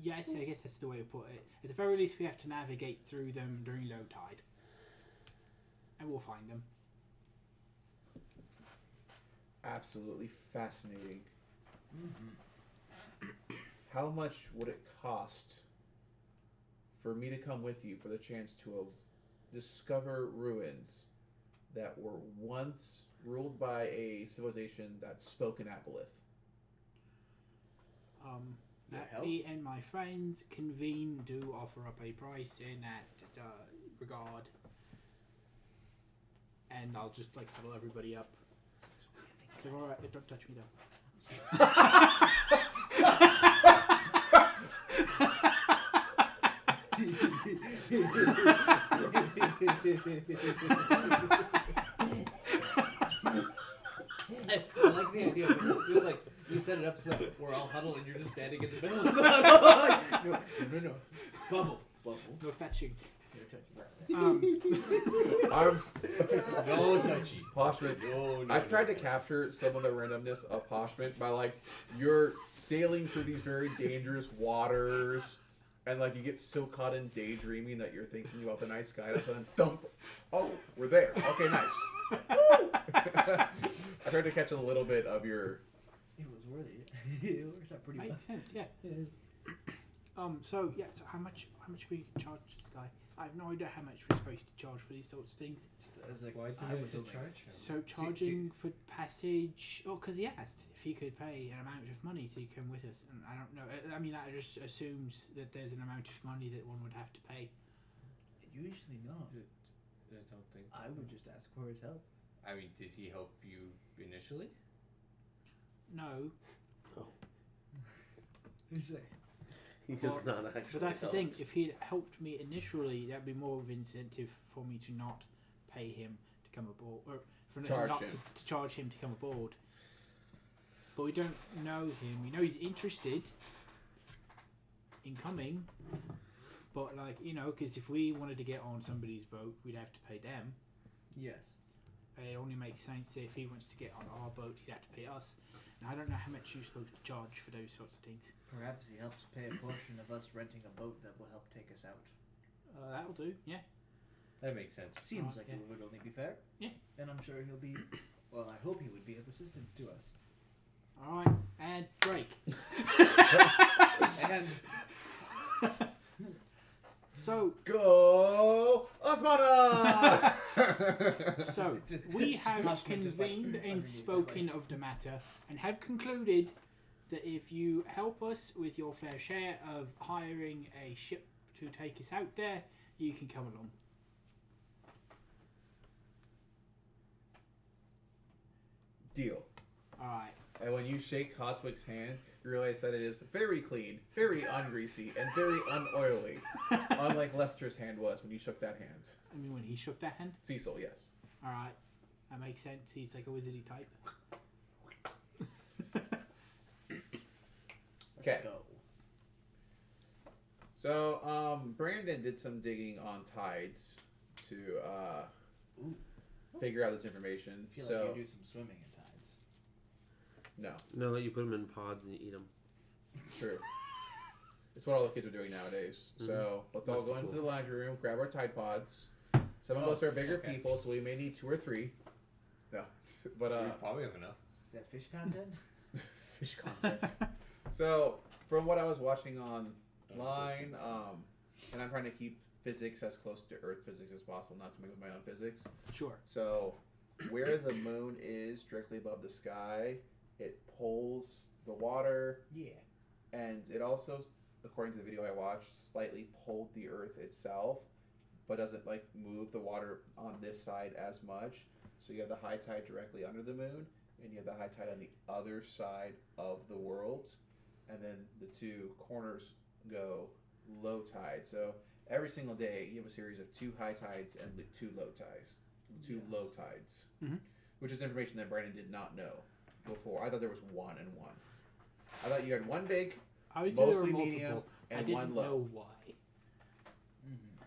Yes, I guess that's the way to put it. At the very least, we have to navigate through them during low tide. And we'll find them. Absolutely fascinating. How much would it cost for me to come with you for the chance to discover ruins that were once ruled by a civilization that spoke in Aboleth? Me and my friends convene do offer up a price in that regard. And I'll just like huddle everybody up. So alright, don't touch me though. I like the idea of it. Just like you set it up so that we're all huddled and you're just standing in the middle of the huddle. No. Bubble. No touching. Arms. No touchy. Poshment. No, I've tried to capture some of the randomness of Poshment by like you're sailing through these very dangerous waters, and like you get so caught in daydreaming that you're thinking about the night sky, and sudden thump. Oh, we're there. Okay, nice. I tried to catch a little bit of your. It was worthy. It worked out pretty well. Makes sense, yeah. So how much we charge this guy? I have no idea how much we're supposed to charge for these sorts of things. It's like, Why do I you have was to hoping- charge him? So charging for passage, because he asked if he could pay an amount of money to come with us, and I don't know. I mean, that just assumes that there's an amount of money that one would have to pay. Usually not. I don't think. I would just ask for his help. I mean, did he help you initially? No, He's like, He is not actually. but that's the helped. thing. If he'd helped me initially, that'd be more of an incentive for me to not pay him to come aboard, or for Charge not him. to charge him to come aboard. But we don't know him. We know he's interested in coming, but like because if we wanted to get on somebody's boat, we'd have to pay them. yes. It only makes sense that if he wants to get on our boat, he'd have to pay us. And I don't know how much you're supposed to charge for those sorts of things. Perhaps he helps pay a portion of us renting a boat that will help take us out. That'll do. Yeah. That makes sense. Seems Oh, like yeah. it would only be fair. Yeah. And I'm sure he'll be. Well, I hope he would be of assistance to us. All right. And break. And So Go Osmana! So, we have Husband just like convened and underneath the spoken of the matter and have concluded that if you help us with your fair share of hiring a ship to take us out there, you can come along. Deal. Alright. And when you shake Cotswick's hand, you realize that it is very clean, very ungreasy, and very unoily. Unlike Lester's hand was when you shook that hand. I mean, when he shook that hand. Cecil, yes. Alright. That makes sense. He's like a wizardy type. Okay. go. So, Brandon did some digging on tides to figure out this information. I feel So, like you do some swimming at tides. no, No, you put them in pods and you eat them. true. It's what all the kids are doing nowadays. So, let's all Must be go into cool. the laundry room, grab our Tide Pods. Some of us are bigger people, so we may need 2 or 3. No, but We probably have enough. Is that fish content? fish content. So, from what I was watching online, and I'm trying to keep physics as close to Earth physics as possible, not coming up with my own physics. Sure. So, where the moon is directly above the sky, it pulls the water, Yeah. and it also, according to the video I watched, slightly pulled the Earth itself, but doesn't like move the water on this side as much. So you have the high tide directly under the moon, and you have the high tide on the other side of the world, and then the two corners go low tide. So every single day you have a series of 2 high tides and 2 low tides, low tides, which is information that Brandon did not know before. I thought there was 1 and 1. I thought you had one big, I always knew there were mostly multiple. medium, I and didn't one low. know why.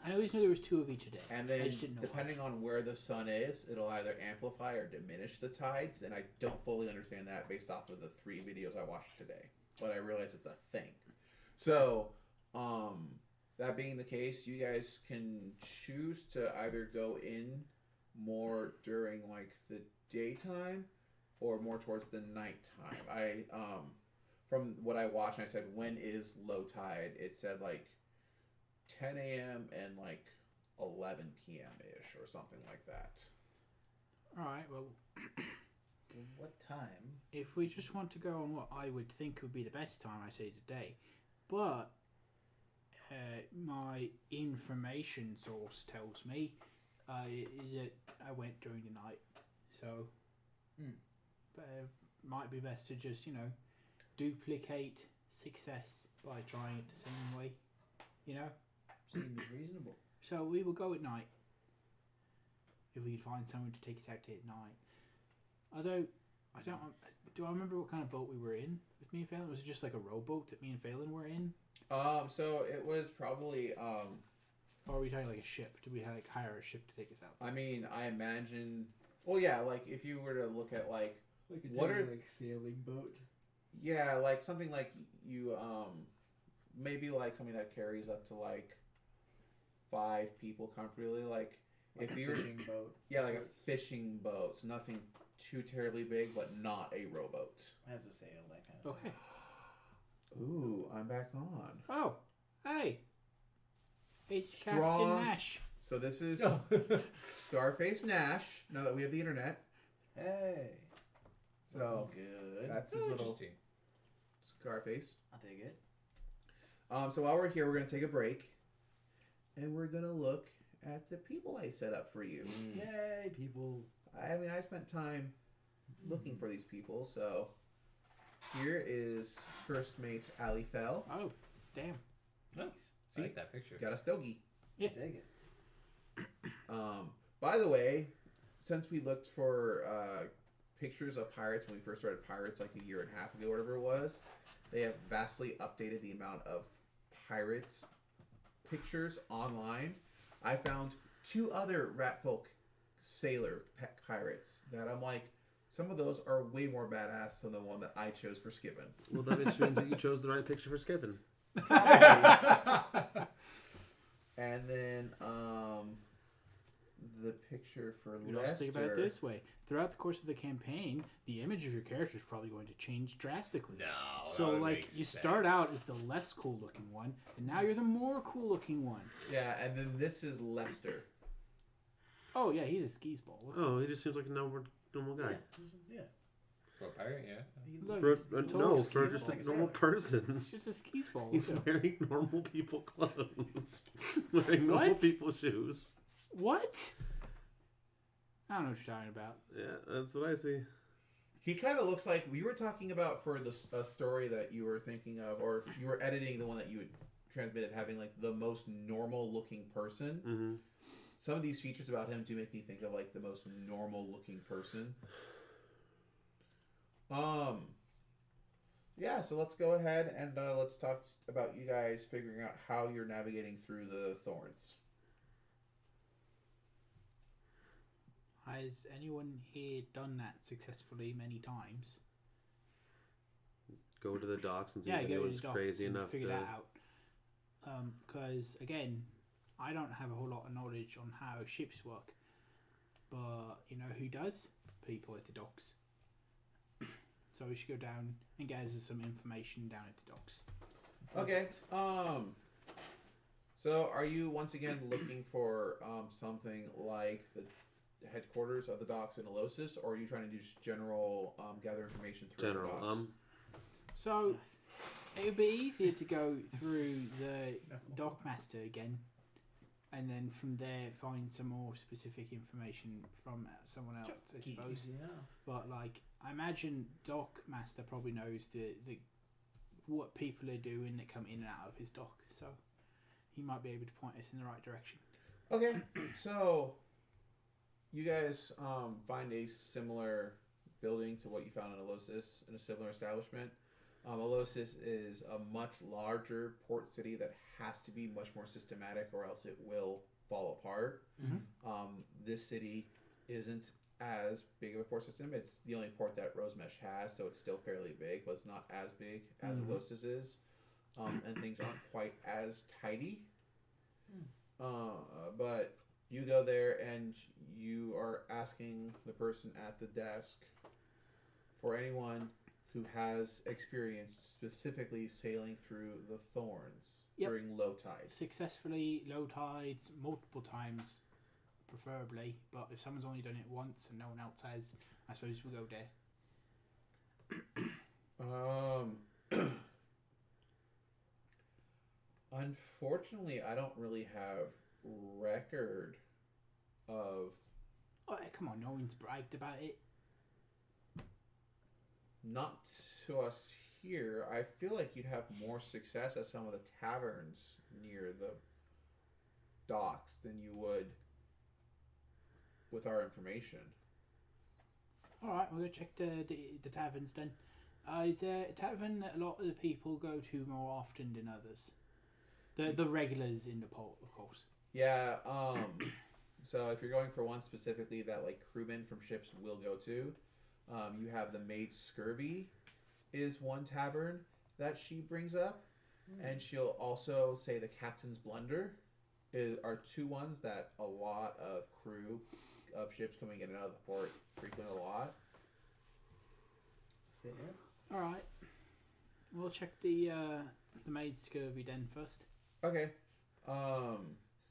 I always knew there was 2 of each a day. And I then, just didn't know depending on where the sun is, it'll either amplify or diminish the tides. And I don't fully understand that based off of the 3 videos I watched today. But I realize it's a thing. So, that being the case, you guys can choose to either go in more during, like, the daytime or more towards the nighttime. From what I watched, and I said, when is low tide? It said, like, 10 a.m. and like 11 p.m. ish or something like that. Alright, well, What time? if we just want to go on what I would think would be the best time, I say today. But my information source tells me that I went during the night. So, but it might be best to just, duplicate success by trying it the same way. Seems reasonable. So we will go at night. If we can find someone to take us out at night. Do I remember what kind of boat we were in with me and Phelan? Was it just like a rowboat that me and Phelan were in? So it was probably Or are we talking like a ship? Did we hire a ship to take us out? I mean, I imagine. Well, yeah, like if you were to look at like Like a What are- like sailing boat. yeah, like something like you maybe like something that carries up to like 5 people comfortably. Like Like if a you're fishing boat. yeah, like a fishing boat, so nothing too terribly big, but not a rowboat. Has a sail, that kind of Okay. Ooh, I'm back on. Oh, hey. It's Strong. Captain Nash. So this is Scarface Nash. Now that we have the internet, Hey. so Good. that's his little Interesting. Scarface. I'll take it. So while we're here, we're gonna take a break, and we're gonna look at the people I set up for you. Yay, people. I mean, I spent time looking for these people, so here is First Mate's Ali Fell. Oh, damn. Nice. I like that picture. Got a stogie. Take it. By the way, since we looked for pictures of pirates when we first started Pirates like a year and a half ago, whatever it was, they have vastly updated the amount of pirates pictures online. I found 2 other Ratfolk sailor pirates that I'm like, some of those are way more badass than the one that I chose for Skiven. Well, that just means that you chose the right picture for Skipping. And then the picture for You also think about it Lester. this way. Throughout the course of the campaign, the image of your character is probably going to change drastically. No. So, like, you start out as the less cool looking one, and now you're the more cool looking one. Yeah, and then this is Lester. Oh, yeah, he's a skis ball. Oh, he just seems like a normal guy. Yeah. For a pirate, yeah. He Look, looks- For, he's no, totally for skis just ball. a normal person. He's just a skis ball. He's Look at him. wearing normal people clothes. Wearing normal What? people shoes. What? I don't know what you're talking about. Yeah, that's what I see. He kind of looks like we were talking about for the story that you were thinking of, or you were editing the one that you had transmitted, having like the most normal looking person. Mm-hmm. Some of these features about him do make me think of like the most normal looking person. Yeah, so let's go ahead and let's talk about you guys figuring out how you're navigating through the thorns. Has anyone here done that successfully many times? Go to the docks and see Yeah, if go to anyone's the docks crazy and enough figure to. that out. Because again, I don't have a whole lot of knowledge on how ships work, but you know who does? People at the docks. So we should go down and gather some information down at the docks. Okay. So, are you once again looking for something like the headquarters of the docks in Elosis, or are you trying to do just general gather information through the docks? So, it would be easier to go through the dockmaster again, and then from there find some more specific information from someone else, I suppose. Yeah. But like, I imagine dockmaster probably knows the what people are doing that come in and out of his dock, so he might be able to point us in the right direction. Okay, so you guys find a similar building to what you found in Elosis in a similar establishment. Elosis is a much larger port city that has to be much more systematic or else it will fall apart. Mm-hmm. This city isn't as big of a port system. It's the only port that Rosemesh has, so it's still fairly big, but it's not as big as Elosis is. And things aren't quite as tidy. But you go there and you are asking the person at the desk for anyone who has experience specifically sailing through the Thorns during low tide. Successfully low tides multiple times, preferably. But if someone's only done it once and no one else has, I suppose we'll go there. Unfortunately, I don't really have record of. Oh, come on, no one's bragged about it. Not to us here. I feel like you'd have more success at some of the taverns near the docks than you would with our information. Alright, we'll go check the taverns then. Is there a tavern that a lot of the people go to more often than others? The regulars in the port, of course. Yeah, so if you're going for one specifically that like crewmen from ships will go to, you have the Maid Scurvy is one tavern that she brings up, and she'll also say the Captain's Blunder are two ones that a lot of crew of ships coming in and out of the port frequent a lot. Fair. Alright. We'll check the Maid Scurvy then first. Okay.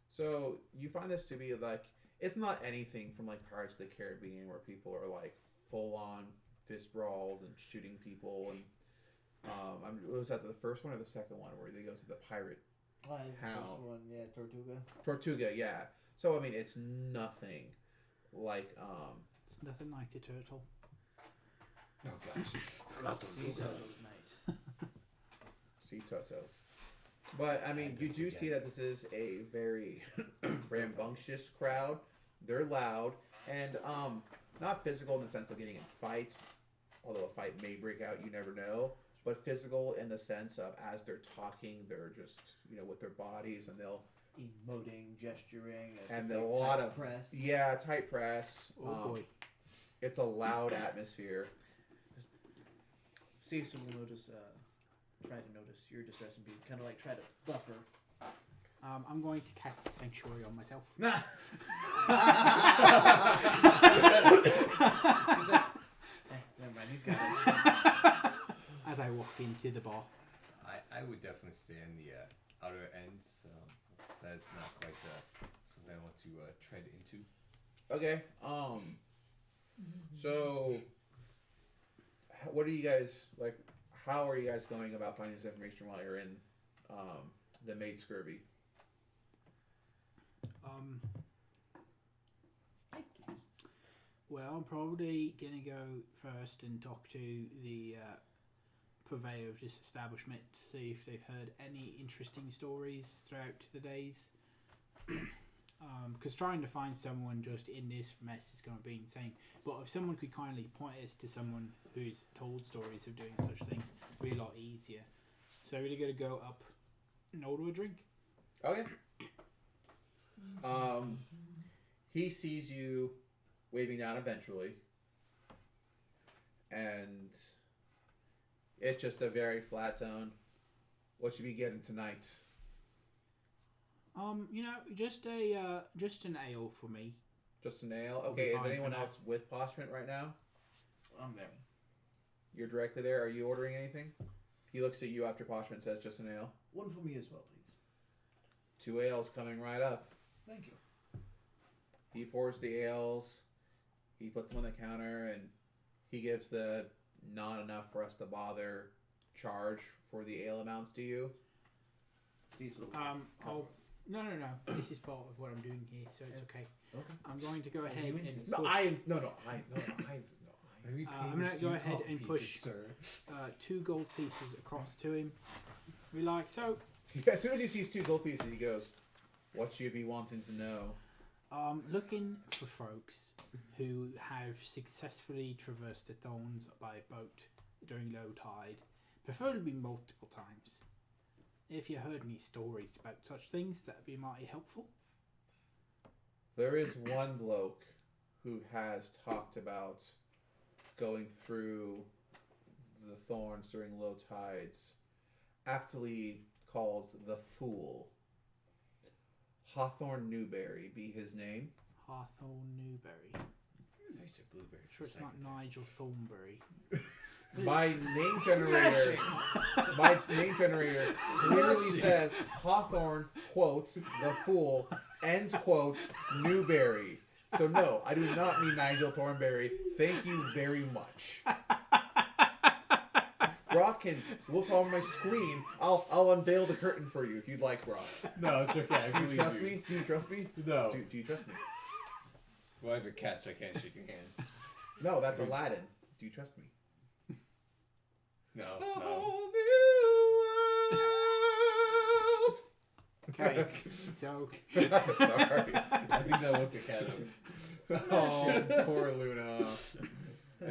So you find this to be like, it's not anything from like Pirates of the Caribbean where people are like full on fist brawls and shooting people, and was that the first one or the second one where they go to the pirate Oh, town? the first one, yeah, Tortuga. Tortuga, yeah. So I mean, it's nothing like It's nothing like the turtle. oh gosh, Sea turtles, mate. sea turtles. But I mean, you do see that this is a very rambunctious crowd. They're loud and not physical in the sense of getting in fights, although a fight may break out, you never know. But physical in the sense of as they're talking, they're just with their bodies, and they'll Emoting, gesturing, and a lot of press. Yeah, tight press. Oh boy. It's a loud atmosphere. Caesar will notice. Try to notice your distress and be kind of like try to buffer. I'm going to cast Sanctuary on myself. Nah. Never mind, he's got it. As I walk into the bar. I would definitely stay in the outer ends. That's not quite something I want to tread into. Okay. So, what are you guys like? How are you guys going about finding this information while you're in the Maid Scurvy? Well, I'm probably gonna go first and talk to the purveyor of this establishment to see if they've heard any interesting stories throughout the days. Because trying to find someone just in this mess is going to be insane. But if someone could kindly point us to someone who's told stories of doing such things, it'd be a lot easier. So we're going to go up and order a drink. Okay. He sees you waving down eventually, and it's just a very flat tone. What should we getting tonight? Just an ale for me. Just a nail? I'll Okay, be is fine anyone for now. else with Parchment right now? I'm there. You're directly there. Are you ordering anything? He looks at you after Parchment says just a nail. One for me as well, please. 2 ales coming right up. Thank you. He pours the ales. He puts them on the counter, and he gives the not enough for us to bother charge for the ale amounts to you. Cecil. No. This is part of what I'm doing here, so it's okay. Okay. I'm going to go ahead and push. No, Heinz is no. I'm going to go ahead and push 2 gold pieces across to him. Be like, so. As soon as he sees 2 gold pieces, he goes, "What you be wanting to know?" Looking for folks who have successfully traversed the Thorns by boat during low tide, preferably multiple times. If you heard any stories about such things, that'd be mighty helpful. There is one bloke who has talked about going through the Thorns during low tides, aptly called the Fool. Hawthorne Newberry be his name. Hawthorne Newberry. I said blueberry. Sure, it's not Nigel Thornberry. My name generator clearly says Hawthorne, quotes, the Fool, end quote, Newberry. So no, I do not mean Nigel Thornberry. Thank you very much. Brock can look on my screen. I'll unveil the curtain for you if you'd like, Brock. No, it's okay. I Do you trust me? Do you trust me? No. Do you trust me? Well, I have a cat, so I can't shake your hand. No, that's Aladdin. Do you trust me? No. Okay, so Sorry. I think that woke the cat up. Oh, poor Luna.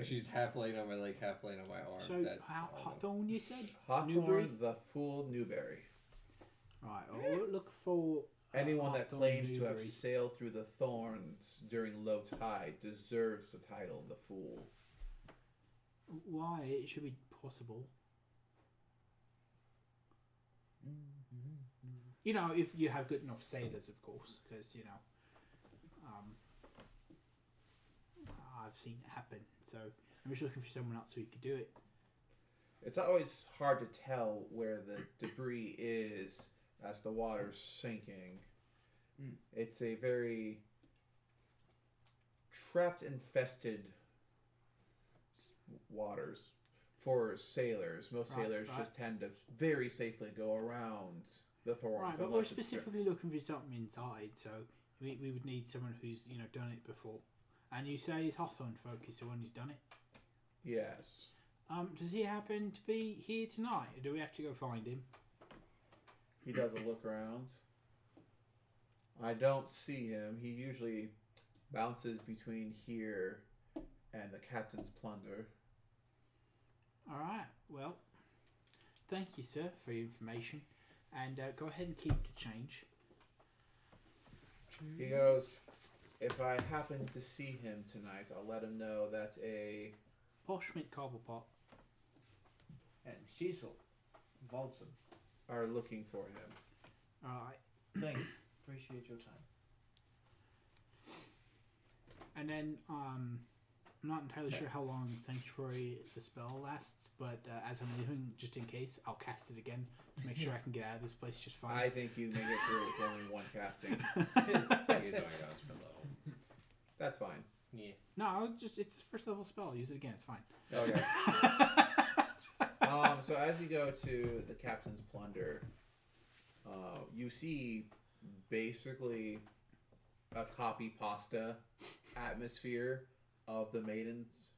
She's half laying on my leg, half laying on my arm. so Hawthorne, you said? Newberry? Hawthorne, the Fool, Newberry. Right, I'll look for Anyone that Hawthorne claims to have Newberry. sailed through the Thorns during low tide deserves the title the Fool. Why? It should be possible. You know, if you have good enough sailors, of course, because, you know, I've seen it happen. So I'm just looking for someone else who could do it. It's always hard to tell where the debris is as the water's sinking. It's a very trapped, infested waters for sailors. Most sailors just tend to very safely go around the Thorns. Right, but unless we're it's specifically looking for something inside, so we would need someone who's, you know, done it before. And you say is Hawthorne folk is the one who's done it? Yes. Does he happen to be here tonight, or do we have to go find him? He does a look around. I don't see him. He usually bounces between here and the Captain's Plunder. Alright, well, thank you, sir, for your information. And go ahead and keep the change. He goes, if I happen to see him tonight, I'll let him know that Poshmint Cobblepot. And Cecil. Volson. are looking for him. Alright. Thank you. Appreciate your time. And then, I'm not entirely sure how long Sanctuary the spell lasts, but as I'm leaving, just in case, I'll cast it again to make sure I can get out of this place just fine. I think you make it through with only one casting. He's only on spell level. That's fine. Yeah. No, it's a first level spell. Use it again. It's fine. Okay. So as you go to the Captain's Plunder, you see basically a copy pasta atmosphere of the maiden's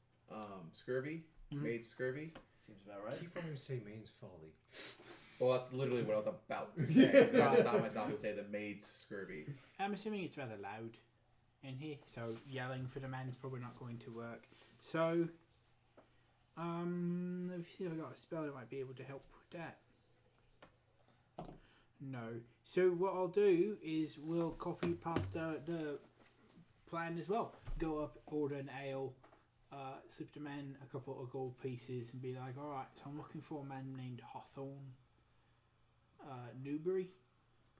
scurvy. Maid's scurvy. Seems about right. Keep on him say Maine's folly. Well, that's literally what I was about to say. I just stop myself and say the maid's scurvy. I'm assuming it's rather loud in here, so yelling for the man's probably not going to work. So, let me see if I got a spell that might be able to help with that. No. So what I'll do is we'll copy pasta the plan as well. Go up, order an ale, slip the man a couple of gold pieces, and be like, "All right, so I'm looking for a man named Hawthorne Newberry."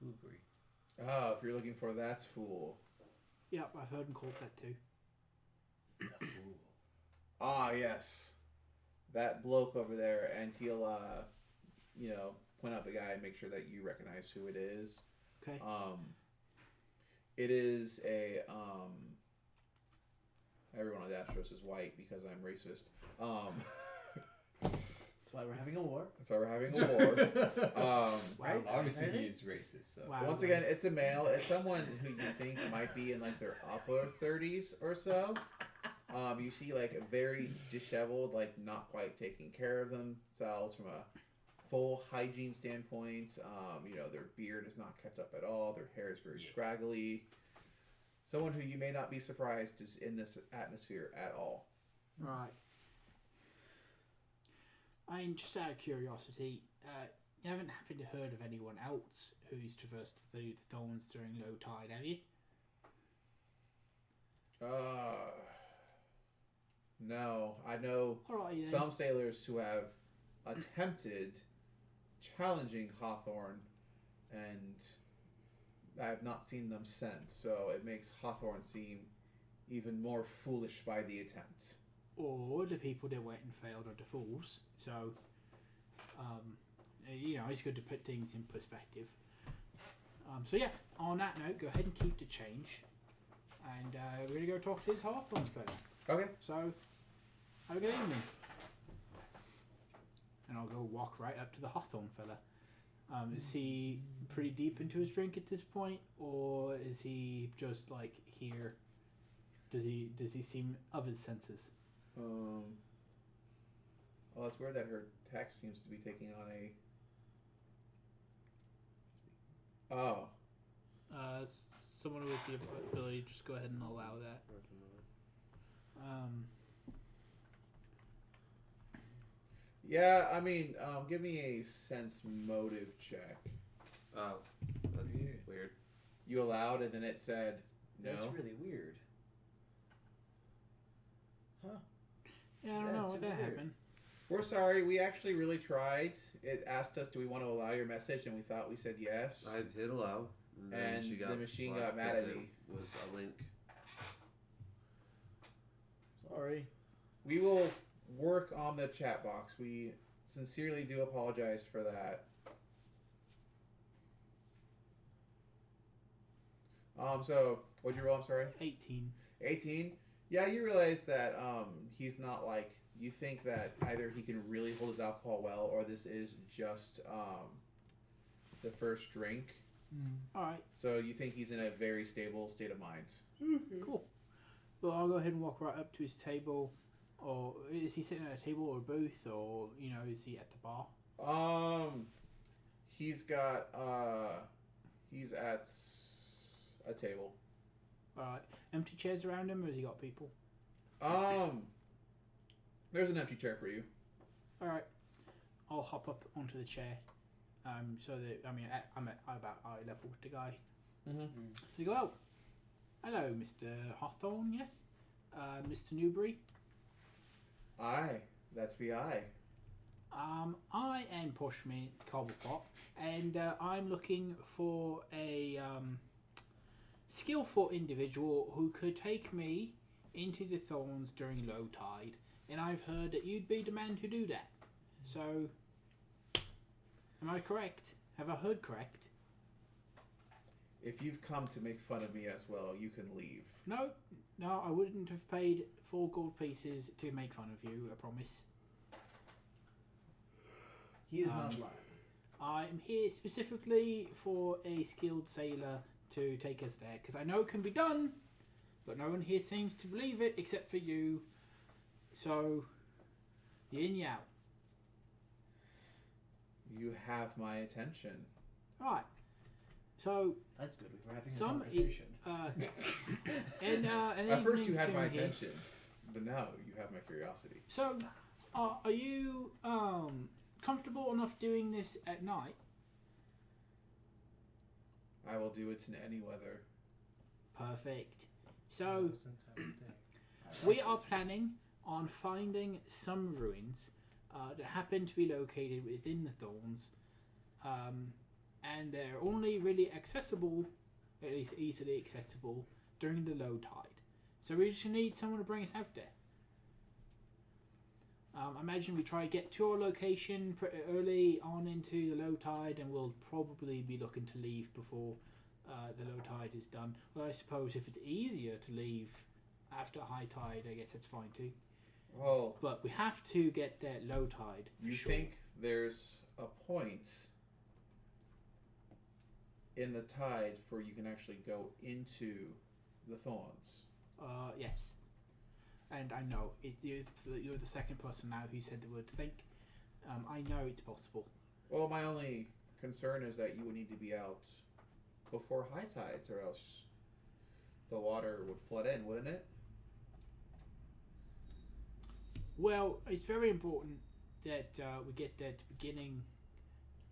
Blueberry. Oh, if you're looking for that fool. Yep, I've heard him called that too. The fool. Ah, yes. That bloke over there, and he'll, point out the guy and make sure that you recognize who it is. Okay. It is a everyone on Dastros is white because I'm racist. That's why we're having a war. That's why we're having a war. Right? Obviously, Really? he is racist. So. Wow. Once again, it's a male. It's someone who you think might be in like their upper 30s or so. You see like very disheveled, like not quite taking care of themselves from a full hygiene standpoint. Their beard is not kept up at all. Their hair is very scraggly. Someone who you may not be surprised is in this atmosphere at all. Right. I mean, just out of curiosity, you haven't happened to heard of anyone else who's traversed through the thorns during low tide, have you? No. I know Alright, then. some sailors who have attempted challenging Hawthorne, and I have not seen them since, so it makes Hawthorne seem even more foolish by the attempt. Or the people that went and failed are the fools. So, it's good to put things in perspective. So yeah, on that note, go ahead and keep the change. And we're going to go talk to this Hawthorne fella. Okay. So, have a good evening. And I'll go walk right up to the Hawthorne fella. Is he pretty deep into his drink at this point? Or is he just like here? Does he seem of his senses? Well, it's weird that her text seems to be taking on a... Someone with the ability, just go ahead and allow that. Yeah, I mean, give me a sense motive check. Oh, that's weird. You allowed, and then it said no. That's really weird. Huh? Yeah, I don't know what that happened. We're sorry. We actually really tried. It asked us, do we want to allow your message? And we thought we said yes. I hit allow. And she the machine blocked got mad because at it me. Was a link. Sorry. We will work on the chat box. We sincerely do apologize for that. So, what'd you roll? I'm sorry? 18. 18? Yeah, you realize that he's not like... You think that either he can really hold his alcohol well, or this is just the first drink. Alright, So you think he's in a very stable state of mind. cool. Well, I'll go ahead and walk right up to his table. Or is he sitting at a table or a booth? Or, is he at the bar? He's got, he's at a table. Alright. Empty chairs around him, or has he got people? There's an empty chair for you. Alright. I'll hop up onto the chair. So that, I'm at about eye level with the guy. Mm-hmm. So you go, oh, hello, Mr. Hawthorne, yes? Mr. Newbury? Aye, that's be I. I am Pushman Cobblepot, and I'm looking for a skillful individual who could take me into the thorns during low tide, and I've heard that you'd be the man to do that. So, am I correct? Have I heard correct? If you've come to make fun of me as well, you can leave. No, I wouldn't have paid 4 gold pieces to make fun of you, I promise. He is not lying. I'm here specifically for a skilled sailor to take us there, because I know it can be done, but no one here seems to believe it except for you. So, yin yang. You have my attention. Right. So, That's good. We were having a some conversation. At first you had evening my soon here. attention, but now you have my curiosity. So, are you comfortable enough doing this at night? I will do it in any weather. Perfect. So, we are planning on finding some ruins that happen to be located within the Thorns, and they're only really accessible, at least easily accessible, during the low tide. So we just need someone to bring us out there. I imagine we try to get to our location pretty early on into the low tide, and we'll probably be looking to leave before the low tide is done. Well, I suppose if it's easier to leave after high tide, I guess that's fine too. Well, But we have to get that low tide. For you sure. think there's a point in the tide for you can actually go into the thorns? Yes. And I know you're the second person now who said the word think. I know it's possible. Well, my only concern is that you would need to be out before high tides, or else the water would flood in, wouldn't it? Well, it's very important that we get that beginning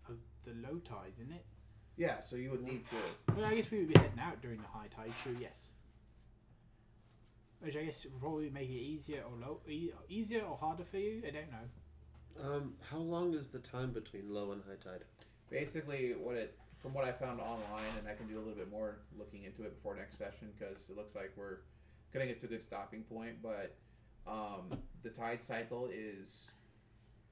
of the low tides, isn't it? Yeah, so you would need to. Well, I guess we would be heading out during the high tide, sure, yes. Which I guess would probably make it easier or easier or harder for you. I don't know. How long is the time between low and high tide? Basically, from what I found online, and I can do a little bit more looking into it before next session, because it looks like we're getting it to a good stopping point. But the tide cycle is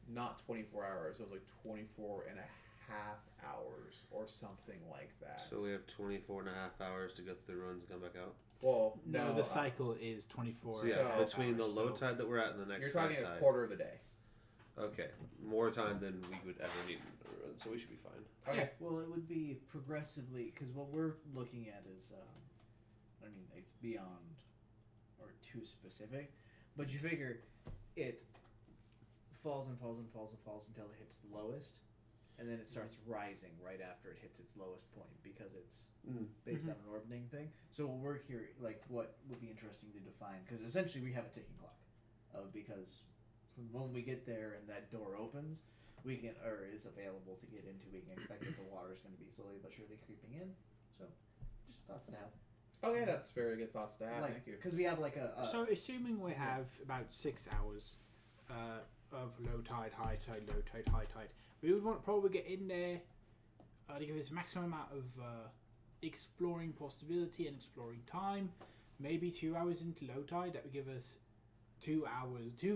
not 24 hours. It was like 24 and a half hours or something like that. So we have 24 and a half hours to go through the ruins and come back out? Well, No, the cycle is 24. So yeah, So- between the hours, low so- tide that we're at and the next you're talking high a tide. quarter of the day. Okay, more time than we would ever need in a run, so we should be fine. Okay. Well, it would be progressively, because what we're looking at is, I mean, it's beyond or too specific, but you figure it falls and falls and falls and falls until it hits the lowest, and then it starts rising right after it hits its lowest point because it's based on an orbiting thing. So what we're here, like, what would be interesting to define, because essentially we have a ticking clock, because from when we get there and that door opens, we can, or is available to get into, we can expect that the water is going to be slowly but surely creeping in. So, just thoughts to have. Okay, that's very good thoughts to have. Thank you. Because we have like a So, assuming we have about 6 hours of low tide, high tide, low tide, high tide, we would want to probably get in there to give us a maximum amount of exploring possibility and exploring time. Maybe 2 hours into low tide, that would give us 2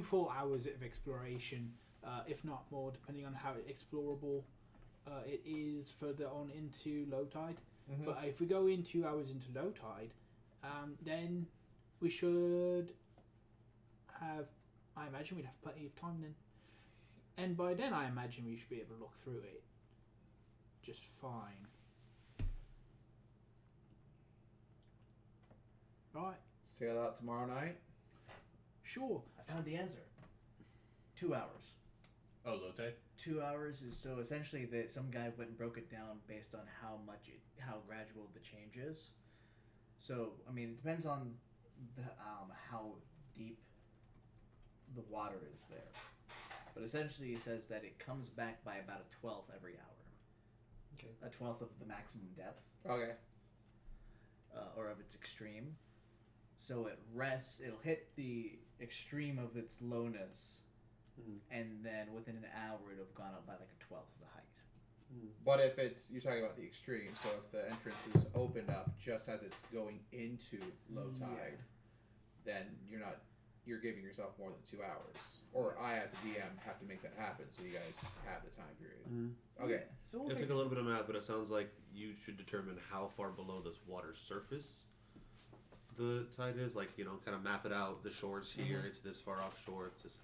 full hours of exploration, if not more, depending on how explorable it is further on into low tide. Mhm. But if we go in 2 hours into low tide, then we should have, I imagine we'd have plenty of time then. And by then I imagine we should be able to look through it just fine. Right, Sail out tomorrow night. sure. I found the answer. 2 hours. Oh, low tide? 2 hours is so essentially that some guy went and broke it down based on how gradual the change is. So I mean, it depends on the how deep the water is there. But essentially, he says that it comes back by about a 12th every hour. Okay. A 12th of the maximum depth, Okay. or of its extreme. So it rests. It'll hit the extreme of its lowness, and then within an hour, it'll have gone up by like a 12th of the height. But if you're talking about the extreme, so if the entrance is opened up just as it's going into low tide, then you're giving yourself more than 2 hours. Or I, as a DM, have to make that happen so you guys have the time period. Okay. Yeah. So we'll It took figure- a little bit of math, but it sounds like you should determine how far below this water surface the tide is. Like, kind of map it out. The shore's here. It's this far offshore. It's this.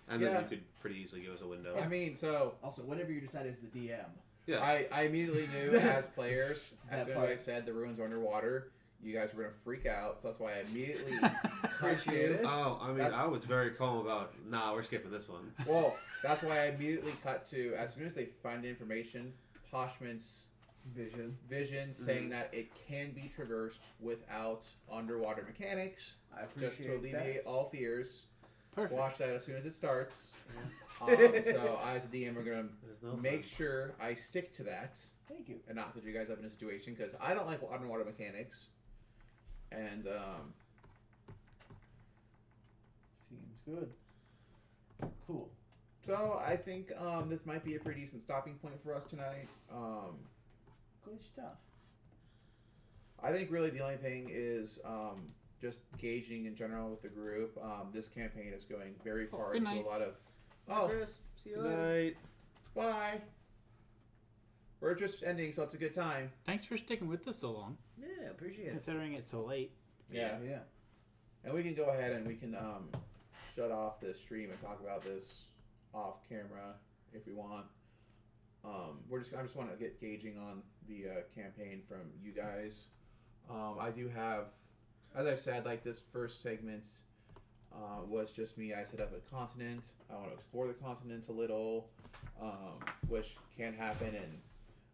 And then Yeah. you could pretty easily give us a window. I mean, so Also, whatever you decide as the DM. Yeah. I immediately knew as players, as That soon as I part. said the ruins are underwater, you guys were going to freak out. So that's why I immediately Appreciate it. Oh, I mean, That's- I was very calm about, we're skipping this one. Well, that's why I immediately cut to, as soon as they find information, Poshman's vision saying that it can be traversed without underwater mechanics, I just to appreciate alleviate all fears. Perfect. Squash that as soon as it starts. So I, as a DM, are going There's to no make fun. sure I stick to that Thank you. and not put you guys up in a situation because I don't like underwater mechanics. And Seems good. Cool. so I think this might be a pretty decent stopping point for us tonight. Good stuff. I think really the only thing is just gauging in general with the group. This campaign is going very far good into night. a lot of. Bye, Oh, Chris. See you Good later. night. bye. we're just ending, so it's a good time. Thanks for sticking with us so long, Yeah, appreciate it. considering it's so late. Yeah. Yeah. And we can go ahead and we can shut off the stream and talk about this off camera if we want. I just want to get gauging on the campaign from you guys. I do have, as I've said, like this first segment was just me. I set up a continent. I want to explore the continent a little, which can happen in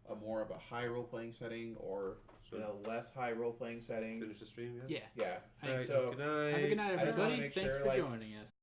a more of a high role playing setting or in a less high role playing setting. Finish the stream, yeah? Yeah. Yeah. Hey, So Good night. have a good night, I just wanna everybody. make Thanks sure, for like, joining us.